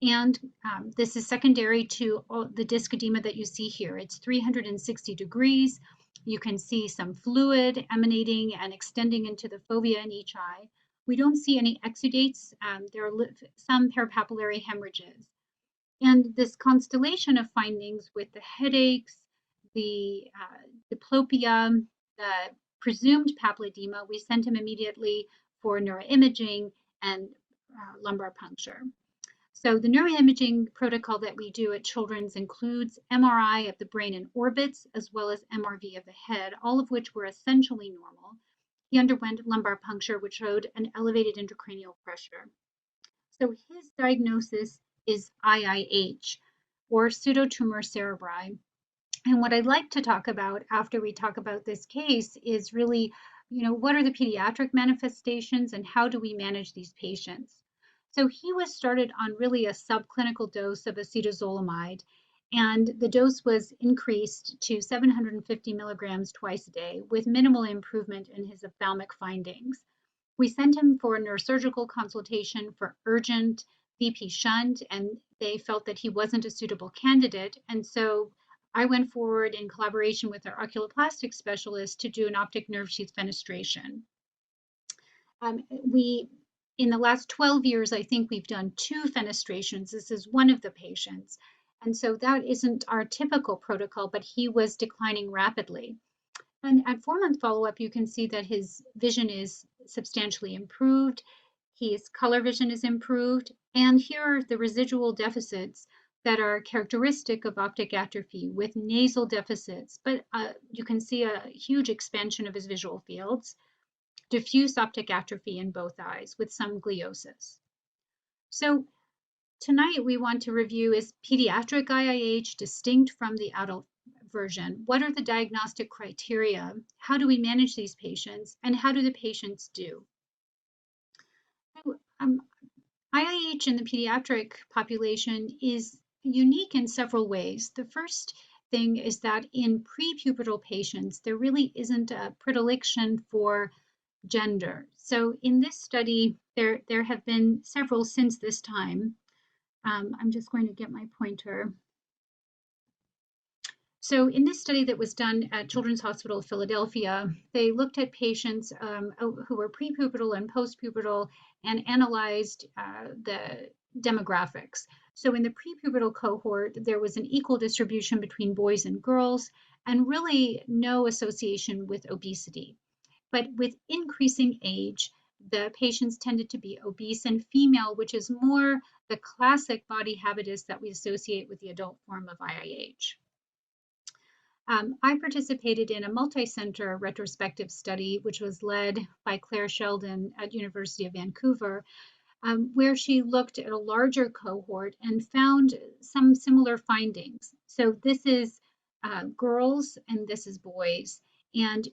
And this is secondary to the disc edema that you see here. It's 360 degrees. You can see some fluid emanating and extending into the fovea in each eye. We don't see any exudates. There are some parapapillary hemorrhages. And this constellation of findings with the headaches, the diplopia, the presumed papilledema, we sent him immediately for neuroimaging and lumbar puncture. So the neuroimaging protocol that we do at Children's includes MRI of the brain and orbits, as well as MRV of the head, all of which were essentially normal. He underwent lumbar puncture, which showed an elevated intracranial pressure. So his diagnosis is IIH, or pseudotumor cerebri. And what I'd like to talk about after we talk about this case is really, what are the pediatric manifestations and how do we manage these patients? So he was started on really a subclinical dose of acetazolamide, and the dose was increased to 750 milligrams twice a day with minimal improvement in his ophthalmic findings. We sent him for a neurosurgical consultation for urgent VP shunt, and they felt that he wasn't a suitable candidate. And so I went forward in collaboration with our oculoplastic specialist to do an optic nerve sheath fenestration. In the last 12 years, I think we've done 2 fenestrations. This is one of the patients. And so that isn't our typical protocol, but he was declining rapidly. And at 4-month follow-up, you can see that his vision is substantially improved. His color vision is improved. And here are the residual deficits that are characteristic of optic atrophy with nasal deficits. But you can see a huge expansion of his visual fields, diffuse optic atrophy in both eyes with some gliosis. So tonight we want to review, is pediatric IIH distinct from the adult version? What are the diagnostic criteria? How do we manage these patients? And how do the patients do? So, IIH in the pediatric population is unique in several ways. The first thing is that in prepubertal patients, there really isn't a predilection for gender. So in this study, there have been several since this time. I'm just going to get my pointer. So in this study that was done at Children's Hospital of Philadelphia, they looked at patients who were prepubertal and postpubertal and analyzed the demographics. So in the prepubertal cohort, there was an equal distribution between boys and girls and really no association with obesity. But with increasing age, the patients tended to be obese and female, which is more the classic body habitus that we associate with the adult form of IIH. I participated in a multi-center retrospective study, which was led by Claire Sheldon at University of Vancouver, where she looked at a larger cohort and found some similar findings. So this is girls and this is boys. And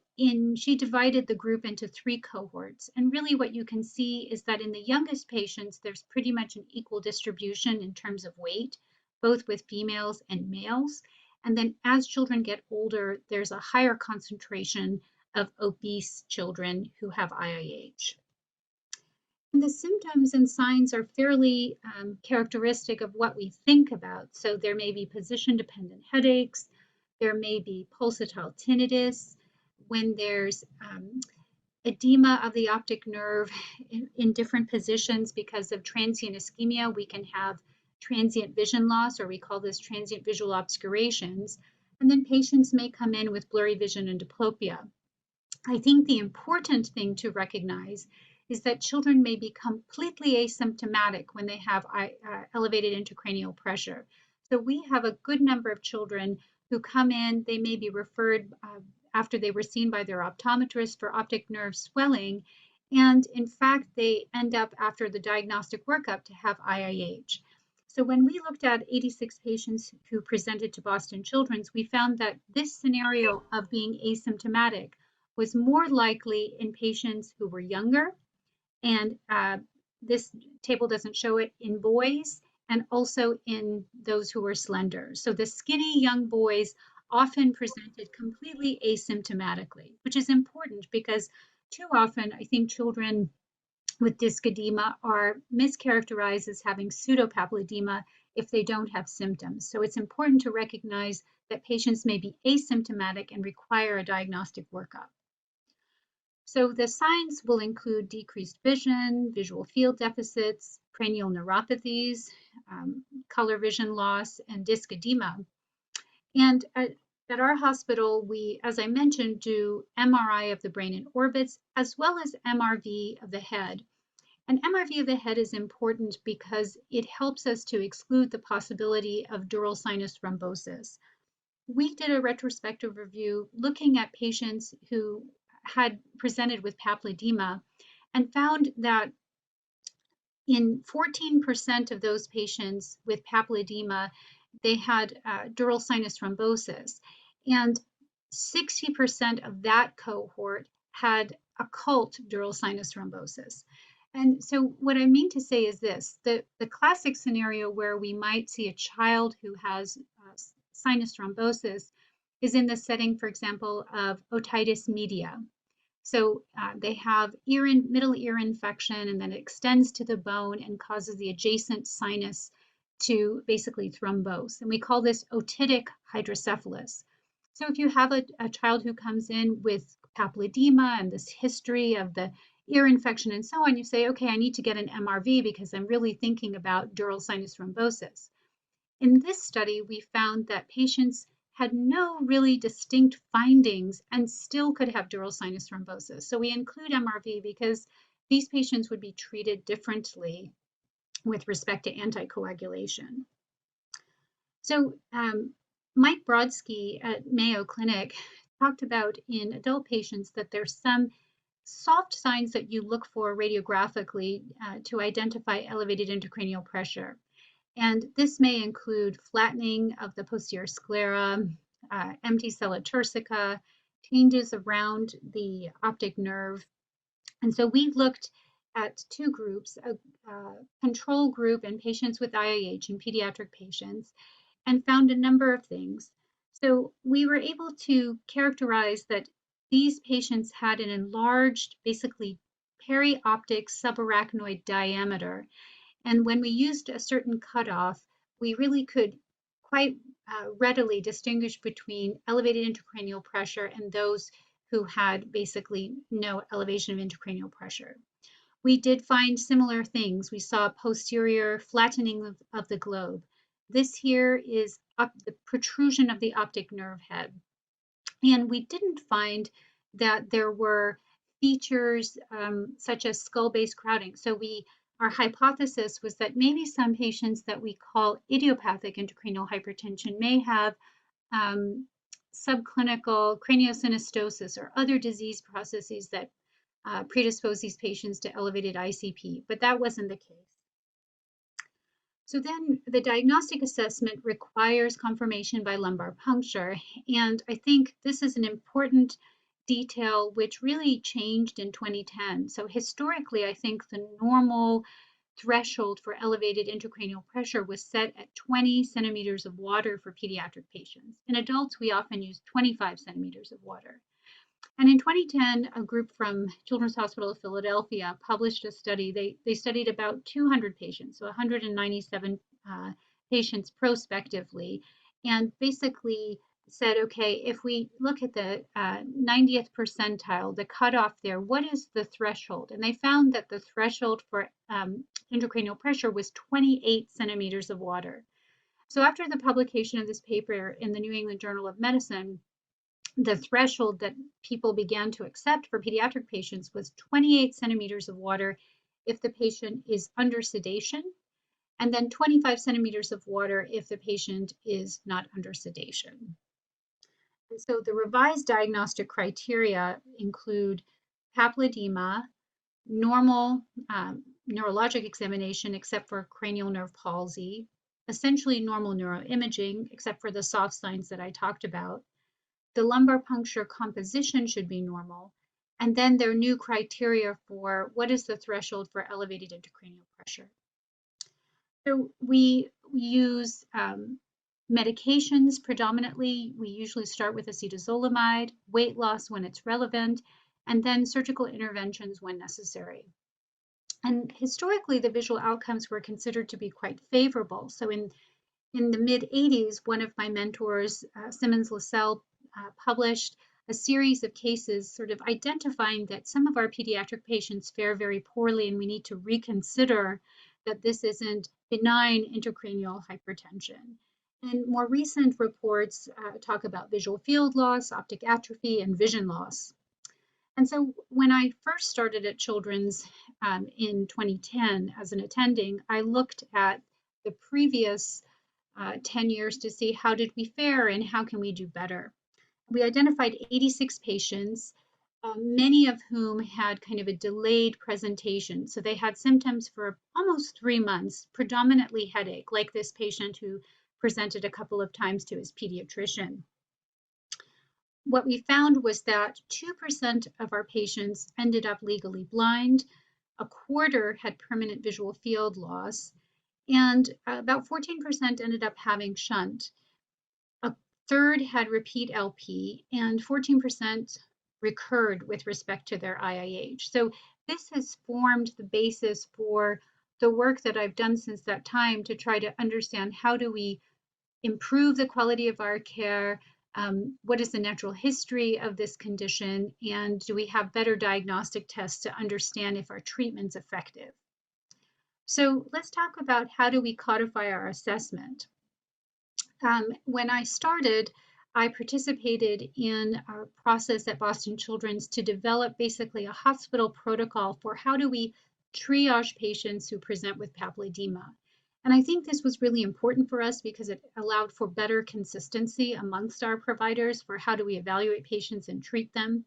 she divided the group into 3 cohorts. And really what you can see is that in the youngest patients, there's pretty much an equal distribution in terms of weight, both with females and males. And then as children get older, there's a higher concentration of obese children who have IIH. And the symptoms and signs are fairly characteristic of what we think about. So there may be position-dependent headaches, there may be pulsatile tinnitus. When there's edema of the optic nerve in different positions because of transient ischemia. We can have transient vision loss, or we call this transient visual obscurations. And then patients may come in with blurry vision and diplopia. I think the important thing to recognize is that children may be completely asymptomatic when they have elevated intracranial pressure. So we have a good number of children who come in, they may be referred after they were seen by their optometrist for optic nerve swelling, and in fact, they end up after the diagnostic workup to have IIH. So when we looked at 86 patients who presented to Boston Children's, we found that this scenario of being asymptomatic was more likely in patients who were younger, and this table doesn't show it, in boys, and also in those who were slender. So the skinny young boys often presented completely asymptomatically, which is important because too often I think children with disc edema are mischaracterized as having pseudopapilledema if they don't have symptoms. So it's important to recognize that patients may be asymptomatic and require a diagnostic workup. So the signs will include decreased vision, visual field deficits, cranial neuropathies, color vision loss, and disc edema. And at our hospital, we, as I mentioned, do MRI of the brain and orbits, as well as MRV of the head. And MRV of the head is important because it helps us to exclude the possibility of dural sinus thrombosis. We did a retrospective review looking at patients who had presented with papilledema and found that in 14% of those patients with papilledema, they had dural sinus thrombosis, and 60% of that cohort had occult dural sinus thrombosis. And so what I mean to say is this, the classic scenario where we might see a child who has sinus thrombosis is in the setting, for example, of otitis media. So they have middle ear infection, and then it extends to the bone and causes the adjacent sinus to basically thrombose. And we call this otitic hydrocephalus. So if you have a child who comes in with papilledema and this history of the ear infection and so on, you say, okay, I need to get an MRV because I'm really thinking about dural sinus thrombosis. In this study, we found that patients had no really distinct findings and still could have dural sinus thrombosis. So we include MRV because these patients would be treated differently with respect to anticoagulation. So Mike Brodsky at Mayo Clinic talked about in adult patients that there's some soft signs that you look for radiographically to identify elevated intracranial pressure. And this may include flattening of the posterior sclera, empty sella turcica, changes around the optic nerve. And so we looked at two groups, a control group in patients with IIH and pediatric patients, and found a number of things. So we were able to characterize that these patients had an enlarged, basically perioptic subarachnoid diameter. And when we used a certain cutoff, we really could quite readily distinguish between elevated intracranial pressure and those who had basically no elevation of intracranial pressure. We did find similar things. We saw posterior flattening of the globe. This here is the protrusion of the optic nerve head. And we didn't find that there were features such as skull-base crowding. So our hypothesis was that maybe some patients that we call idiopathic intracranial hypertension may have subclinical craniosynostosis or other disease processes that predispose these patients to elevated ICP, but that wasn't the case. So then the diagnostic assessment requires confirmation by lumbar puncture, and I think this is an important detail which really changed in 2010. So historically, I think the normal threshold for elevated intracranial pressure was set at 20 centimeters of water for pediatric patients. In adults, we often use 25 centimeters of water. And in 2010, a group from Children's Hospital of Philadelphia published a study. They studied about 200 patients, so 197 patients prospectively, and basically said, okay, if we look at the 90th percentile, the cutoff there, what is the threshold? And they found that the threshold for intracranial pressure was 28 centimeters of water. So after the publication of this paper in the New England Journal of Medicine, the threshold that people began to accept for pediatric patients was 28 centimeters of water if the patient is under sedation, and then 25 centimeters of water if the patient is not under sedation. And so the revised diagnostic criteria include papilledema, normal neurologic examination except for cranial nerve palsy, essentially normal neuroimaging except for the soft signs that I talked about. The lumbar puncture composition should be normal. And then there are new criteria for what is the threshold for elevated intracranial pressure. So we use medications predominantly. We usually start with acetazolamide, weight loss when it's relevant, and then surgical interventions when necessary. And historically, the visual outcomes were considered to be quite favorable. So in the mid-'80s, one of my mentors, Simmons Lascelles, published a series of cases sort of identifying that some of our pediatric patients fare very poorly, and we need to reconsider that this isn't benign intracranial hypertension. And more recent reports talk about visual field loss, optic atrophy, and vision loss. And so when I first started at Children's in 2010 as an attending, I looked at the previous 10 years to see how did we fare and how can we do better. We identified 86 patients, many of whom had kind of a delayed presentation. So they had symptoms for almost 3 months, predominantly headache, like this patient who presented a couple of times to his pediatrician. What we found was that 2% of our patients ended up legally blind, a quarter had permanent visual field loss, and about 14% ended up having shunt. A third had repeat LP, and 14% recurred with respect to their IIH. So this has formed the basis for the work that I've done since that time to try to understand how do we improve the quality of our care, what is the natural history of this condition, and do we have better diagnostic tests to understand if our treatment's effective. So let's talk about how do we codify our assessment. When I started, I participated in a process at Boston Children's to develop basically a hospital protocol for how do we triage patients who present with papilledema. And I think this was really important for us because it allowed for better consistency amongst our providers for how do we evaluate patients and treat them.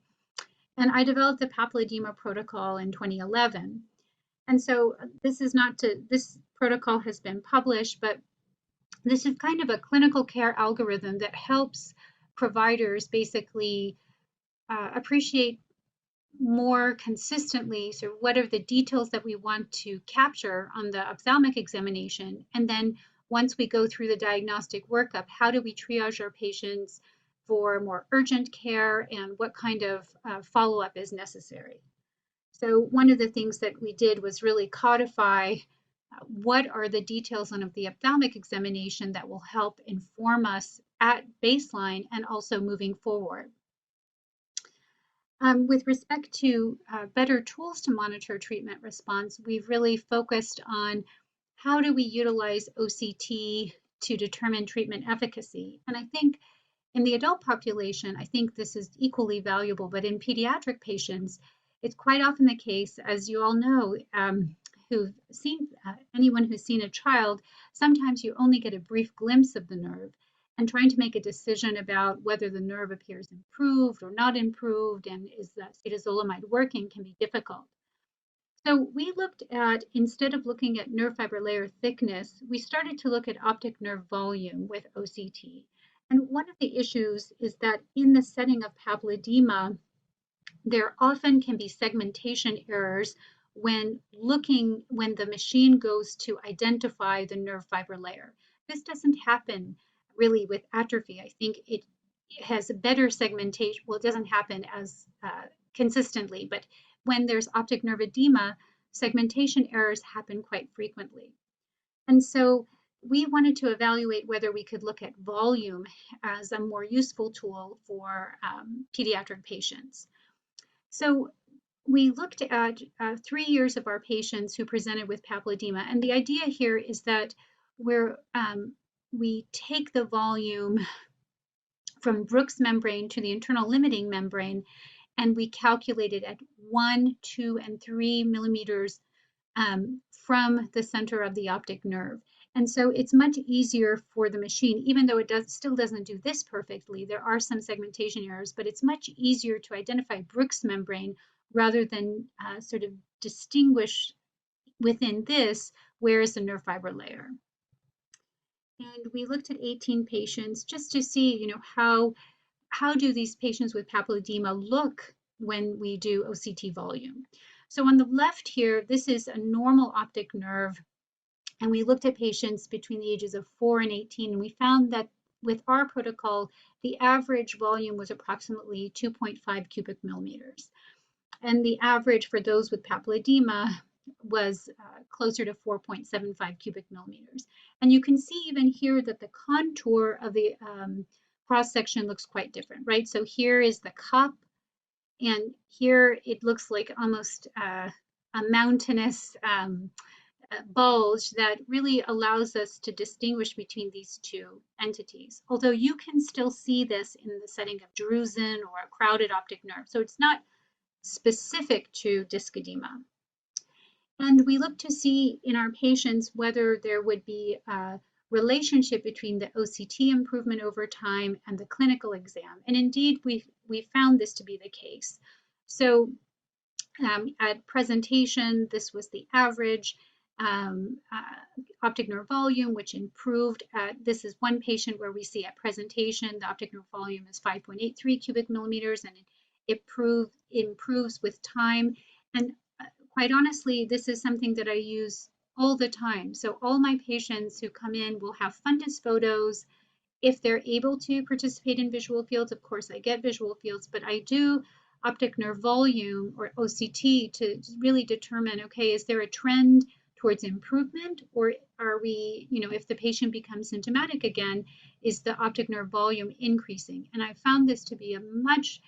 And I developed the papilledema protocol in 2011. And so this protocol has been published, but this is kind of a clinical care algorithm that helps providers basically appreciate more consistently, so what are the details that we want to capture on the ophthalmic examination? And then once we go through the diagnostic workup, how do we triage our patients for more urgent care and what kind of follow-up is necessary? So one of the things that we did was really codify what are the details on the ophthalmic examination that will help inform us at baseline and also moving forward. With respect to better tools to monitor treatment response, we've really focused on how do we utilize OCT to determine treatment efficacy. And I think in the adult population, I think this is equally valuable, but in pediatric patients, it's quite often the case, as you all know, anyone who's seen a child, sometimes you only get a brief glimpse of the nerve, and trying to make a decision about whether the nerve appears improved or not improved and is the acetazolamide working can be difficult. So we looked at, instead of looking at nerve fiber layer thickness, we started to look at optic nerve volume with OCT. And one of the issues is that in the setting of papilledema, there often can be segmentation errors when the machine goes to identify the nerve fiber layer. This doesn't happen really with atrophy. I think it has a better segmentation. Well, it doesn't happen as consistently, but when there's optic nerve edema, segmentation errors happen quite frequently. And so we wanted to evaluate whether we could look at volume as a more useful tool for pediatric patients. So we looked at 3 years of our patients who presented with papilledema, and the idea here is that we take the volume from Brooks membrane to the internal limiting membrane, and we calculate it at 1, 2, and 3 millimeters from the center of the optic nerve. And so it's much easier for the machine, even though it still doesn't do this perfectly. There are some segmentation errors, but it's much easier to identify Brooks membrane rather than sort of distinguish within this where is the nerve fiber layer. And we looked at 18 patients just to see, how do these patients with papilledema look when we do OCT volume. So on the left here, this is a normal optic nerve. And we looked at patients between the ages of 4 and 18, and we found that with our protocol, the average volume was approximately 2.5 cubic millimeters. And the average for those with papilledema was closer to 4.75 cubic millimeters. And you can see even here that the contour of the cross-section looks quite different, right? So here is the cup, and here it looks like almost a mountainous bulge that really allows us to distinguish between these two entities. Although you can still see this in the setting of drusen or a crowded optic nerve. So it's not specific to disc edema. And we look to see in our patients whether there would be a relationship between the OCT improvement over time and the clinical exam. And indeed, we found this to be the case. So at presentation, this was the average optic nerve volume, which improved. This is one patient where we see at presentation, the optic nerve volume is 5.83 cubic millimeters, and it improves with time. And quite honestly, this is something that I use all the time. So all my patients who come in will have fundus photos. If they're able to participate in visual fields, of course I get visual fields, but I do optic nerve volume or OCT to really determine, okay, is there a trend towards improvement, or are we, if the patient becomes symptomatic again, is the optic nerve volume increasing? And I found this to be a much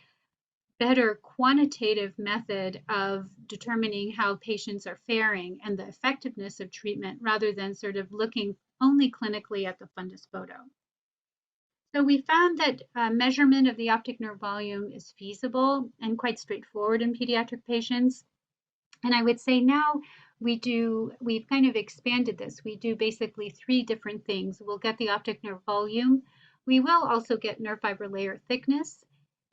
better quantitative method of determining how patients are faring and the effectiveness of treatment rather than sort of looking only clinically at the fundus photo. So we found that measurement of the optic nerve volume is feasible and quite straightforward in pediatric patients. And I would say now we've kind of expanded this. We do basically 3 different things. We'll get the optic nerve volume. We will also get nerve fiber layer thickness.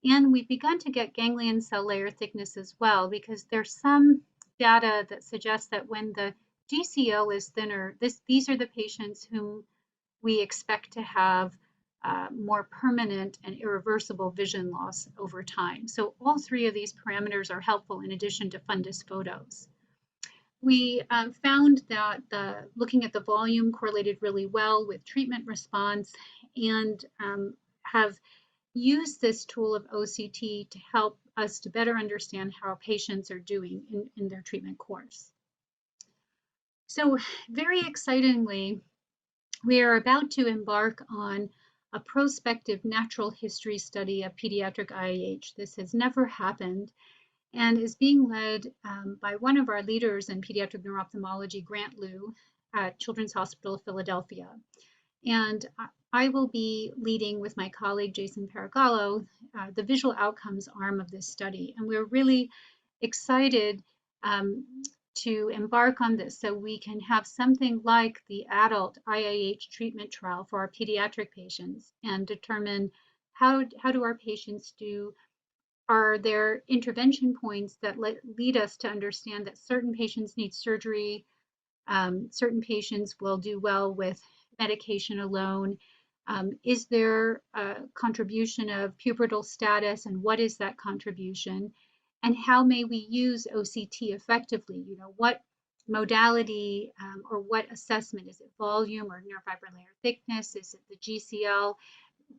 And we've begun to get ganglion cell layer thickness as well, because there's some data that suggests that when the GCL is thinner, these are the patients whom we expect to have more permanent and irreversible vision loss over time. So all 3 of these parameters are helpful in addition to fundus photos. We found that looking at the volume correlated really well with treatment response, and have used this tool of OCT to help us to better understand how patients are doing in their treatment course. So very excitingly, we are about to embark on a prospective natural history study of pediatric IAH. This has never happened and is being led by one of our leaders in pediatric neuro-ophthalmology, Grant Liu, at Children's Hospital of Philadelphia. And I will be leading with my colleague, Jason Paragallo, the visual outcomes arm of this study. And we're really excited to embark on this so we can have something like the adult IAH treatment trial for our pediatric patients and determine how do our patients do. Are there intervention points that lead us to understand that certain patients need surgery, certain patients will do well with medication alone? Is there a contribution of pubertal status, and what is that contribution? And how may we use OCT effectively? What modality or what assessment? Is it volume or nerve fiber layer thickness? Is it the GCL?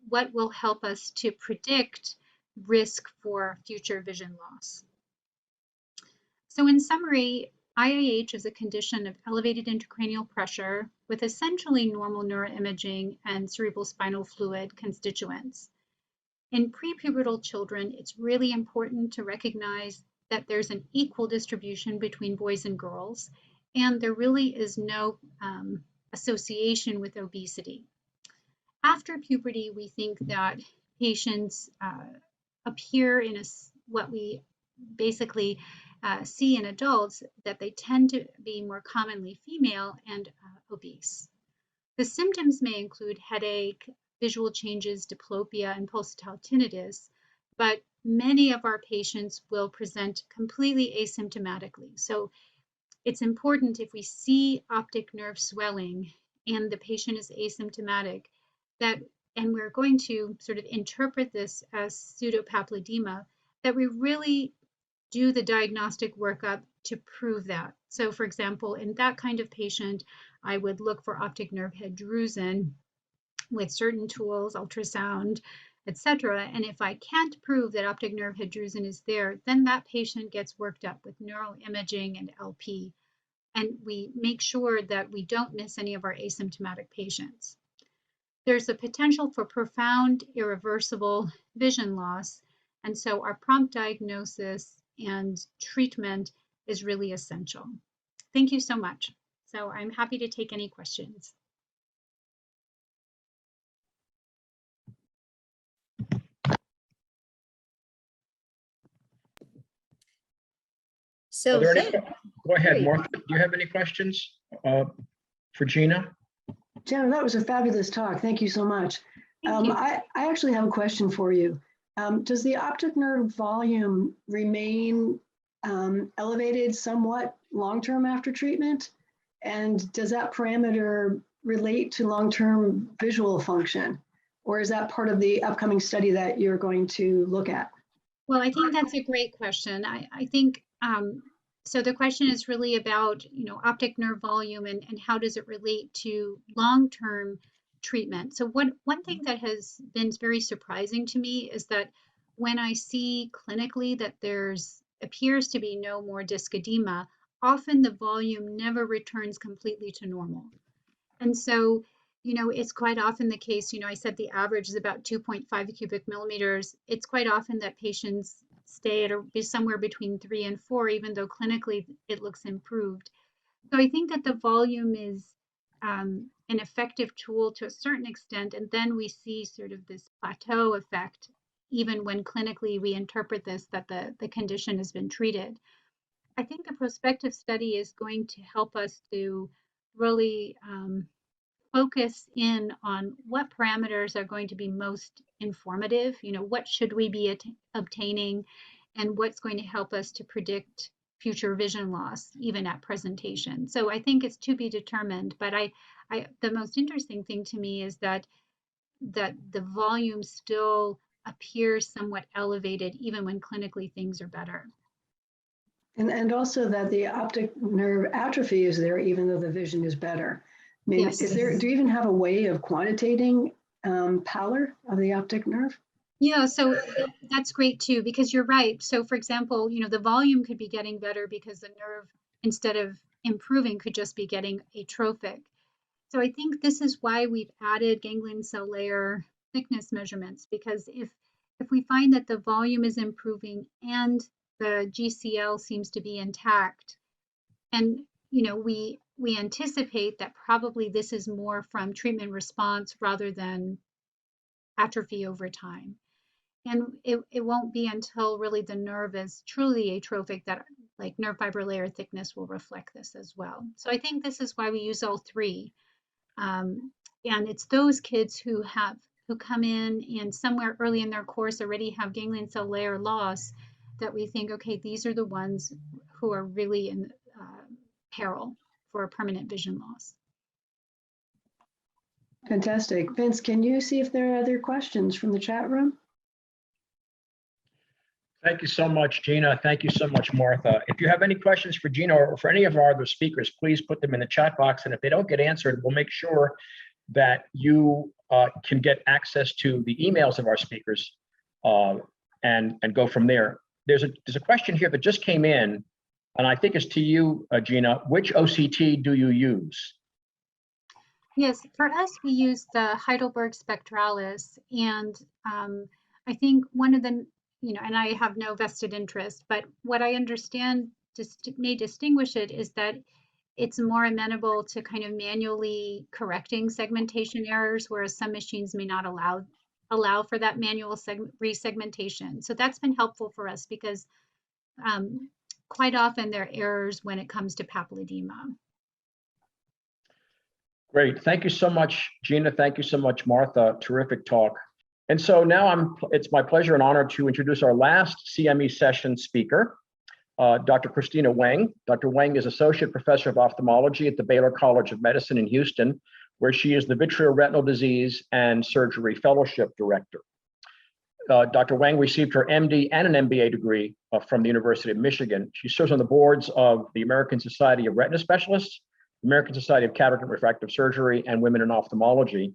What will help us to predict risk for future vision loss? So in summary, IIH is a condition of elevated intracranial pressure with essentially normal neuroimaging and cerebrospinal fluid constituents. In prepubertal children, it's really important to recognize that there's an equal distribution between boys and girls, and there really is no association with obesity. After puberty, we think that patients appear in what we basically see in adults, that they tend to be more commonly female and obese. The symptoms may include headache, visual changes, diplopia, and pulsatile tinnitus, but many of our patients will present completely asymptomatically. So it's important, if we see optic nerve swelling and the patient is asymptomatic, and we're going to sort of interpret this as pseudopapilledema, that we really do the diagnostic workup to prove that. So for example, in that kind of patient, I would look for optic nerve head drusen with certain tools, ultrasound, etc. And if I can't prove that optic nerve head drusen is there, then that patient gets worked up with neuroimaging and LP. And we make sure that we don't miss any of our asymptomatic patients. There's a potential for profound, irreversible vision loss. And so our prompt diagnosis and treatment is really essential. Thank you so much. So I'm happy to take any questions. So Go ahead, Martha. Do you have any questions for Gina? Jenna, that was a fabulous talk. Thank you so much. I actually have a question for you. Does the optic nerve volume remain elevated somewhat long-term after treatment? And does that parameter relate to long-term visual function? Or is that part of the upcoming study that you're going to look at? Well, I think that's a great question. I think, so the question is really about, optic nerve volume and how does it relate to long-term treatment. So one thing that has been very surprising to me is that when I see clinically that appears to be no more disc edema, often the volume never returns completely to normal. And so, it's quite often the case, I said the average is about 2.5 cubic millimeters. It's quite often that patients stay at somewhere between 3 and 4, even though clinically it looks improved. So I think that the volume is an effective tool to a certain extent, and then we see sort of this plateau effect, even when clinically we interpret this, that the condition has been treated. I think the prospective study is going to help us to really focus in on what parameters are going to be most informative, what should we be obtaining, and what's going to help us to predict future vision loss, even at presentation. So I think it's to be determined, but the most interesting thing to me is that the volume still appears somewhat elevated, even when clinically things are better. And also that the optic nerve atrophy is there, even though the vision is better. I mean, Yes. do you even have a way of quantitating pallor of the optic nerve? Yeah, so that's great too, because you're right. So for example, the volume could be getting better because the nerve, instead of improving, could just be getting atrophic. So I think this is why we've added ganglion cell layer thickness measurements, because if we find that the volume is improving and the GCL seems to be intact, and we anticipate that probably this is more from treatment response rather than atrophy over time. And it won't be until really the nerve is truly atrophic that like nerve fiber layer thickness will reflect this as well. So I think this is why we use all three. And it's those kids who come in and somewhere early in their course already have ganglion cell layer loss that we think, okay, these are the ones who are really in peril for a permanent vision loss. Fantastic. Vince, can you see if there are other questions from the chat room? Thank you so much, Gina. Thank you so much, Martha. If you have any questions for Gina or for any of our other speakers, please put them in the chat box. And if they don't get answered, we'll make sure that you can get access to the emails of our speakers and go from there. There's a question here that just came in And I think it's to you, Gina, which OCT do you use? Yes, for us, we use the Heidelberg Spectralis, and I think one of them, and I have no vested interest, but what I understand may distinguish it is that it's more amenable to kind of manually correcting segmentation errors, whereas some machines may not allow for that manual resegmentation. So that's been helpful for us because quite often there are errors when it comes to papilledema. Great. Thank you so much, Gina. Thank you so much, Martha. Terrific talk. And so now it's my pleasure and honor to introduce our last CME session speaker, Dr. Christina Weng. Dr. Weng is Associate Professor of Ophthalmology at the Baylor College of Medicine in Houston, where she is the Vitreoretinal Disease and Surgery Fellowship Director. Dr. Weng received her MD and an MBA degree from the University of Michigan. She serves on the boards of the American Society of Retina Specialists, American Society of Cataract and Refractive Surgery, and Women in Ophthalmology.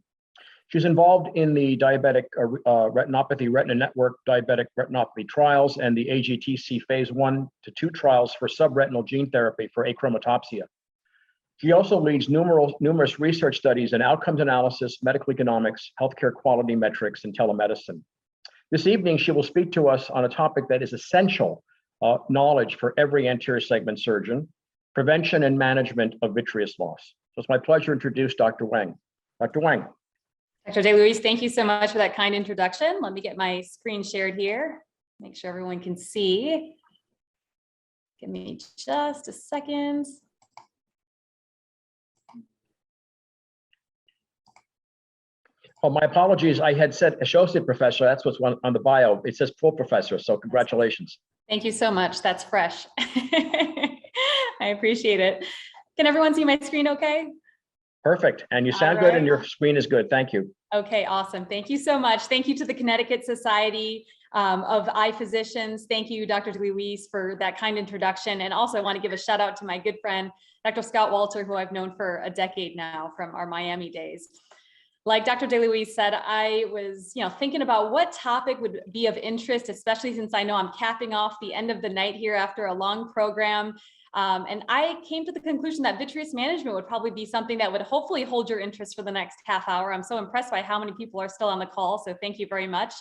She's involved in the diabetic retinopathy retina network diabetic retinopathy trials and the AGTC phase 1 to 2 trials for subretinal gene therapy for achromatopsia. She also leads numerous research studies in outcomes analysis, medical economics, healthcare quality metrics, and telemedicine. This evening, she will speak to us on a topic that is essential knowledge for every anterior segment surgeon: prevention and management of vitreous loss. So it's my pleasure to introduce Dr. Weng. Dr. Weng. Dr. DeLuise, thank you so much for that kind introduction. Let me get my screen shared here, make sure everyone can see. Give me just a second. Oh, my apologies. I had said associate professor. That's what's on the bio. It says full professor. So congratulations. Thank you so much. That's fresh. I appreciate it. Can everyone see my screen okay? Perfect. And you sound good and your screen is good. Thank you. Okay, awesome. Thank you so much. Thank you to the Connecticut Society of Eye Physicians. Thank you, Dr. DeLuise, for that kind introduction. And also I want to give a shout out to my good friend, Dr. Scott Walter, who I've known for a decade now from our Miami days. Like Dr. DeLuise said, I was thinking about what topic would be of interest, especially since I know I'm capping off the end of the night here after a long program. And I came to the conclusion that vitreous management would probably be something that would hopefully hold your interest for the next half hour. I'm so impressed by how many people are still on the call, so thank you very much.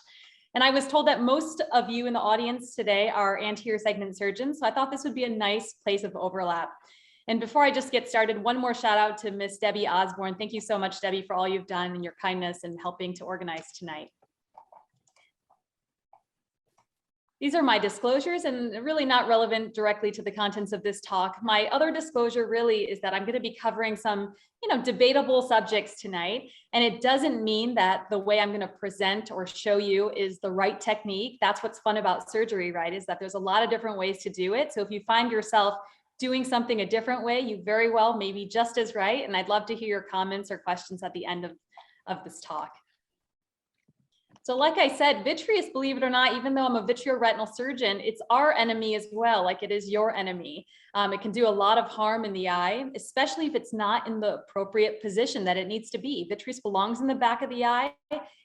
And I was told that most of you in the audience today are anterior segment surgeons, so I thought this would be a nice place of overlap. And before I just get started, one more shout out to Miss Debbie Osborne. Thank you so much, Debbie, for all you've done and your kindness in helping to organize tonight. These are my disclosures and really not relevant directly to the contents of this talk. My other disclosure really is that I'm going to be covering some, debatable subjects tonight. And it doesn't mean that the way I'm going to present or show you is the right technique. That's what's fun about surgery, right? Is that there's a lot of different ways to do it. So if you find yourself doing something a different way, you very well may be just as right. And I'd love to hear your comments or questions at the end of this talk. So like I said, vitreous, believe it or not, even though I'm a vitreoretinal surgeon, it's our enemy as well, like it is your enemy. It can do a lot of harm in the eye, especially if it's not in the appropriate position that it needs to be. Vitreous belongs in the back of the eye,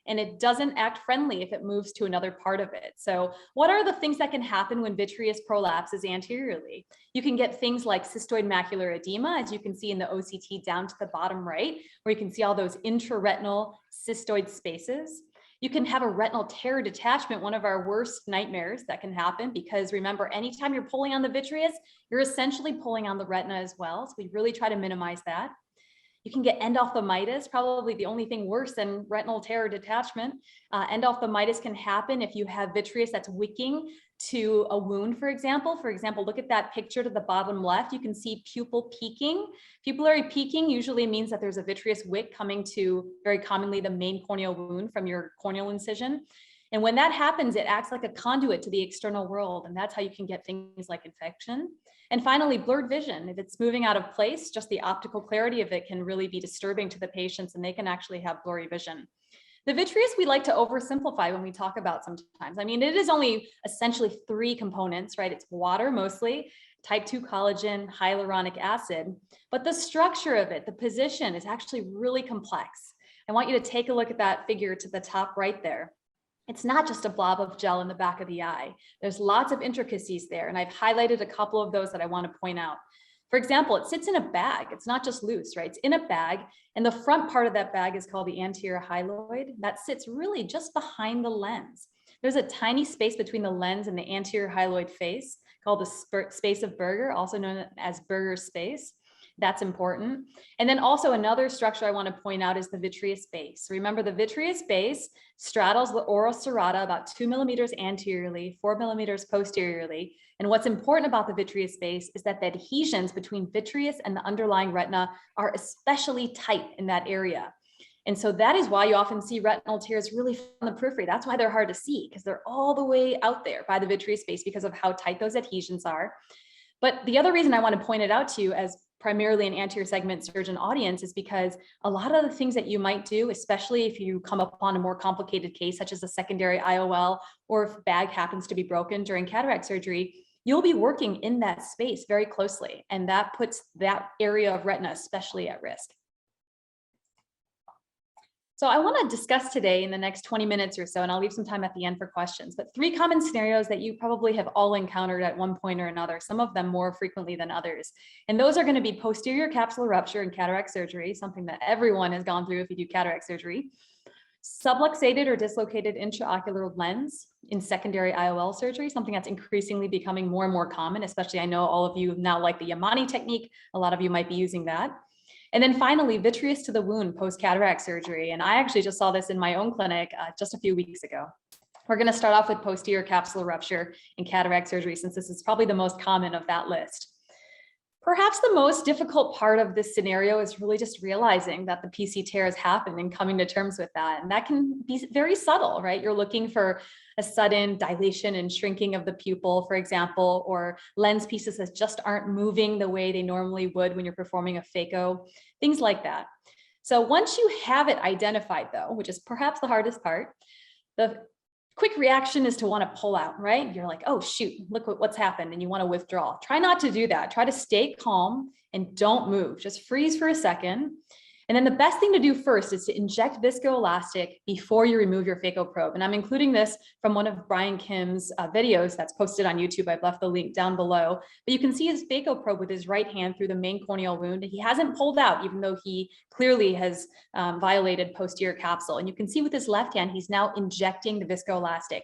and it doesn't act friendly if it moves to another part of it. So what are the things that can happen when vitreous prolapses anteriorly? You can get things like cystoid macular edema, as you can see in the OCT down to the bottom right, where you can see all those intraretinal cystoid spaces. You can have a retinal tear detachment, one of our worst nightmares that can happen, because remember, anytime you're pulling on the vitreous, you're essentially pulling on the retina as well. So we really try to minimize that. You can get endophthalmitis, probably the only thing worse than retinal tear detachment. Endophthalmitis can happen if you have vitreous that's wicking to a wound, for example. For example, look at that picture to the bottom left. You can see pupil peaking. Pupillary peaking usually means that there's a vitreous wick coming to, very commonly, the main corneal wound from your corneal incision. And when that happens, it acts like a conduit to the external world. And that's how you can get things like infection. And finally, blurred vision. If it's moving out of place, just the optical clarity of it can really be disturbing to the patients, and they can actually have blurry vision. The vitreous we like to oversimplify when we talk about sometimes. I mean, it is only essentially 3 components, right? It's water mostly, type 2 collagen, hyaluronic acid, but the structure of it, the position, is actually really complex. I want you to take a look at that figure to the top right there. It's not just a blob of gel in the back of the eye. There's lots of intricacies there, and I've highlighted a couple of those that I want to point out. For example, it sits in a bag. It's not just loose, right? It's in a bag, and the front part of that bag is called the anterior hyaloid. That sits really just behind the lens. There's a tiny space between the lens and the anterior hyaloid face called the space of Berger, also known as Berger's space. That's important. And then also another structure I want to point out is the vitreous base. Remember, the vitreous base straddles the oral serrata about 2 millimeters anteriorly, 4 millimeters posteriorly. And what's important about the vitreous base is that the adhesions between vitreous and the underlying retina are especially tight in that area. And so that is why you often see retinal tears really from the periphery. That's why they're hard to see, because they're all the way out there by the vitreous base because of how tight those adhesions are. But the other reason I want to point it out to you as primarily an anterior segment surgeon audience is because a lot of the things that you might do, especially if you come upon a more complicated case, such as a secondary IOL, or if bag happens to be broken during cataract surgery, you'll be working in that space very closely. And that puts that area of retina especially at risk. So I want to discuss today in the next 20 minutes or so, and I'll leave some time at the end for questions, but 3 common scenarios that you probably have all encountered at one point or another, some of them more frequently than others. And those are going to be posterior capsular rupture in cataract surgery, something that everyone has gone through if you do cataract surgery, subluxated or dislocated intraocular lens in secondary IOL surgery, something that's increasingly becoming more and more common, especially I know all of you now like the Yamani technique, a lot of you might be using that. And then finally, vitreous to the wound post-cataract surgery. And I actually just saw this in my own clinic just a few weeks ago. We're going to start off with posterior capsular rupture in cataract surgery, since this is probably the most common of that list. Perhaps the most difficult part of this scenario is really just realizing that the PC tear has happened and coming to terms with that. And that can be very subtle, right? You're looking for a sudden dilation and shrinking of the pupil, for example, or lens pieces that just aren't moving the way they normally would when you're performing a phaco, things like that. So once you have it identified though, which is perhaps the hardest part, the quick reaction is to want to pull out, right? You're like, oh shoot, look what's happened, and you want to withdraw. Try not to do that. Try to stay calm and don't move. Just freeze for a second. And then the best thing to do first is to inject viscoelastic before you remove your phaco probe. And I'm including this from one of Brian Kim's videos that's posted on YouTube. I've left the link down below. But you can see his phaco probe with his right hand through the main corneal wound. He hasn't pulled out, even though he clearly has violated posterior capsule. And you can see with his left hand, he's now injecting the viscoelastic.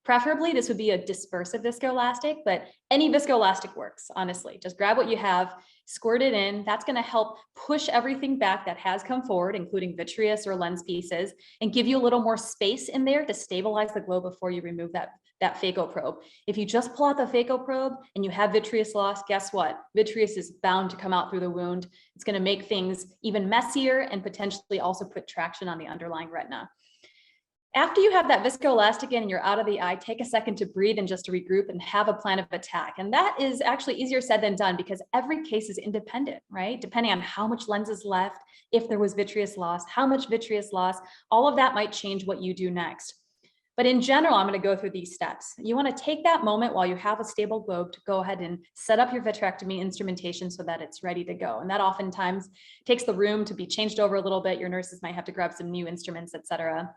Preferably, this would be a dispersive viscoelastic, but any viscoelastic works, honestly. Just grab what you have, squirt it in. That's going to help push everything back that has come forward, including vitreous or lens pieces, and give you a little more space in there to stabilize the globe before you remove that phaco probe. If you just pull out the phaco probe and you have vitreous loss, guess what? Vitreous is bound to come out through the wound. It's going to make things even messier and potentially also put traction on the underlying retina. After you have that viscoelastic in and you're out of the eye, take a second to breathe and just to regroup and have a plan of attack. And that is actually easier said than done because every case is independent, right? Depending on how much lens is left, if there was vitreous loss, how much vitreous loss, all of that might change what you do next. But in general, I'm going to go through these steps. You want to take that moment while you have a stable globe to go ahead and set up your vitrectomy instrumentation so that it's ready to go. And that oftentimes takes the room to be changed over a little bit. Your nurses might have to grab some new instruments, et cetera.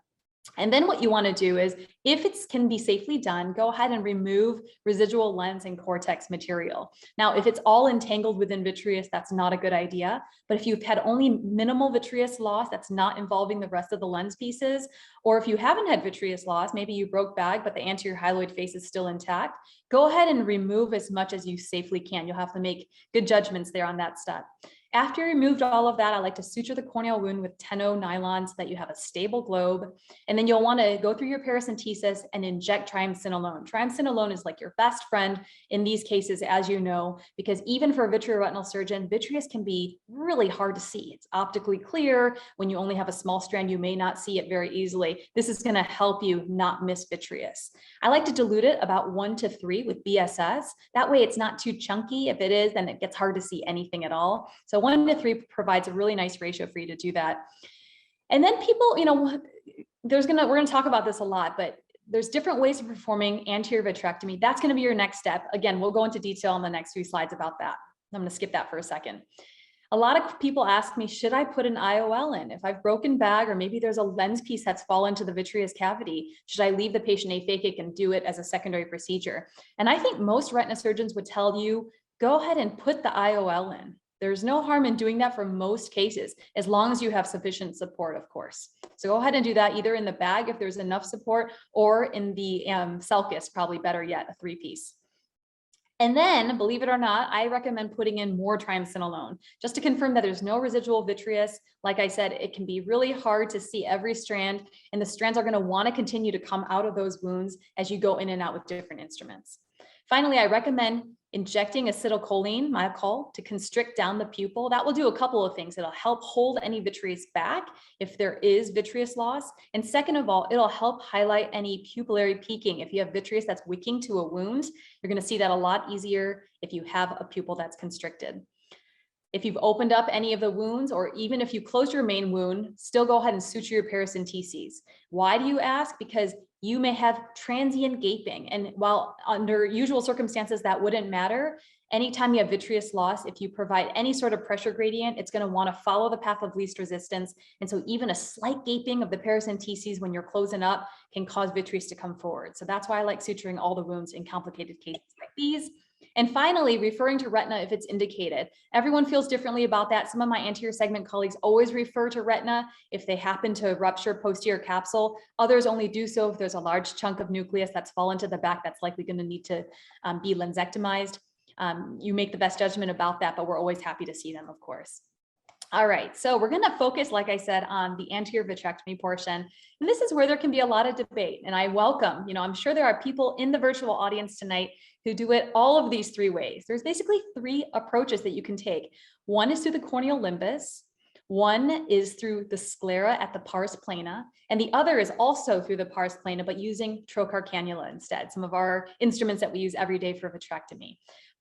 And then what you want to do is, if it can be safely done, go ahead and remove residual lens and cortex material. Now, if it's all entangled within vitreous, that's not a good idea. But if you've had only minimal vitreous loss that's not involving the rest of the lens pieces, or if you haven't had vitreous loss, maybe you broke bag, but the anterior hyaloid face is still intact, go ahead and remove as much as you safely can. You'll have to make good judgments there on that step. After you removed all of that, I like to suture the corneal wound with 10-0 nylon so that you have a stable globe. And then you'll want to go through your paracentesis and inject triamcinolone. Triamcinolone is like your best friend in these cases, as you know, because even for a vitreoretinal surgeon, vitreous can be really hard to see. It's optically clear. When you only have a small strand, you may not see it very easily. This is going to help you not miss vitreous. I like to dilute it about 1 to 3 with BSS. That way it's not too chunky. If it is, then it gets hard to see anything at all. So 1 to 3 provides a really nice ratio for you to do that. And then people, we're going to talk about this a lot, but there's different ways of performing anterior vitrectomy. That's going to be your next step. Again, we'll go into detail on the next few slides about that. I'm going to skip that for a second. A lot of people ask me, should I put an IOL in? If I've broken bag, or maybe there's a lens piece that's fallen into the vitreous cavity, should I leave the patient aphakic and do it as a secondary procedure? And I think most retina surgeons would tell you, go ahead and put the IOL in. There's no harm in doing that for most cases, as long as you have sufficient support, of course. So go ahead and do that either in the bag if there's enough support, or in the sulcus, probably better yet, a 3-piece. And then, believe it or not, I recommend putting in more triamcinolone, just to confirm that there's no residual vitreous. Like I said, it can be really hard to see every strand, and the strands are going to want to continue to come out of those wounds as you go in and out with different instruments. Finally, I recommend injecting acetylcholine, myocol, to constrict down the pupil. That will do a couple of things. It'll help hold any vitreous back if there is vitreous loss. And second of all, it'll help highlight any pupillary peaking. If you have vitreous that's wicking to a wound, you're going to see that a lot easier if you have a pupil that's constricted. If you've opened up any of the wounds, or even if you close your main wound, still go ahead and suture your paracenteses. Why do you ask? Because you may have transient gaping. And while under usual circumstances, that wouldn't matter, anytime you have vitreous loss, if you provide any sort of pressure gradient, it's going to want to follow the path of least resistance. And so even a slight gaping of the paracenteses when you're closing up can cause vitreous to come forward. So that's why I like suturing all the wounds in complicated cases like these. And finally, referring to retina if it's indicated. Everyone feels differently about that. Some of my anterior segment colleagues always refer to retina if they happen to rupture posterior capsule. Others only do so if there's a large chunk of nucleus that's fallen to the back that's likely going to need to be lensectomized. You make the best judgment about that, but we're always happy to see them, of course. All right, so we're going to focus, like I said, on the anterior vitrectomy portion. And this is where there can be a lot of debate. And I welcome, I'm sure there are people in the virtual audience tonight who do it all of these 3 ways. There's basically 3 approaches that you can take. One is through the corneal limbus. One is through the sclera at the pars plana, and the other is also through the pars plana, but using trocar cannula instead, some of our instruments that we use every day for vitrectomy.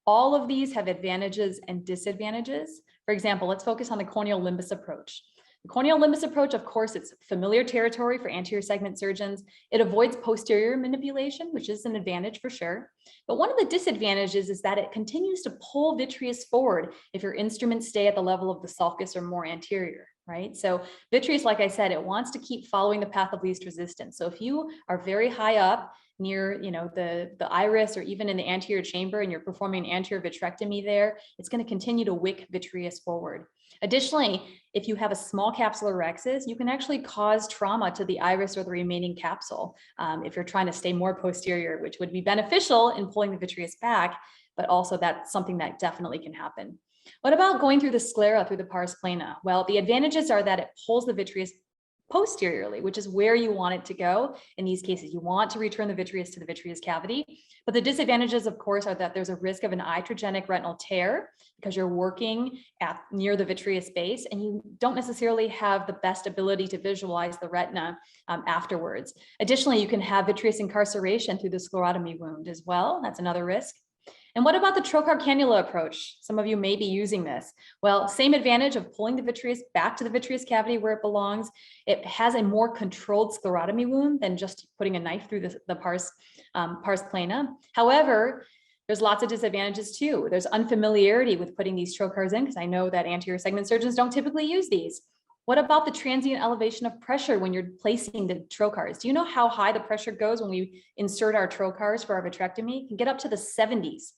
All of these have advantages and disadvantages. For example, let's focus on the corneal limbus approach. The corneal limbus approach, of course, it's familiar territory for anterior segment surgeons. It avoids posterior manipulation, which is an advantage for sure. But one of the disadvantages is that it continues to pull vitreous forward if your instruments stay at the level of the sulcus or more anterior, right? So vitreous, like I said, it wants to keep following the path of least resistance. So if you are very high up near, the iris, or even in the anterior chamber, and you're performing an anterior vitrectomy there, it's going to continue to wick vitreous forward. Additionally, if you have a small capsular rhexis, you can actually cause trauma to the iris or the remaining capsule if you're trying to stay more posterior, which would be beneficial in pulling the vitreous back, but also that's something that definitely can happen. What about going through the sclera, through the pars plana? Well, the advantages are that it pulls the vitreous posteriorly, which is where you want it to go. In these cases, you want to return the vitreous to the vitreous cavity. But the disadvantages, of course, are that there's a risk of an iatrogenic retinal tear because you're working near the vitreous base, and you don't necessarily have the best ability to visualize the retina afterwards. Additionally, you can have vitreous incarceration through the sclerotomy wound as well. That's another risk. And what about the trocar cannula approach? Some of you may be using this. Well, same advantage of pulling the vitreous back to the vitreous cavity where it belongs. It has a more controlled sclerotomy wound than just putting a knife through the pars plana. However, there's lots of disadvantages too. There's unfamiliarity with putting these trocars in, because I know that anterior segment surgeons don't typically use these. What about the transient elevation of pressure when you're placing the trocars? Do you know how high the pressure goes when we insert our trocars for our vitrectomy? It can get up to the 70s.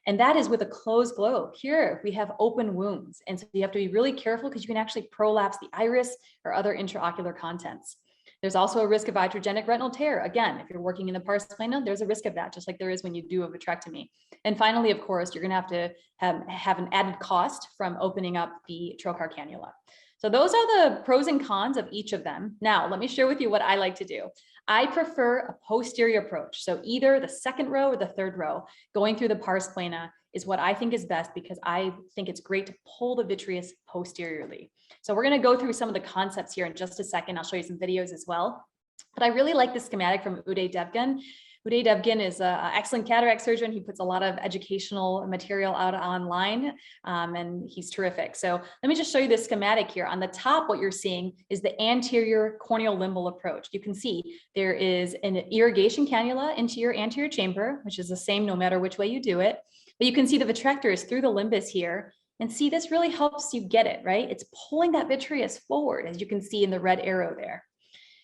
And that is with a closed globe. Here we have open wounds. And so you have to be really careful because you can actually prolapse the iris or other intraocular contents. There's also a risk of iatrogenic retinal tear. Again, if you're working in the pars plana, there's a risk of that, just like there is when you do a vitrectomy. And finally, of course, you're gonna have an added cost from opening up the trocar cannula. So those are the pros and cons of each of them. Now, let me share with you what I like to do. I prefer a posterior approach. So either the second row or the third row, going through the pars plana is what I think is best, because I think it's great to pull the vitreous posteriorly. So we're going to go through some of the concepts here in just a second. I'll show you some videos as well. But I really like the schematic from Uday Devgan. Uday Devgan is an excellent cataract surgeon. He puts a lot of educational material out online, and he's terrific. So let me just show you the schematic here. On the top, what you're seeing is the anterior corneal limbal approach. You can see there is an irrigation cannula into your anterior chamber, which is the same no matter which way you do it. But you can see the vitrector is through the limbus here. And see, this really helps you get it, right? It's pulling that vitreous forward, as you can see in the red arrow there.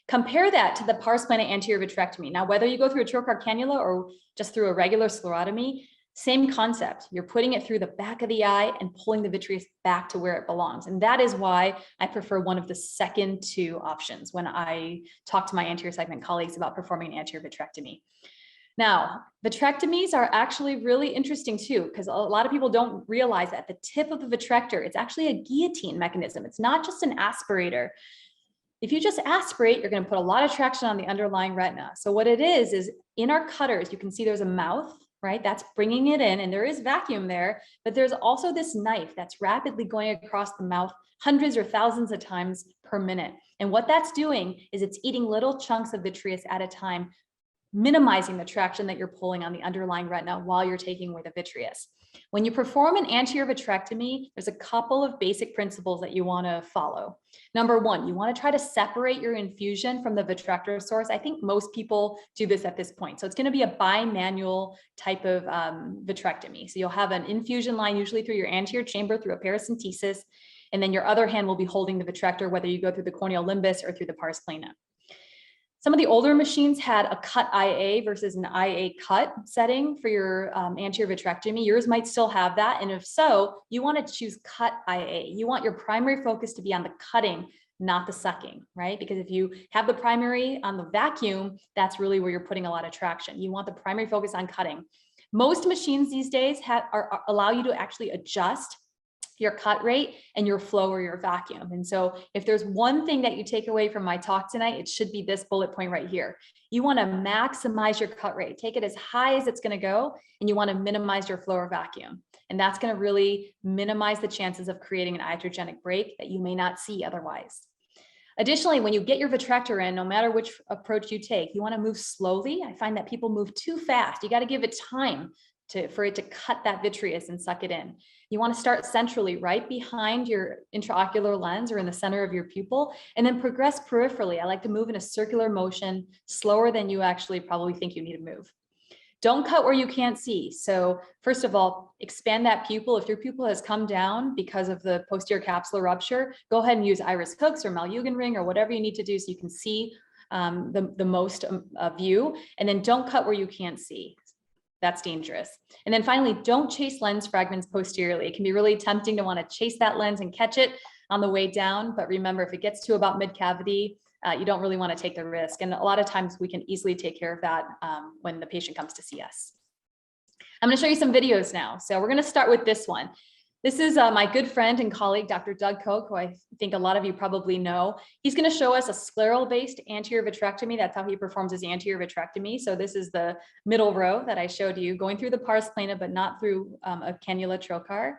Compare that to the pars plana anterior vitrectomy. Now, whether you go through a trocar cannula or just through a regular sclerotomy, same concept. You're putting it through the back of the eye and pulling the vitreous back to where it belongs. And that is why I prefer one of the second two options when I talk to my anterior segment colleagues about performing an anterior vitrectomy. Now, vitrectomies are actually really interesting too, because a lot of people don't realize that at the tip of the vitrector, it's actually a guillotine mechanism. It's not just an aspirator. If you just aspirate, you're going to put a lot of traction on the underlying retina. So what it is in our cutters, you can see there's a mouth, right? That's bringing it in, and there is vacuum there, but there's also this knife that's rapidly going across the mouth hundreds or thousands of times per minute. And what that's doing is it's eating little chunks of vitreous at a time, minimizing the traction that you're pulling on the underlying retina while you're taking away the vitreous. When you perform an anterior vitrectomy, there's a couple of basic principles that you want to follow. Number one, you want to try to separate your infusion from the vitrector source. I think most people do this at this point. So it's going to be a bimanual type of vitrectomy. So you'll have an infusion line usually through your anterior chamber through a paracentesis, and then your other hand will be holding the vitrector, whether you go through the corneal limbus or through the pars plana. Some of the older machines had a cut IA versus an IA cut setting for your anterior vitrectomy. Yours might still have that. And if so, you want to choose cut IA. You want your primary focus to be on the cutting, not the sucking, right? Because if you have the primary on the vacuum, that's really where you're putting a lot of traction. You want the primary focus on cutting. Most machines these days allow you to actually adjust your cut rate and your flow or your vacuum. And so if there's one thing that you take away from my talk tonight, it should be this bullet point right here. You want to maximize your cut rate, take it as high as it's going to go, and you want to minimize your flow or vacuum. And that's going to really minimize the chances of creating an iatrogenic break that you may not see otherwise. Additionally, when you get your vitrector in, no matter which approach you take, you want to move slowly. I find that people move too fast. You got to give it time for it to cut that vitreous and suck it in. You want to start centrally, right behind your intraocular lens or in the center of your pupil, and then progress peripherally. I like to move in a circular motion, slower than you actually probably think you need to move. Don't cut where you can't see. So first of all, expand that pupil. If your pupil has come down because of the posterior capsular rupture, go ahead and use iris hooks or Malugin ring or whatever you need to do so you can see the most view. And then don't cut where you can't see. That's dangerous. And then finally, don't chase lens fragments posteriorly. It can be really tempting to want to chase that lens and catch it on the way down. But remember, if it gets to about mid-cavity, you don't really want to take the risk. And a lot of times we can easily take care of that when the patient comes to see us. I'm going to show you some videos now. So we're going to start with this one. This is my good friend and colleague, Dr. Doug Koch, who I think a lot of you probably know. He's going to show us a scleral-based anterior vitrectomy. That's how he performs his anterior vitrectomy. So this is the middle row that I showed you, going through the pars plana, but not through a cannula trocar.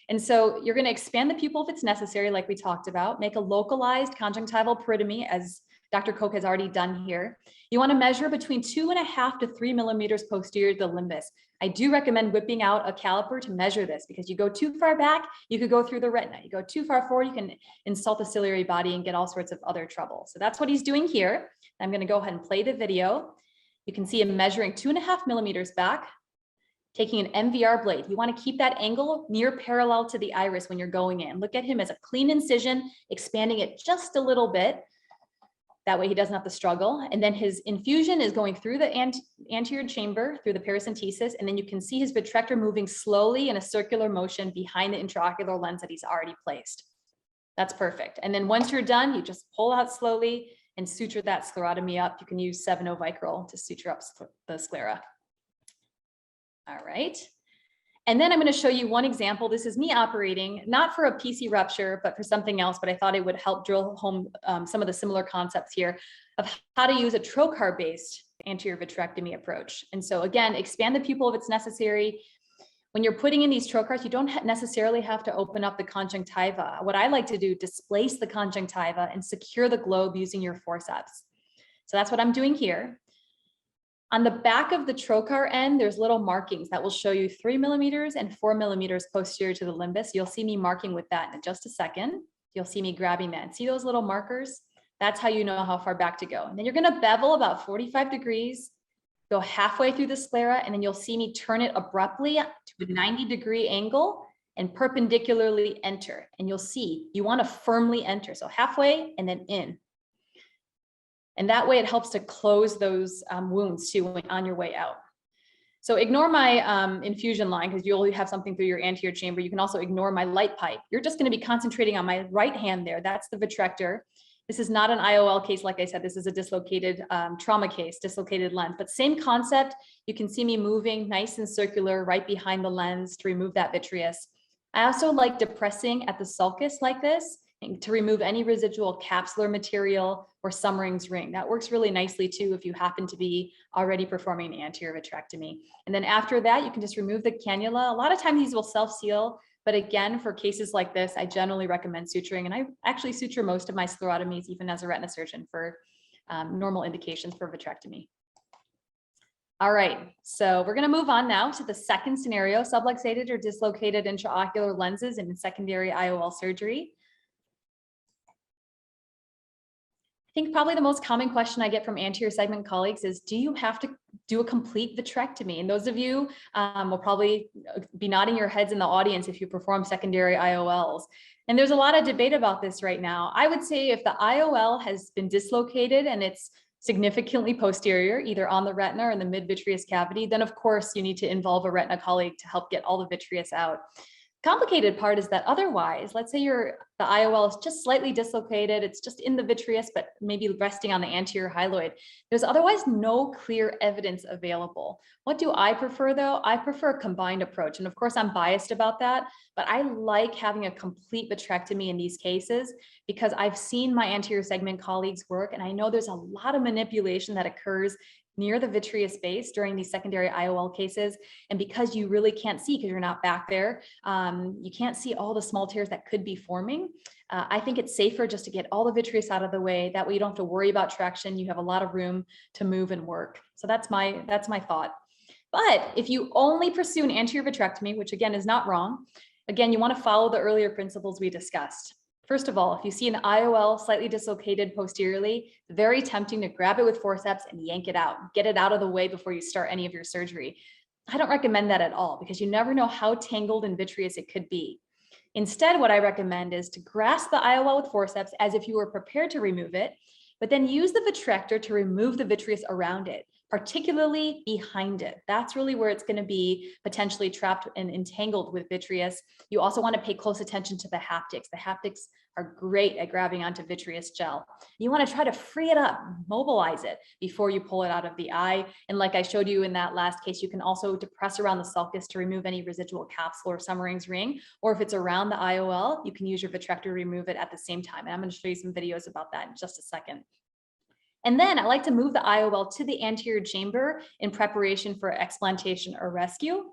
And so you're going to expand the pupil if it's necessary, like we talked about, make a localized conjunctival peritomy, as Dr. Koch has already done here. You want to measure between 2.5 to 3 millimeters posterior to the limbus. I do recommend whipping out a caliper to measure this, because you go too far back, you could go through the retina. You go too far forward, you can insult the ciliary body and get all sorts of other trouble. So that's what he's doing here. I'm going to go ahead and play the video. You can see him measuring 2.5 millimeters back, taking an MVR blade. You want to keep that angle near parallel to the iris when you're going in. Look at him as a clean incision, expanding it just a little bit. That way he doesn't have to struggle. And then his infusion is going through the anterior chamber, through the paracentesis, and then you can see his vitrector moving slowly in a circular motion behind the intraocular lens that he's already placed. That's perfect. And then once you're done, you just pull out slowly and suture that sclerotomy up. You can use 7/0 Vicryl to suture up the sclera. All right. And then I'm going to show you one example. This is me operating, not for a PC rupture, but for something else, but I thought it would help drill home some of the similar concepts here of how to use a trocar-based anterior vitrectomy approach. And so again, expand the pupil if it's necessary. When you're putting in these trocars, you don't necessarily have to open up the conjunctiva. What I like to do, displace the conjunctiva and secure the globe using your forceps. So that's what I'm doing here. On the back of the trocar end, there's little markings that will show you 3 millimeters and 4 millimeters posterior to the limbus. You'll see me marking with that in just a second. You'll see me grabbing that. See those little markers? That's how you know how far back to go. And then you're going to bevel about 45 degrees, go halfway through the sclera, and then you'll see me turn it abruptly to a 90-degree angle and perpendicularly enter. And you'll see you want to firmly enter. So halfway and then in. And that way it helps to close those wounds too on your way out. So ignore my infusion line because you'll have something through your anterior chamber. You can also ignore my light pipe. You're just going to be concentrating on my right hand there. That's the vitrector. This is not an IOL case. Like I said, this is a dislocated trauma case, dislocated lens, but same concept. You can see me moving nice and circular right behind the lens to remove that vitreous. I also like depressing at the sulcus like this to remove any residual capsular material or Summering's ring. That works really nicely too if you happen to be already performing an anterior vitrectomy. And then after that, you can just remove the cannula. A lot of times these will self-seal, but again, for cases like this, I generally recommend suturing, and I actually suture most of my sclerotomies even as a retina surgeon for normal indications for vitrectomy. All right, so we're going to move on now to the second scenario, subluxated or dislocated intraocular lenses in secondary IOL surgery. I think probably the most common question I get from anterior segment colleagues is, do you have to do a complete vitrectomy? And those of you will probably be nodding your heads in the audience if you perform secondary IOLs. And there's a lot of debate about this right now. I would say if the IOL has been dislocated and it's significantly posterior, either on the retina or in the mid-vitreous cavity, then of course you need to involve a retina colleague to help get all the vitreous out. Complicated part is that otherwise, let's say the IOL is just slightly dislocated, it's just in the vitreous, but maybe resting on the anterior hyaloid. There's otherwise no clear evidence available. What do I prefer though? I prefer a combined approach. And of course I'm biased about that, but I like having a complete vitrectomy in these cases because I've seen my anterior segment colleagues work, and I know there's a lot of manipulation that occurs near the vitreous base during these secondary IOL cases. And because you really can't see, because you're not back there, you can't see all the small tears that could be forming. I think it's safer just to get all the vitreous out of the way. That way you don't have to worry about traction. You have a lot of room to move and work. So that's my thought. But if you only pursue an anterior vitrectomy, which again is not wrong, again, you want to follow the earlier principles we discussed. First of all, if you see an IOL slightly dislocated posteriorly, very tempting to grab it with forceps and yank it out, get it out of the way before you start any of your surgery. I don't recommend that at all because you never know how tangled and vitreous it could be. Instead, what I recommend is to grasp the IOL with forceps as if you were prepared to remove it, but then use the vitrector to remove the vitreous around it, particularly behind it. That's really where it's going to be potentially trapped and entangled with vitreous. You also want to pay close attention to the haptics. The haptics are great at grabbing onto vitreous gel. You want to try to free it up, mobilize it before you pull it out of the eye. And like I showed you in that last case, you can also depress around the sulcus to remove any residual capsule or Summering's ring. Or if it's around the IOL, you can use your vitrector to remove it at the same time. And I'm going to show you some videos about that in just a second. And then I like to move the IOL to the anterior chamber in preparation for explantation or rescue.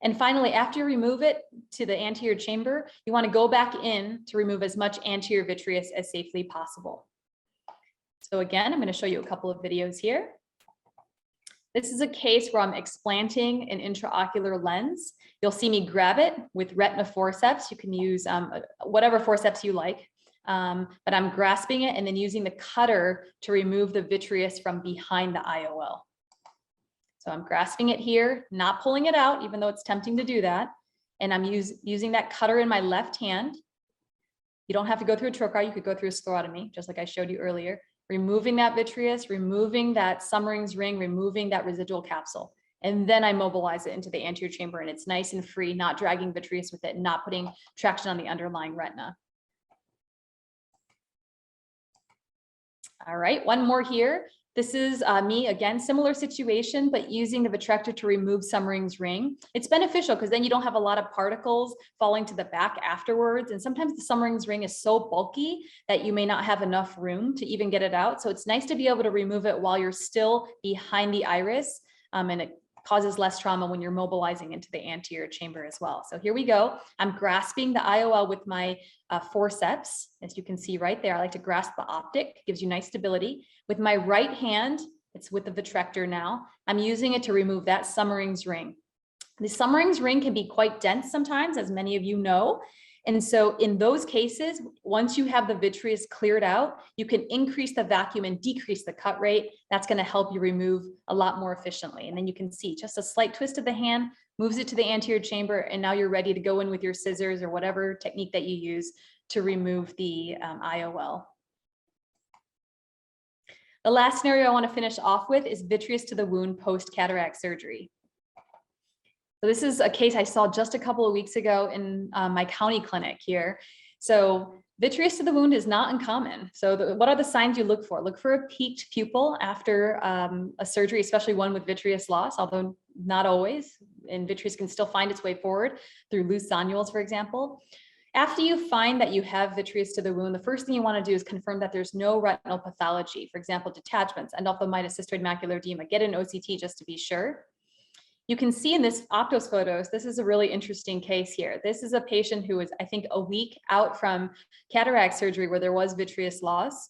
And finally, after you remove it to the anterior chamber, you want to go back in to remove as much anterior vitreous as safely possible. So again, I'm going to show you a couple of videos here. This is a case where I'm explanting an intraocular lens. You'll see me grab it with retina forceps. You can use whatever forceps you like. But I'm grasping it and then using the cutter to remove the vitreous from behind the IOL. So I'm grasping it here, not pulling it out, even though it's tempting to do that. And I'm using that cutter in my left hand. You don't have to go through a trocar, you could go through a sclerotomy, just like I showed you earlier. Removing that vitreous, removing that Summering's ring, removing that residual capsule. And then I mobilize it into the anterior chamber and it's nice and free, not dragging vitreous with it, not putting traction on the underlying retina. All right, one more here. This is me, again, similar situation, but using the vitrector to remove Summering's ring. It's beneficial because then you don't have a lot of particles falling to the back afterwards. And sometimes the Summering's ring is so bulky that you may not have enough room to even get it out. So it's nice to be able to remove it while you're still behind the iris, and it causes less trauma when you're mobilizing into the anterior chamber as well. So here we go. I'm grasping the IOL with my forceps. As you can see right there, I like to grasp the optic, gives you nice stability. With my right hand, it's with the vitrector now, I'm using it to remove that Summering's ring. The Summering's ring can be quite dense sometimes, as many of you know, And so in those cases, once you have the vitreous cleared out, you can increase the vacuum and decrease the cut rate. That's going to help you remove a lot more efficiently. And then you can see just a slight twist of the hand moves it to the anterior chamber, and now you're ready to go in with your scissors or whatever technique that you use to remove the IOL. The last scenario I want to finish off with is vitreous to the wound post-cataract surgery. So this is a case I saw just a couple of weeks ago in my county clinic here. So vitreous to the wound is not uncommon. So what are the signs you look for? Look for a peaked pupil after a surgery, especially one with vitreous loss, although not always, and vitreous can still find its way forward through loose zonules, for example. After you find that you have vitreous to the wound, the first thing you want to do is confirm that there's no retinal pathology, for example, detachments, endophthalmitis, cystoid macular edema. Get an OCT just to be sure. You can see in this Optos photos, this is a really interesting case here. This is a patient who was, I think, a week out from cataract surgery where there was vitreous loss.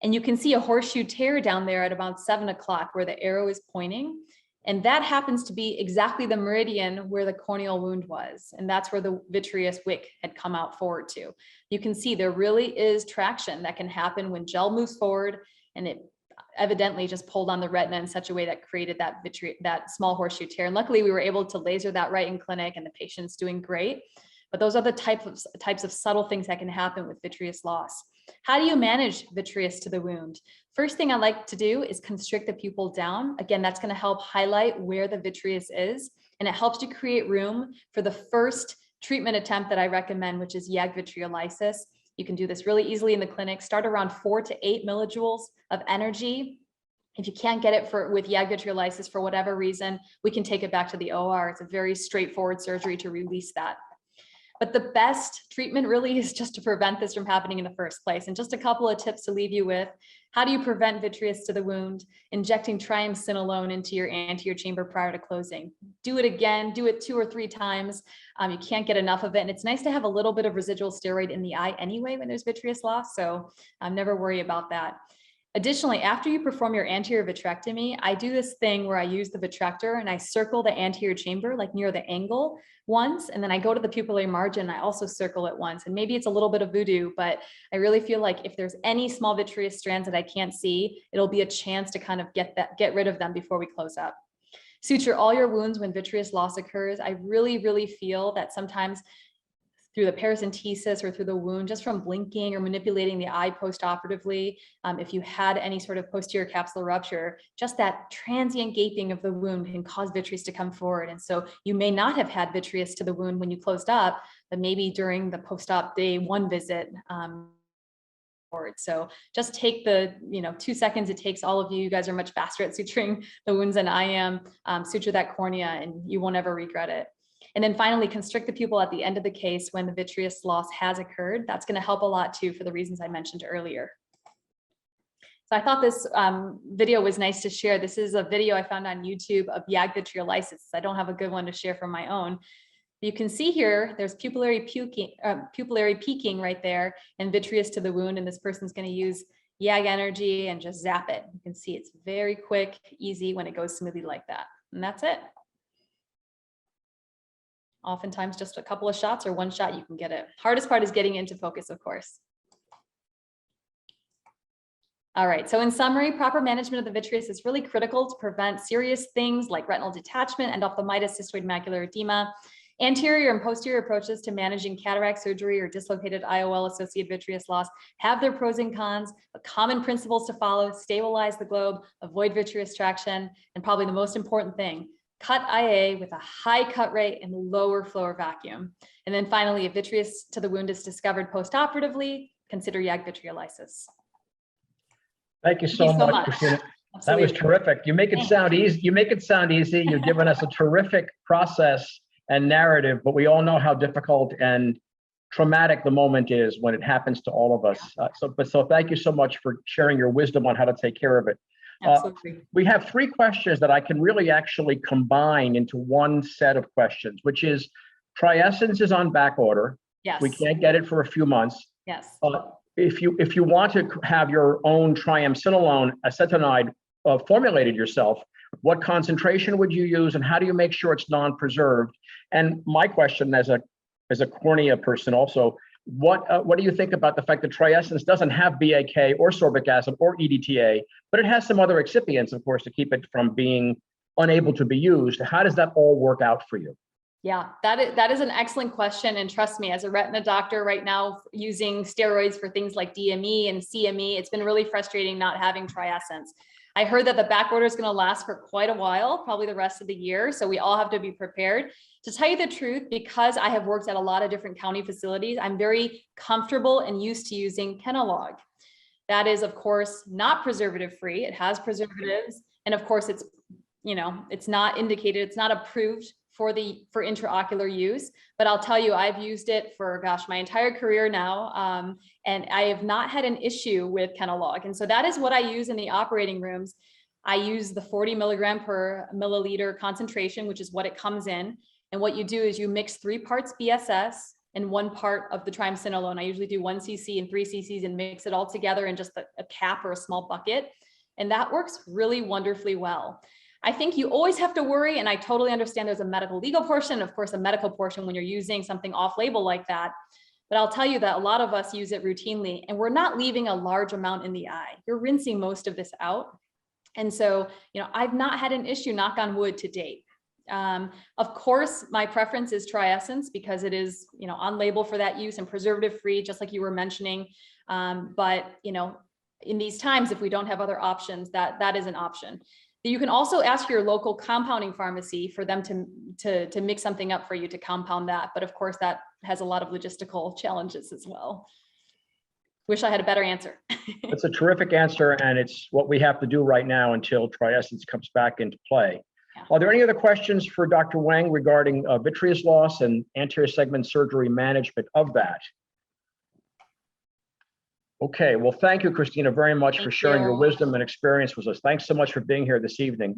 And you can see a horseshoe tear down there at about 7 o'clock where the arrow is pointing. And that happens to be exactly the meridian where the corneal wound was. And that's where the vitreous wick had come out forward to. You can see there really is traction that can happen when gel moves forward, and it evidently just pulled on the retina in such a way that created that small horseshoe tear. And luckily we were able to laser that right in clinic, and the patient's doing great. But those are the types of subtle things that can happen with vitreous loss. How do you manage vitreous to the wound? First thing I like to do is constrict the pupil down. Again, that's going to help highlight where the vitreous is, and it helps to create room for the first treatment attempt that I recommend, which is YAG vitreolysis. You can do this really easily in the clinic. Start around 4 to 8 millijoules of energy. If you can't get it with YAG vitreolysis for whatever reason, we can take it back to the OR. It's a very straightforward surgery to release that. But the best treatment really is just to prevent this from happening in the first place. And just a couple of tips to leave you with. How do you prevent vitreous to the wound? Injecting triamcinolone into your anterior chamber prior to closing. Do it again, do it 2 or 3 times. You can't get enough of it. And it's nice to have a little bit of residual steroid in the eye anyway when there's vitreous loss. So never worry about that. Additionally, after you perform your anterior vitrectomy, I do this thing where I use the vitrector and I circle the anterior chamber, like near the angle once, and then I go to the pupillary margin, I also circle it once. And maybe it's a little bit of voodoo, but I really feel like if there's any small vitreous strands that I can't see, it'll be a chance to kind of get rid of them before we close up. Suture all your wounds when vitreous loss occurs. I really, really feel that sometimes through the paracentesis or through the wound, just from blinking or manipulating the eye post-operatively, if you had any sort of posterior capsular rupture, just that transient gaping of the wound can cause vitreous to come forward. And so you may not have had vitreous to the wound when you closed up, but maybe during the post-op day 1 visit. So just take the 2 seconds it takes. All of you guys are much faster at suturing the wounds than I am. Suture that cornea and you won't ever regret it. And then finally, constrict the pupil at the end of the case when the vitreous loss has occurred. That's going to help a lot too for the reasons I mentioned earlier. So I thought this video was nice to share. This is a video I found on YouTube of YAG vitreolysis. I don't have a good one to share from my own. You can see here, there's pupillary peaking right there and vitreous to the wound. And this person's going to use YAG energy and just zap it. You can see it's very quick, easy when it goes smoothly like that. And that's it. Oftentimes just a couple of shots or 1 shot, you can get it. Hardest part is getting into focus, of course. All right, so in summary, proper management of the vitreous is really critical to prevent serious things like retinal detachment, endophthalmitis, cystoid macular edema. Anterior and posterior approaches to managing cataract surgery or dislocated IOL-associated vitreous loss have their pros and cons, but common principles to follow: stabilize the globe, avoid vitreous traction, and probably the most important thing, cut IA with a high cut rate and lower flow or vacuum. And then finally, if vitreous to the wound is discovered post-operatively, consider YAG vitreolysis. Thank you so much, Christina. That was terrific. You make it sound easy. You've given us a terrific process and narrative, but we all know how difficult and traumatic the moment is when it happens to all of us. So thank you so much for sharing your wisdom on how to take care of it. We have 3 questions that I can really actually combine into one set of questions, which is Triessence is on back order. Yes. We can't get it for a few months. Yes. If you want to have your own triamcinolone acetonide formulated yourself, what concentration would you use and how do you make sure it's non-preserved? And my question as a as a cornea person also, what do you think about the fact that Triessence doesn't have BAK or sorbic acid or EDTA, but it has some other excipients, of course, to keep it from being unable to be used? How does that all work out for you? Yeah, that is an excellent question. And trust me, as a retina doctor right now, using steroids for things like DME and CME, it's been really frustrating not having Triessence. I heard that the back order is going to last for quite a while, probably the rest of the year. So we all have to be prepared. To tell you the truth, because I have worked at a lot of different county facilities, I'm very comfortable and used to using Kenalog. That is, of course, not preservative free. It has preservatives. And of course, it's, it's not indicated, it's not approved for intraocular use, but I'll tell you, I've used it for, my entire career now. And I have not had an issue with Kenalog. And so that is what I use in the operating rooms. I use the 40 milligram per milliliter concentration, which is what it comes in. And what you do is you mix 3 parts BSS and 1 part of the triamcinolone. I usually do 1 cc and 3 cc's and mix it all together in just a cap or a small bucket. And that works really wonderfully well. I think you always have to worry, and I totally understand there's a medical legal portion, of course, a medical portion when you're using something off label like that. But I'll tell you that a lot of us use it routinely, and we're not leaving a large amount in the eye. You're rinsing most of this out. And so, I've not had an issue, knock on wood, to date. Of course, my preference is Triessence because it is, on label for that use and preservative free, just like you were mentioning. But, in these times, if we don't have other options, that is an option. You can also ask your local compounding pharmacy for them to mix something up for you to compound that. But of course, that has a lot of logistical challenges as well. Wish I had a better answer. It's a terrific answer, and it's what we have to do right now until Triessence comes back into play. Yeah. Are there any other questions for Dr. Wang regarding vitreous loss and anterior segment surgery management of that? Okay, well, thank you, Christina, very much for sharing your wisdom and experience with us. Thanks so much for being here this evening.